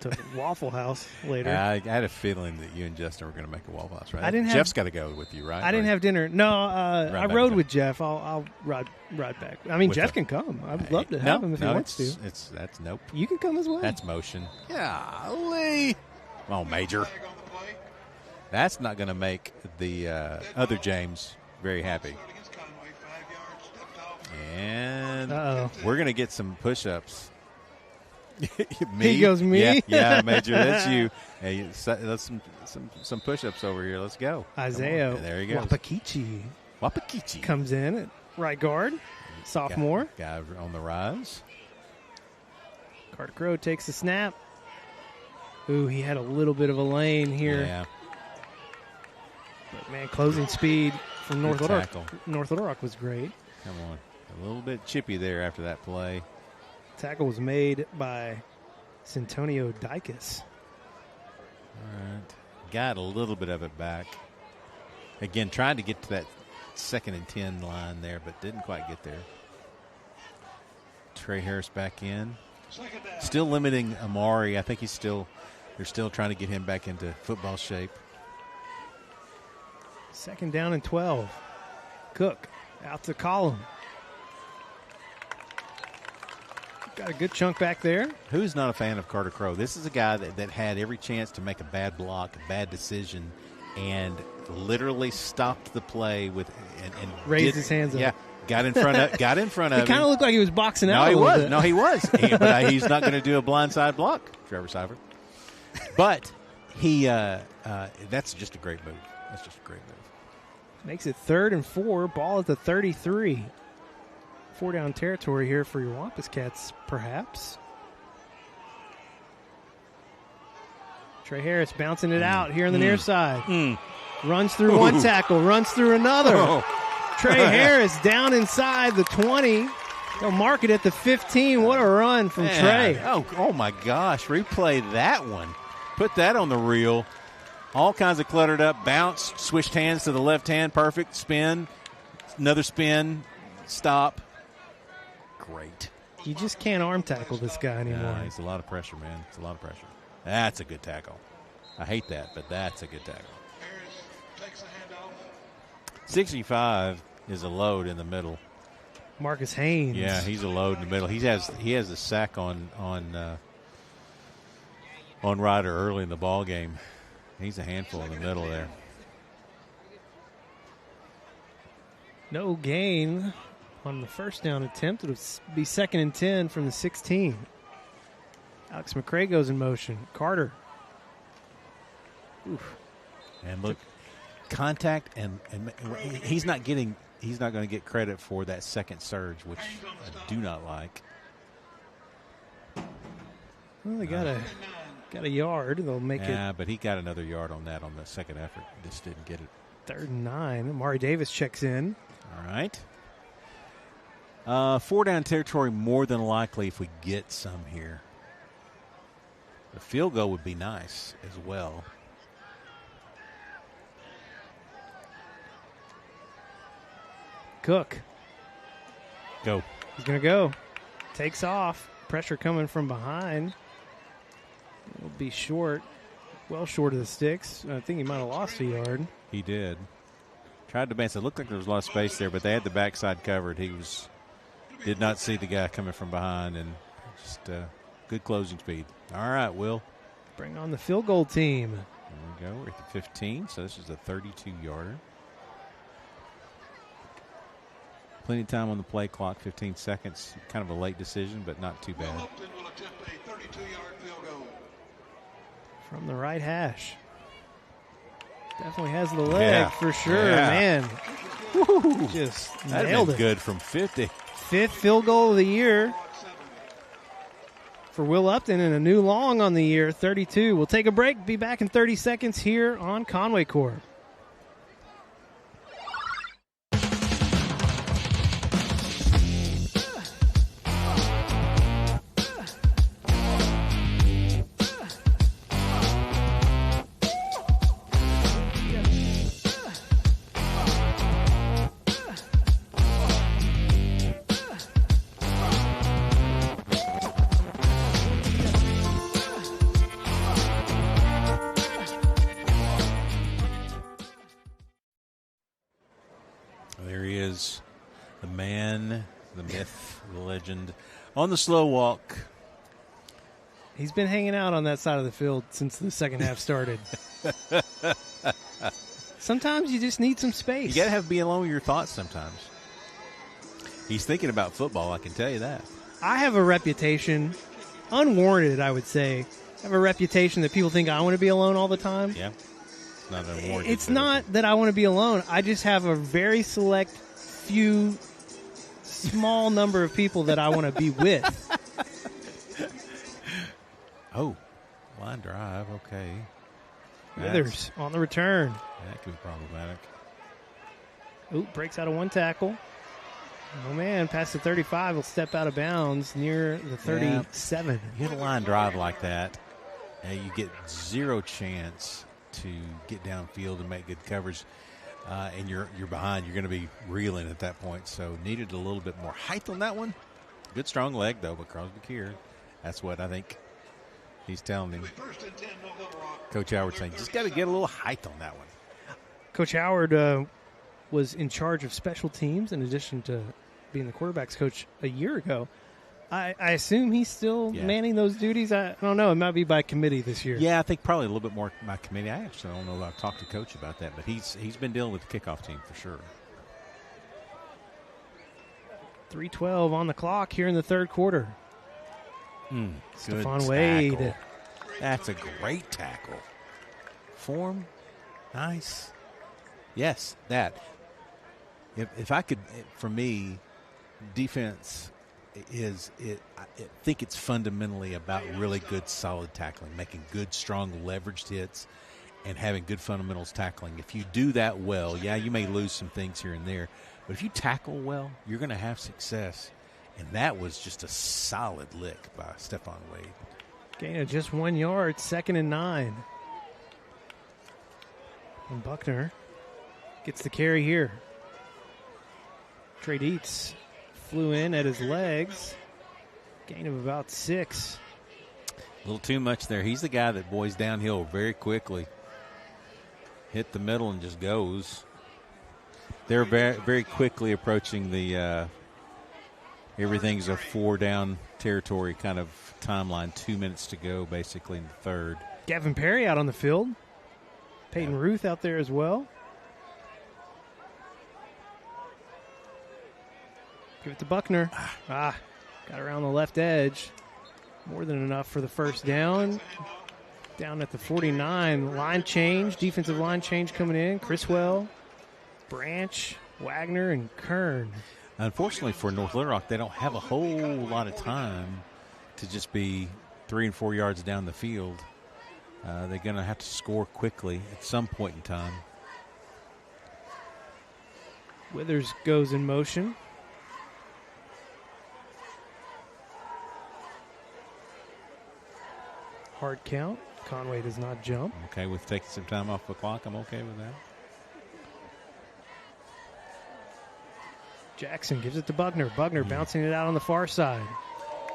to Waffle House later. I had a feeling that you and Justin were going to make a Waffle House, right? I didn't. Jeff's got to go with you, right? I didn't have dinner. No, I rode with Jeff. I'll ride back. I mean, Jeff can come. I'd love to have him if he wants to. That's nope. You can come as well. That's motion. Golly. Come on, Major. That's not going to make the other James very happy. And we're going to get some push-ups. Me? He goes, me? Yeah, Major, that's you. Hey, let's some push-ups over here. Let's go. Isaiah there you go. Wapakichi comes in at right guard. Sophomore. Guy on the rise. Carter Crow takes the snap. Ooh, he had a little bit of a lane here. Yeah. But, man, closing speed from North Little Rock. North Little Rock was great. Come on. A little bit chippy there after that play. Tackle was made by Centonio Dicus. All right. Got a little bit of it back. Again, trying to get to that 2nd and 10 line there, but didn't quite get there. Trey Harris back in. Still limiting Amari. I think they're still trying to get him back into football shape. 2nd down and 12. Cook out to column. Got a good chunk back there. Who's not a fan of Carter Crow? This is a guy that had every chance to make a bad block, a bad decision, and literally stopped the play with and raised his hands up. Yeah, got in front of. He kind of looked like he was boxing out. No, he was. But he's not going to do a blindside block, Trevor Seifert. But that's just a great move. That's just a great move. Makes it 3rd and 4. Ball at the 33. 4-down territory here for your Wampus Cats, perhaps. Trey Harris bouncing it out here on the near side. Runs through one tackle, runs through another. Trey Harris down inside the 20. They'll mark it at the 15. What a run from Trey. Oh my gosh. Replay that one. Put that on the reel. All kinds of cluttered up. Bounce, switched hands to the left hand. Perfect. Spin. Another spin. Stop. Great. You just can't arm tackle this guy anymore. It's a lot of pressure, man. It's a lot of pressure. That's a good tackle. I hate that, but that's a good tackle. 65 is a load in the middle. Marcus Haynes. Yeah, he's a load in the middle. He has a sack on Ryder early in the ball game. He's a handful in the middle there. No gain on the 1st down attempt. It'll be 2nd and 10 from the 16. Alex McCray goes in motion. Carter. Oof. And look, contact and he's not going to get credit for that second surge, which I do not like. Well, they got a yard. They'll make it. Yeah, but he got another yard on that on the second effort. Just didn't get it. 3rd and 9. Amari Davis checks in. All right. 4-down territory more than likely if we get some here. The field goal would be nice as well. Cook. Go. He's going to go. Takes off. Pressure coming from behind. It'll be short. Well short of the sticks. I think he might have lost a yard. He did. Tried to advance. It looked like there was a lot of space there, but they had the backside covered. Did not see the guy coming from behind, and just good closing speed. All right, Will. Bring on the field goal team. There we go. We're at the 15, so this is a 32-yarder. Plenty of time on the play clock, 15 seconds. Kind of a late decision, but not too bad. From the right hash. Definitely has the leg for sure, man. Woo, just nailed it. Good from 50. 5th field goal of the year for Will Upton and a new long on the year, 32. We'll take a break. Be back in 30 seconds here on Conway Corp. The man, the myth, the legend, on the slow walk. He's been hanging out on that side of the field since the second half started. Sometimes you just need some space. You got to be alone with your thoughts sometimes. He's thinking about football, I can tell you that. I have a reputation, unwarranted, I would say. I have a reputation that people think I want to be alone all the time. Yeah. It's not unwarranted. It's not that I want to be alone. I just have a very select few small number of people that I want to be with. Oh, line drive, okay. Withers on the return. That could be problematic. Oop, breaks out of one tackle. Oh, man, past the 35, will step out of bounds near the 37. You hit a line drive like that, and you get zero chance to get downfield and make good coverage. And you're behind, you're going to be reeling at that point. So needed a little bit more height on that one. Good strong leg, though, but Crosby Kier, that's what I think he's telling him. Coach Howard saying, just got to get a little height on that one. Coach Howard was in charge of special teams in addition to being the quarterback's coach a year ago. I assume he's still manning those duties. I don't know. It might be by committee this year. Yeah, I think probably a little bit more by committee. I actually don't know. I've talked to Coach about that, but he's been dealing with the kickoff team for sure. 3:12 on the clock here in the third quarter. Stephon Wade. That's a great tackle. Form, nice. Yes, that. If I could, for me, defense I think it's fundamentally about really good, solid tackling, making good, strong, leveraged hits, and having good fundamentals tackling. If you do that well, you may lose some things here and there, but if you tackle well, you're going to have success. And that was just a solid lick by Stephon Wade. Gain of just 1 yard, 2nd and 9. And Buckner gets the carry here. Trey Dietz flew in at his legs. Gain of about 6. A little too much there. He's the guy that boys downhill very quickly. Hit the middle and just goes. They're very, very quickly approaching the everything's a 4-down territory kind of timeline. 2 minutes to go, basically, in the third. Gavin Perry out on the field. Peyton Ruth out there as well. Give it to Buckner. Got around the left edge. More than enough for the first down. Down at the 49. Line change. Defensive line change coming in. Criswell, Branch, Wagner, and Kern. Unfortunately for North Little Rock, they don't have a whole lot of time to just be 3 and 4 yards down the field. They're going to have to score quickly at some point in time. Withers goes in motion. Hard count. Conway does not jump. Okay, with taking some time off the clock, I'm okay with that. Jackson gives it to Buckner. Buckner bouncing it out on the far side.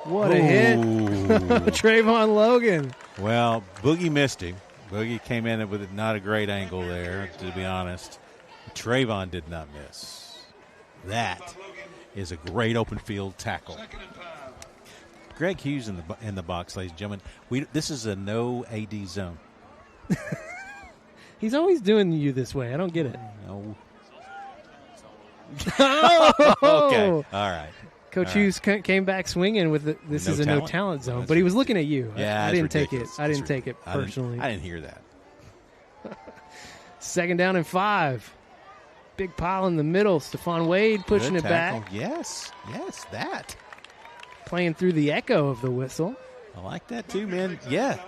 What a hit. Trayvon Logan. Well, Boogie missed him. Boogie came in with not a great angle there, to be honest. Trayvon did not miss. That is a great open field tackle. Greg Hughes in the box, ladies and gentlemen. This is a no AD zone. He's always doing you this way. I don't get it. No. Okay. All right. Coach Hughes came back swinging with this is a no talent zone, but he was looking at you. Yeah, I didn't take ridiculous. it. I didn't take it personally. I didn't hear that. 2nd down and 5. Big pile in the middle. Stephon Wade pushing it back. Yes, that. Playing through the echo of the whistle. I like that too, man. Yeah.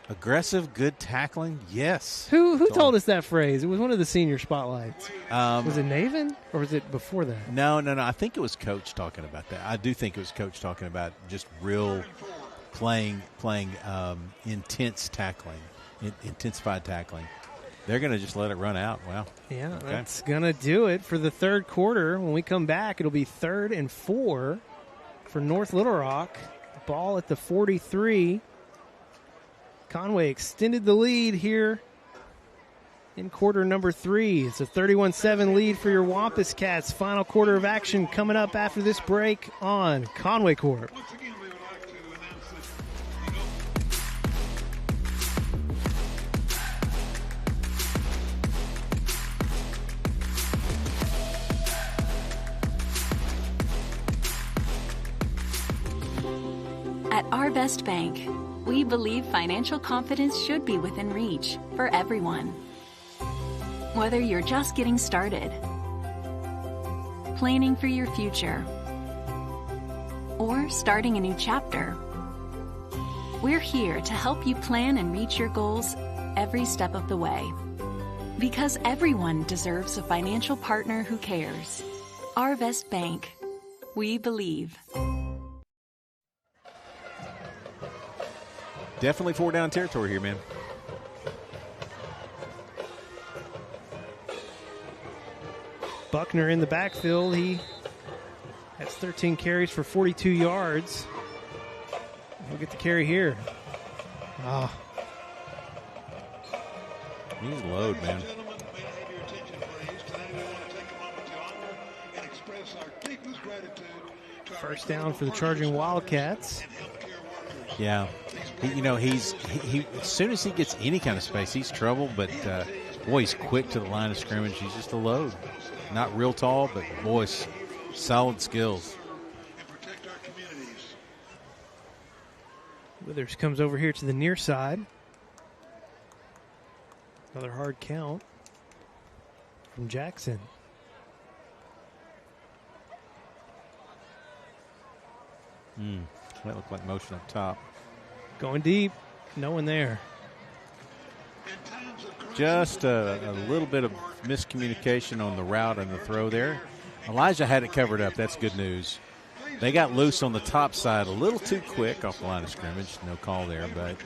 Aggressive, good tackling. Yes. Who told us that phrase? It was one of the senior spotlights. Was it Naven or was it before that? No. I think it was Coach talking about that. I do think it was Coach talking about just real playing intense tackling, intensified tackling. They're going to just let it run out. Wow. Yeah, that's going to do it for the third quarter. When we come back, it'll be 3rd and 4 for North Little Rock. Ball at the 43. Conway extended the lead here in quarter number 3. It's a 31-7 lead for your Wampus Cats. Final quarter of action coming up after this break on Conway Corp. At Arvest Bank, we believe financial confidence should be within reach for everyone. Whether you're just getting started, planning for your future, or starting a new chapter, we're here to help you plan and reach your goals every step of the way. Because everyone deserves a financial partner who cares. Arvest Bank. We believe. Definitely 4-down territory here, man. Buckner in the backfield. He has 13 carries for 42 yards. He'll get the carry here. He's load, man. First down for the charging Wildcats. Yeah. He's as soon as he gets any kind of space, he's trouble, but boy, he's quick to the line of scrimmage. He's just a load. Not real tall, but boy, solid skills. Withers comes over here to the near side. Another hard count from Jackson. That looked like motion up top. Going deep. No one there. Just a little bit of miscommunication on the route and the throw there. Elijah had it covered up. That's good news. They got loose on the top side a little too quick off the line of scrimmage. No call there, but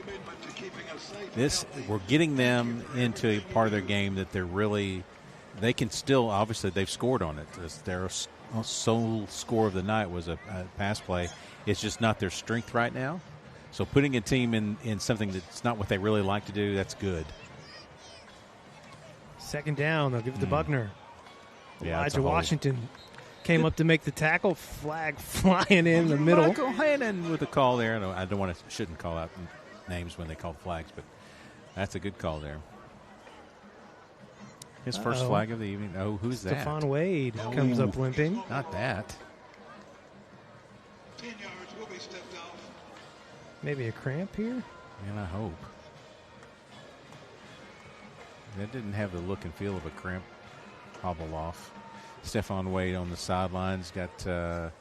we're getting them into a part of their game that they can still, obviously they've scored on it. Their sole score of the night was a pass play. It's just not their strength right now. So putting a team in something that's not what they really like to do, that's good. 2nd down, they'll give it to Buckner. Yeah, Elijah Washington came up to make the tackle. Flag flying in the middle. Michael Hannon with a call there. I shouldn't call out names when they call flags, but that's a good call there. His first flag of the evening. Oh, who's that? Stephon Wade comes up limping. Not that. 10 yards will be stepped off. Maybe a cramp here? Man, I hope. That didn't have the look and feel of a cramp hobble off. Stephon Wade on the sidelines. Got,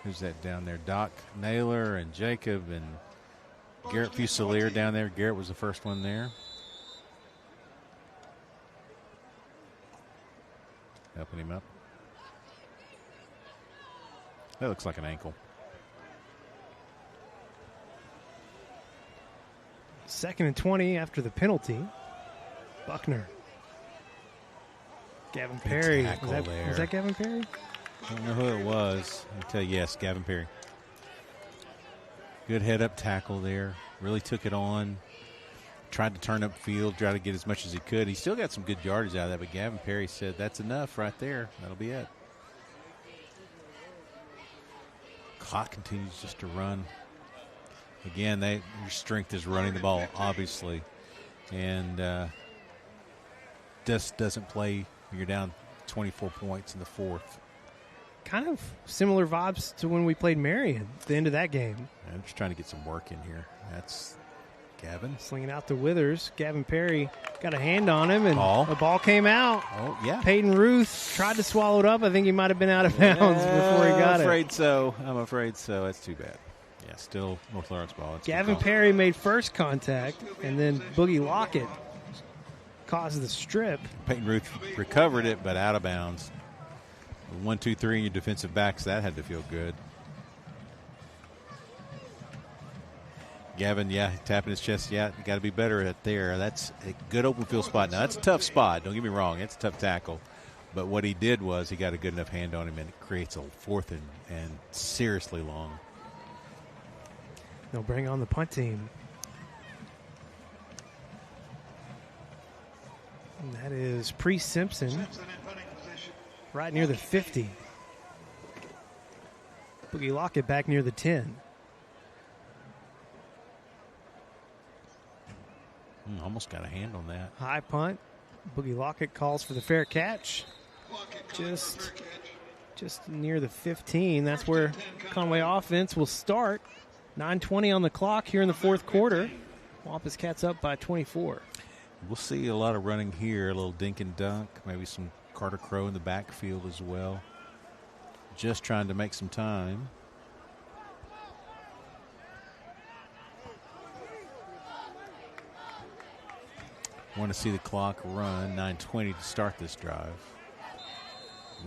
who's that down there? Doc Naylor and Jacob and Garrett Fusilier down there. Garrett was the first one there. Helping him up. That looks like an ankle. 2nd and 20 after the penalty. Buckner Gavin Perry. tackle there. Was that Gavin Perry? I don't know who it was. I'll tell you, yes, Gavin Perry. Good head-up tackle there. Really took it on. Tried to turn up field, try to get as much as he could. He still got some good yardage out of that, but Gavin Perry said, that's enough right there. That'll be it. Clock continues just to run. Again, your strength is running the ball, obviously. And just doesn't play when you're down 24 points in the fourth. Kind of similar vibes to when we played Marion at the end of that game. I'm just trying to get some work in here. That's Gavin. Slinging out to Withers. Gavin Perry got a hand on him, and Ball. the ball came out. Oh, yeah. Peyton Ruth tried to swallow it up. I think he might have been out of bounds before he got I'm afraid so. I'm afraid so. That's too bad. Yeah, still North Lawrence ball. That's Gavin Perry made first contact, and then Boogie Lockett caused the strip. Peyton Ruth recovered it, but out of bounds. 1, 2, 3 in your defensive backs. That had to feel good. Gavin, tapping his chest. Yeah, you got to be better at there. That's a good open field spot. Now, that's a tough spot. Don't get me wrong. It's a tough tackle. But what he did was he got a good enough hand on him, and it creates a fourth and seriously long. They'll bring on the punt team. And that is Priest Simpson. Right near the 50. Boogie Lockett back near the 10. Almost got a hand on that. High punt. Boogie Lockett calls for the fair catch. Just near the 15. That's where Conway offense will start. 9:20 on the clock here in the fourth quarter. Wampus Cats up by 24. We'll see a lot of running here, a little dink and dunk, maybe some Carter Crow in the backfield as well. Just trying to make some time. Want to see the clock run. 9:20 to start this drive.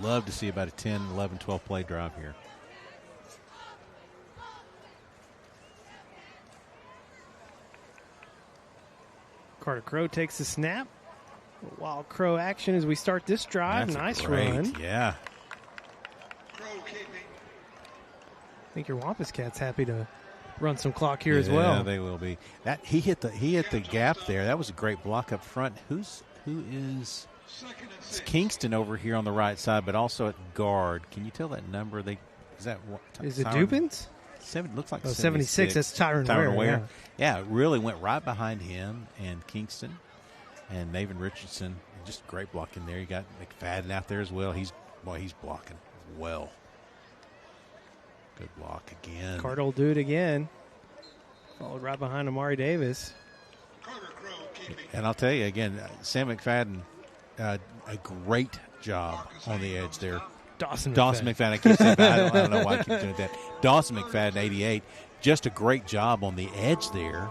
Love to see about a 10, 11, 12 play drive here. Carter Crow takes the snap. Wild Crow action as we start this drive. That's nice great. run. Yeah. I think your Wampus Cat's happy to run some clock here as Yeah, well. they will be. That he hit the gap there. That was a great block up front. Who is it's Kingston over here on the right side, but also at guard. Can you tell that number? Is it Dubins? 7 looks like 76. That's Tyron Ware. Yeah, it really went right behind him and Kingston and Navin Richardson. Just great blocking there. You got McFadden out there as well. He's blocking well. Good block again. Carter will do it again. Followed right behind Amari Davis. And I'll tell you again, Sam McFadden, a great job on the edge there. Dawson McFadden. I keep saying that. I don't know why I keep doing that. Dawson McFadden, 88. Just a great job on the edge there.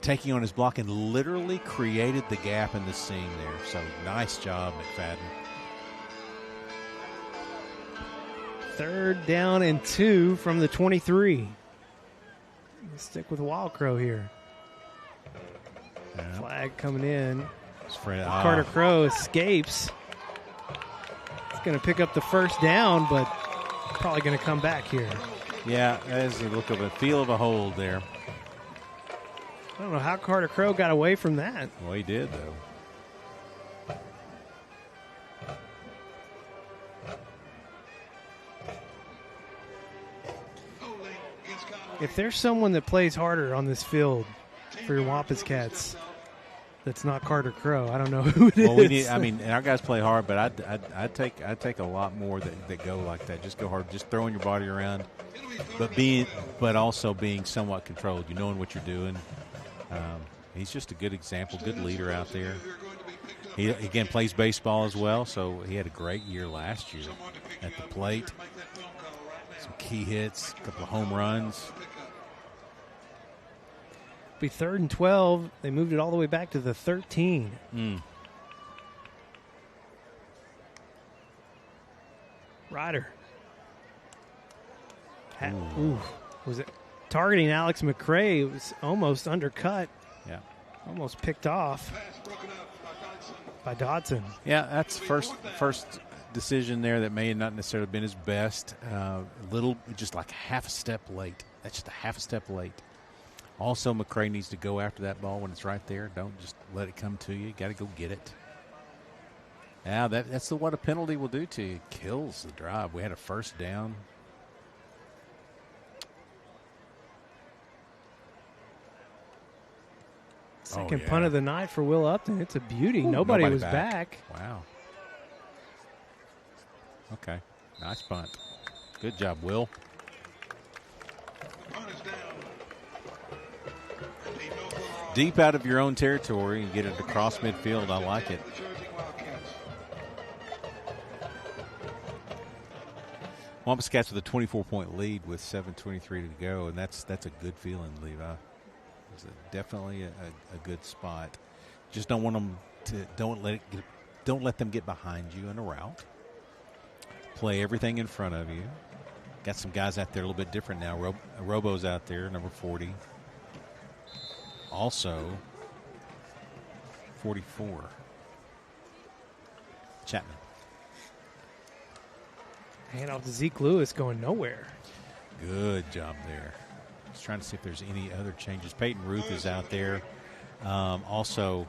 Taking on his block and literally created the gap in the seam there. So nice job, McFadden. 3rd down and 2 from the 23. Let's stick with Wild Crow here. Flag coming in. Carter Crow escapes. He's going to pick up the first down, but probably going to come back here. Yeah, there's a look of a feel of a hold there. I don't know how Carter Crow got away from that. Well, he did, though. If there's someone that plays harder on this field for your Wampus Cats, that's not Carter Crow. I don't know who it is. Our guys play hard, but I'd take a lot more that go like that. Just go hard, just throwing your body around, but also being somewhat controlled. You knowing what you're doing. He's just a good example, good leader out there. He again plays baseball as well, so he had a great year last year at the plate. Some key hits, a couple of home runs. Be 3rd and 12. They moved it all the way back to the 13. Ryder. Was it targeting Alex McCray? It was almost undercut. Yeah. Almost picked off. by Dodson. Yeah, that's first decision there that may not necessarily been his best. Just like half a step late. That's just a half a step late. Also, McCray needs to go after that ball when it's right there. Don't just let it come to you. You got to go get it. Yeah, that's what a penalty will do to you. It kills the drive. We had a first down. Second punt of the night for Will Upton. It's a beauty. Nobody was back. Wow. Okay. Nice punt. Good job, Will. Deep out of your own territory and get it across midfield. I like it. Wampus Cats with a 24-point lead with 7:23 to go, and that's a good feeling, Levi. It's definitely a good spot. Just don't want them to don't let them get behind you in a route. Play everything in front of you. Got some guys out there a little bit different now. Robo's out there, number 40. Also, 44. Chapman. Hand off to Zeke Lewis, going nowhere. Good job there. Just trying to see if there's any other changes. Peyton Ruth is out there. Also,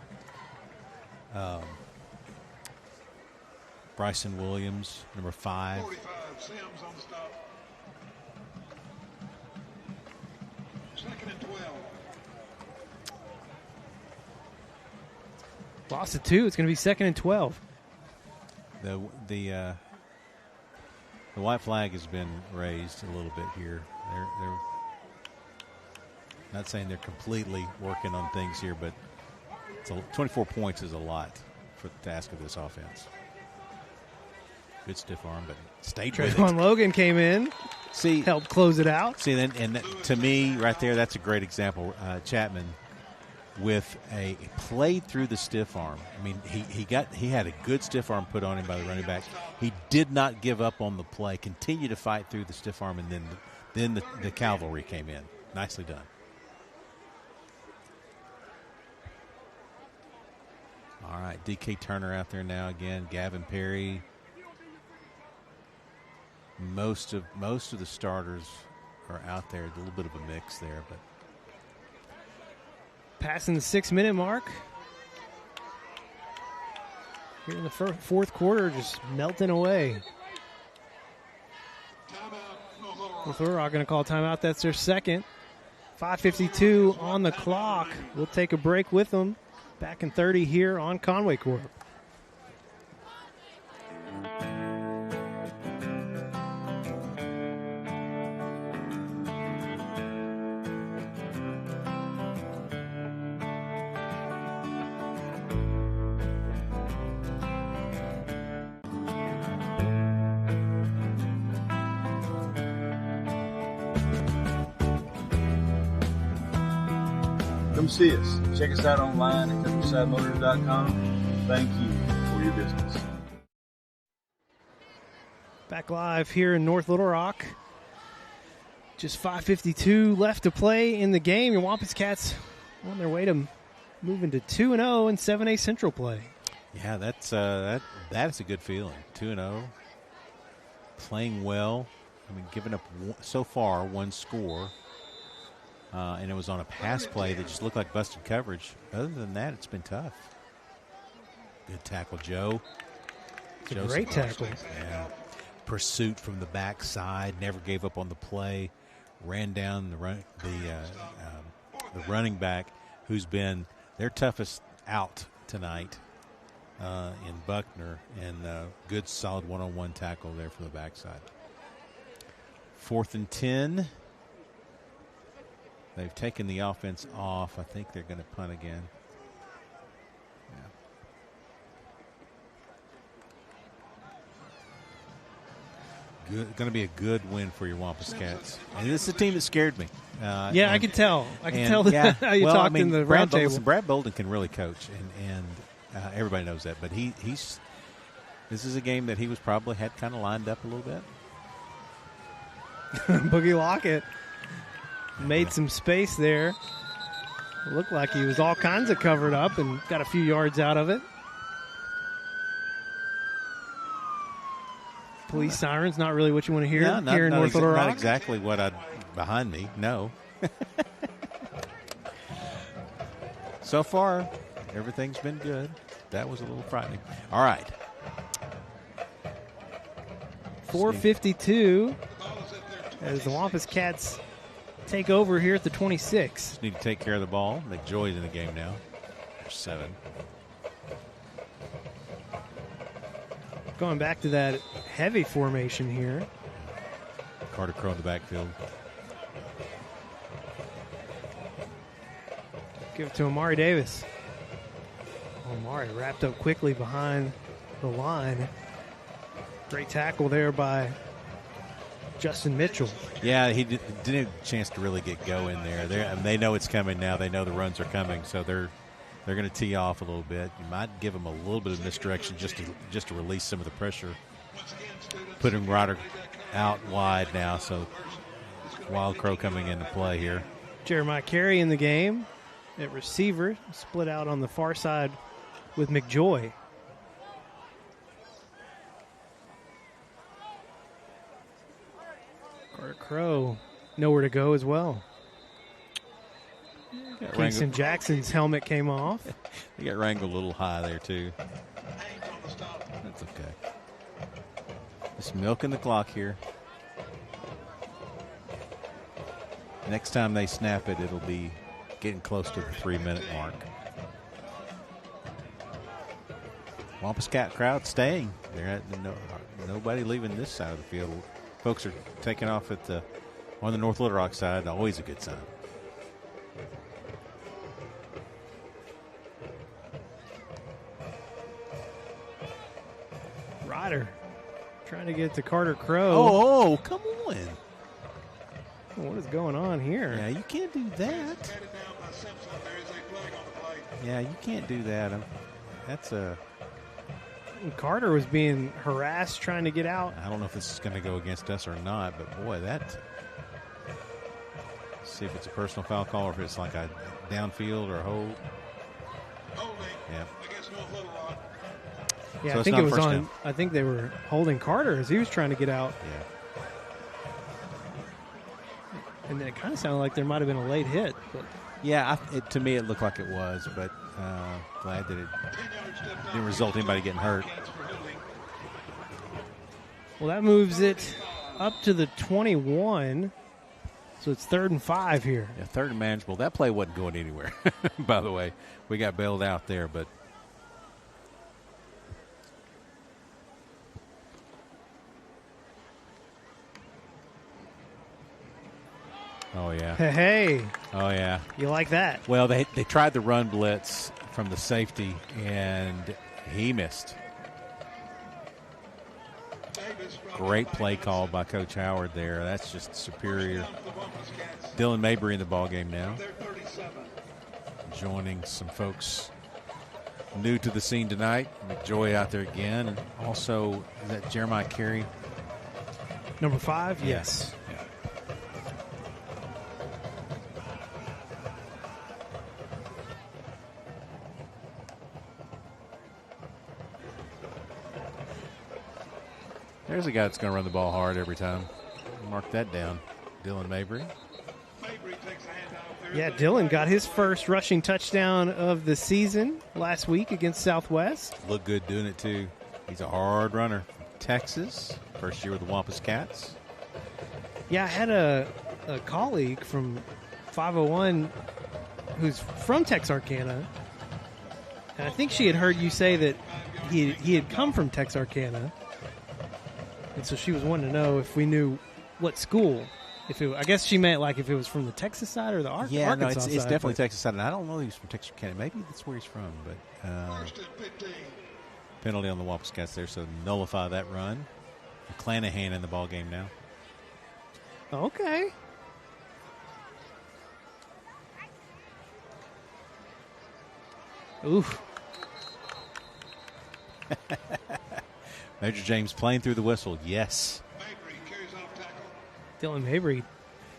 Bryson Williams, number 5. 45, Sims on the stop. Second and 12. Lost it 2. It's going to be 2nd and 12. The white flag has been raised a little bit here. They're not saying they're completely working on things here, but 24 points is a lot for the task of this offense. Good stiff arm, but stayed with it. Trayvon Logan came in, helped close it out. See, and to me, right there, that's a great example. Chapman with played through the stiff arm. I mean, he had a good stiff arm put on him by the running back. He did not give up on the play, continued to fight through the stiff arm, and then the cavalry came in. Nicely done. All right, DK Turner out there now again. Gavin Perry. Most of the starters are out there. A little bit of a mix there, but passing the 6-minute mark. Here in the fourth quarter, just melting away. North Little Rock going to call timeout. That's their second. 5:52 on the clock. We'll take a break with them. Back in 30 here on Conway Court. Come see us. Check us out online at countrysidemotors.com. Thank you for your business. Back live here in North Little Rock. Just 5:52 left to play in the game. Your Wampus Cats on their way to moving to 2-0 in 7A Central play. Yeah, that's a good feeling. 2-0, playing well. I mean, giving up so far one score. And it was on a pass play that just looked like busted coverage. Other than that, it's been tough. Good tackle, Joe. It's a great tackle. Yeah. Pursuit from the backside. Never gave up on the play. Ran down the running back, who's been their toughest out tonight in Buckner. And good, solid one-on-one tackle there from the backside. 4th and 10. They've taken the offense off. I think they're going to punt again. Yeah. Going to be a good win for your Wampus Cats. And this is a team that scared me. I can tell. I can tell how you talked in the roundtable. Brad Bolden can really coach, and everybody knows that. But this is a game that he was probably had kind of lined up a little bit. Boogie Lockett made some space there. It looked like he was all kinds of covered up and got a few yards out of it. Police sirens, not really what you want to hear No, here in North Little Rock. Not exactly what behind me, no. So far, everything's been good. That was a little frightening. All right. 4:52 as the Wampus Cats take over here at the 26. Just need to take care of the ball. McJoy's in the game now. There's 7. Going back to that heavy formation here. Carter Crow in the backfield. Give it to Amari Davis. Amari wrapped up quickly behind the line. Great tackle there by Justin Mitchell. Yeah, he didn't have a chance to really get going there. And they know it's coming now. They know the runs are coming, so they're going to tee off a little bit. You might give them a little bit of misdirection just to release some of the pressure. Putting Ryder out wide now, so Wild Crow coming into play here. Jeremiah Carey in the game at receiver, split out on the far side with McJoy. Carter Crow nowhere to go as well. Kingston Jackson's helmet came off. He got wrangled a little high there, too. That's okay. Just milking the clock here. Next time they snap it, it'll be getting close to the 3-minute mark. Wampus Cat crowd staying. Nobody leaving this side of the field. Folks are taking off on the North Little Rock side. Always a good sign. Ryder trying to get to Carter Crow. Oh, come on. What is going on here? Yeah, you can't do that. Yeah, you can't do that. That's a... Carter was being harassed trying to get out. I don't know if this is going to go against us or not, but boy, see if it's a personal foul call or if it's like a downfield or a hold. Yeah. Yeah, so I think it was on. Down. I think they were holding Carter as he was trying to get out. Yeah. And then it kind of sounded like there might have been a late hit. But. Yeah, to me it looked like it was, but glad that it didn't result in anybody getting hurt. Well, that moves it up to the 21. So it's 3rd and 5 here. Yeah, 3rd and manageable. That play wasn't going anywhere, by the way. We got bailed out there, but. Oh, yeah. Hey. Oh, yeah. You like that? Well, they tried the run blitz from the safety, and he missed. Great play call by Coach Howard there. That's just superior. Dylan Mabry in the ballgame now. Joining some folks new to the scene tonight. McJoy out there again. And also, is that Jeremiah Carey? Number 5? Yes. There's a guy that's going to run the ball hard every time. Mark that down. Dylan Mabry. Yeah, Dylan got his first rushing touchdown of the season last week against Southwest. Looked good doing it, too. He's a hard runner. Texas, first year with the Wampus Cats. Yeah, I had a colleague from 501 who's from Texarkana. And I think she had heard you say that he had come from Texarkana. And so she was wanting to know if we knew what school. I guess she meant like if it was from the Texas side or the Arkansas side. Yeah, no, it's definitely Texas side. And I don't know if he's from Texarkana. Maybe that's where he's from. But penalty on the Wampus Cats there, so nullify that run. McClanahan in the ball game now. Okay. Oof. Major James playing through the whistle. Yes. Dylan Mabry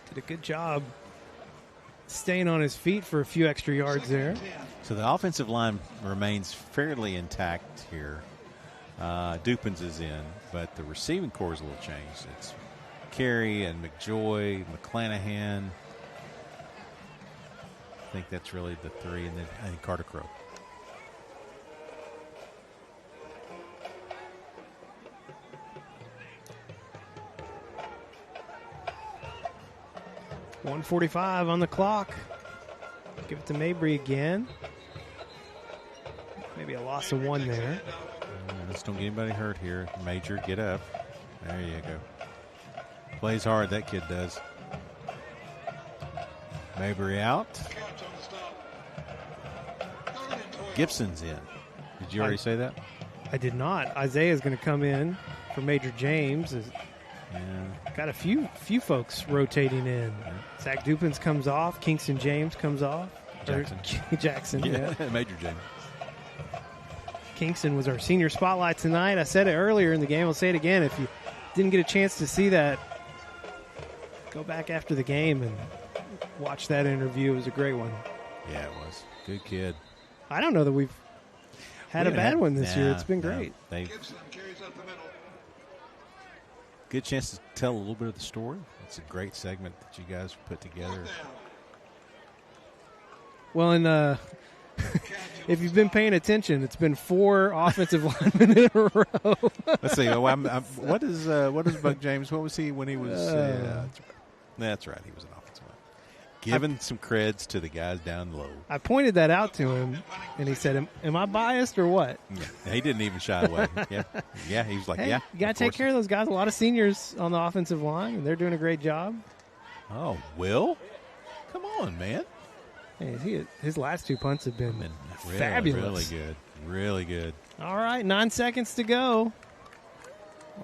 did a good job staying on his feet for a few extra yards there. So the offensive line remains fairly intact here. Dupins is in, but the receiving core is a little changed. It's Carey and McJoy, McClanahan. I think that's really the three, and then I think Carter Crow. .145 on the clock. Give it to Mabry again. Maybe a loss of one there. Let's don't get anybody hurt here. Major, get up. There you go. Plays hard, that kid does. Mabry out. Gibson's in. Did you already say that? I did not. Isaiah's going to come in for Major James. Got a few folks rotating in. Zach Dupins comes off. Kingston James comes off. Jackson, yeah. Major James. Kingston was our senior spotlight tonight. I said it earlier in the game. I'll say it again. If you didn't get a chance to see that, go back after the game and watch that interview. It was a great one. Yeah, it was. Good kid. I don't know that we've had a bad one this year. It's been great. Good chance to tell a little bit of the story. It's a great segment that you guys put together. Well, and if you've been paying attention, it's been 4 offensive linemen in a row. Let's see. What is Buck James? What was he when he was? That's right. He was an offensive lineman. Giving some creds to the guys down low. I pointed that out to him, and he said, "Am I biased or what?" Yeah, he didn't even shy away. Yeah. He was like, hey, "Yeah, you got to take care of those guys." A lot of seniors on the offensive line, and they're doing a great job. Oh, Will, come on, man. Hey, his last 2 punts have been fabulous. Really good. All right, 9 seconds to go.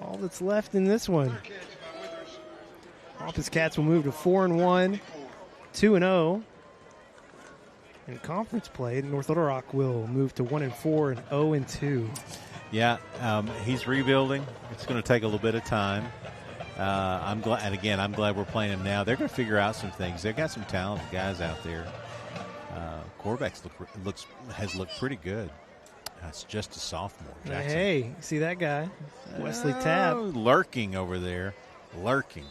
All that's left in this one. Wampus Cats will move to 4-1, 2-0. In conference play, North Little Rock will move to 1-4 and 0-2. Yeah, he's rebuilding. It's going to take a little bit of time. I'm glad, and again, I'm glad we're playing him now. They're going to figure out some things. They've got some talented guys out there. Quarterbacks has looked pretty good. It's just a sophomore. Jackson. Hey, see that guy, Wesley Tabb, lurking over there, lurking.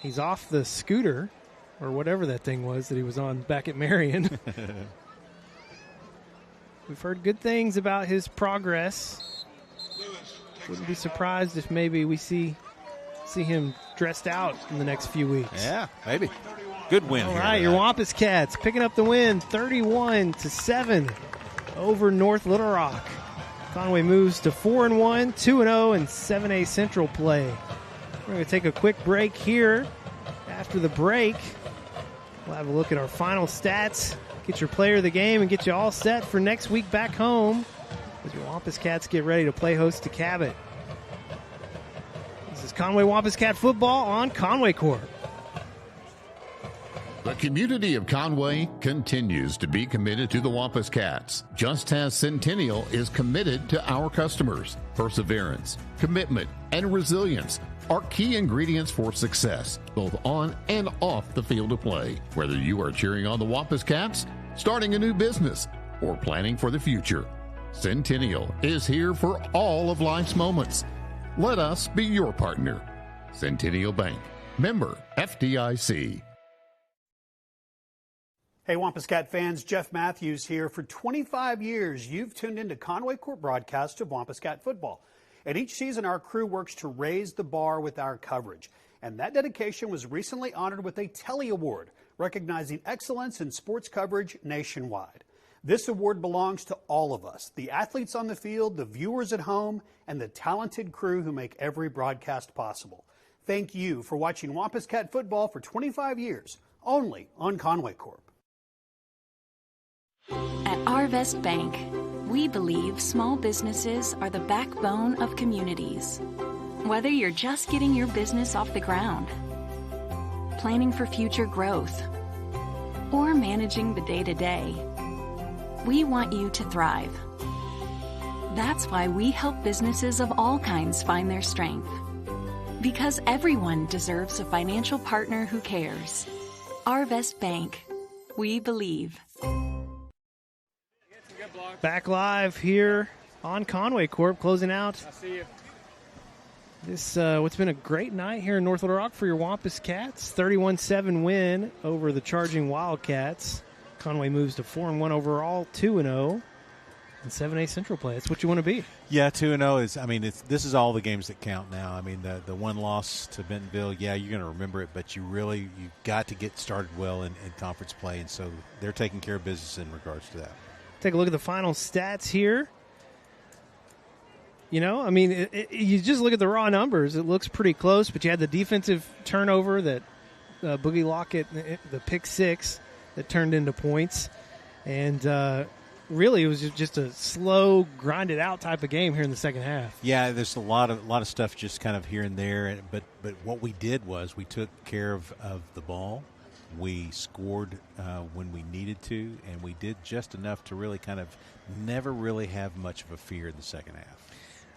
He's off the scooter, or whatever that thing was that he was on back at Marion. We've heard good things about his progress. Wouldn't be surprised if maybe we see him dressed out in the next few weeks. Yeah, maybe. Good win. All right, your Wampus Cats picking up the win, 31-7 over North Little Rock. Conway moves to 4-1, 2-0, and 7A Central play. We're going to take a quick break here. After the break, we'll have a look at our final stats, get your player of the game, and get you all set for next week back home as your Wampus Cats get ready to play host to Cabot. This is Conway Wampus Cat football on Conway Court. The community of Conway continues to be committed to the Wampus Cats, just as Centennial is committed to our customers. Perseverance, commitment, and resilience are key ingredients for success, both on and off the field of play. Whether you are cheering on the Wampus Cats, starting a new business, or planning for the future, Centennial is here for all of life's moments. Let us be your partner. Centennial Bank, member FDIC. Hey, Wampus Cat fans, Jeff Matthews here. For 25 years, you've tuned into Conway Court broadcasts of Wampus Cat football. And each season, our crew works to raise the bar with our coverage. And that dedication was recently honored with a Telly Award, recognizing excellence in sports coverage nationwide. This award belongs to all of us, the athletes on the field, the viewers at home, and the talented crew who make every broadcast possible. Thank you for watching Wampus Cat football for 25 years, only on Conway Corp. At Arvest Bank, we believe small businesses are the backbone of communities. Whether you're just getting your business off the ground, planning for future growth, or managing the day-to-day, we want you to thrive. That's why we help businesses of all kinds find their strength. Because everyone deserves a financial partner who cares. Arvest Bank, we believe. Back live here on Conway Corp, closing out I see you. this what's been a great night here in North Little Rock for your Wampus Cats. 31-7 win over the Charging Wildcats. Conway moves to 4-1 overall, 2-0 in 7A Central play. That's what you want to be. Yeah, 2-0 is. I mean, this is all the games that count now. I mean, the one loss to Bentonville, yeah, you're going to remember it, but you've got to get started well in conference play, and so they're taking care of business in regards to that. Take a look at the final stats here. You know, I mean, you just look at the raw numbers. It looks pretty close, but you had the defensive turnover that Boogie Lockett, the pick six that turned into points, and really, it was just a slow, grinded out type of game here in the second half. Yeah, there's a lot of stuff just kind of here and there. But what we did was we took care of the ball. We scored when we needed to, and we did just enough to really kind of never really have much of a fear in the second half.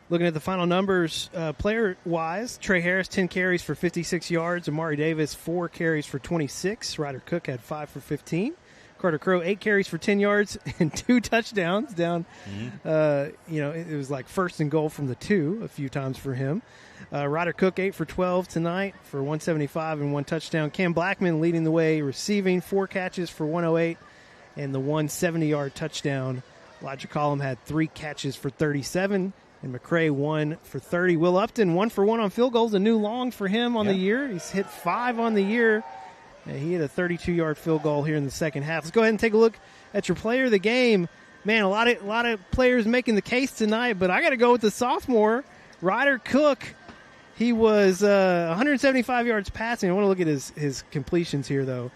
Looking at the final numbers, player-wise, Trey Harris, 10 carries for 56 yards. Amari Davis, 4 carries for 26. Ryder Cook had 5 for 15. Carter Crow, 8 carries for 10 yards and 2 touchdowns down. It was like first and goal from the 2 a few times for him. Ryder Cook, 8 for 12 tonight for 175 and 1 touchdown. Cam Blackman leading the way, receiving 4 catches for 108 and the 170-yard touchdown. Elijah Collum had 3 catches for 37, and McCray 1 for 30. Will Upton 1 for 1 on field goals, a new long for him on the year. He's hit 5 on the year. He hit a 32-yard field goal here in the second half. Let's go ahead and take a look at your player of the game. Man, a lot of players making the case tonight, but I got to go with the sophomore, Ryder Cook. He was 175 yards passing. I want to look at his completions here, though.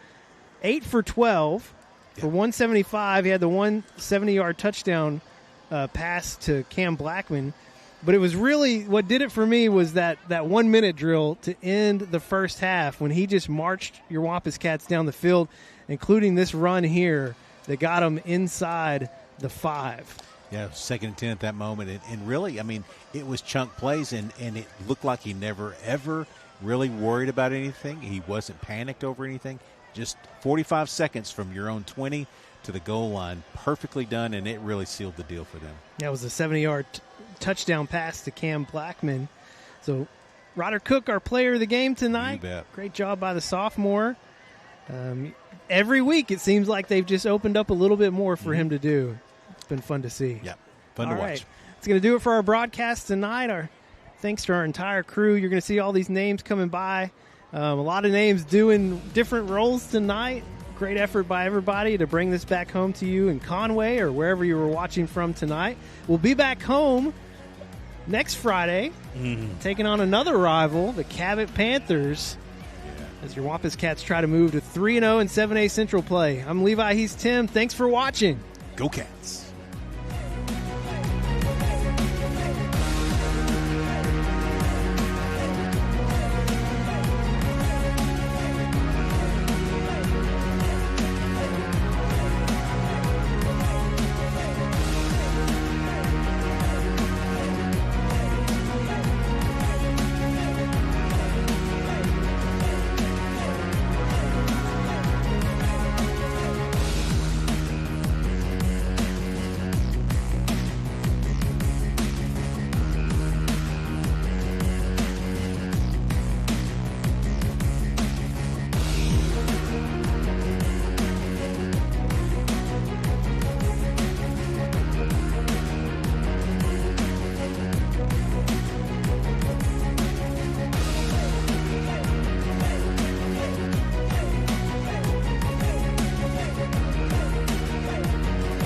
8 for 12 for 175. He had the 170-yard touchdown pass to Cam Blackman. But it was really, what did it for me was that 1-minute drill to end the first half when he just marched your Wampus Cats down the field, including this run here that got him inside the 5. Yeah, 2nd and 10 at that moment. And really, I mean, it was chunk plays, and it looked like he never, ever really worried about anything. He wasn't panicked over anything. Just 45 seconds from your own 20 to the goal line, perfectly done, and it really sealed the deal for them. That was a 70-yard touchdown pass to Cam Blackman. So Ryder Cook, our player of the game tonight. You bet. Great job by the sophomore. Every week it seems like they've just opened up a little bit more for him to do. It's been fun to see. Yeah, fun to watch. That's going to do it for our broadcast tonight. Thanks to our entire crew. You're going to see all these names coming by. A lot of names doing different roles tonight. Great effort by everybody to bring this back home to you in Conway or wherever you were watching from tonight. We'll be back home next Friday, taking on another rival, the Cabot Panthers, as your Wampus Cats try to move to 3-0 in 7A Central play. I'm Levi, he's Tim. Thanks for watching. Go Cats.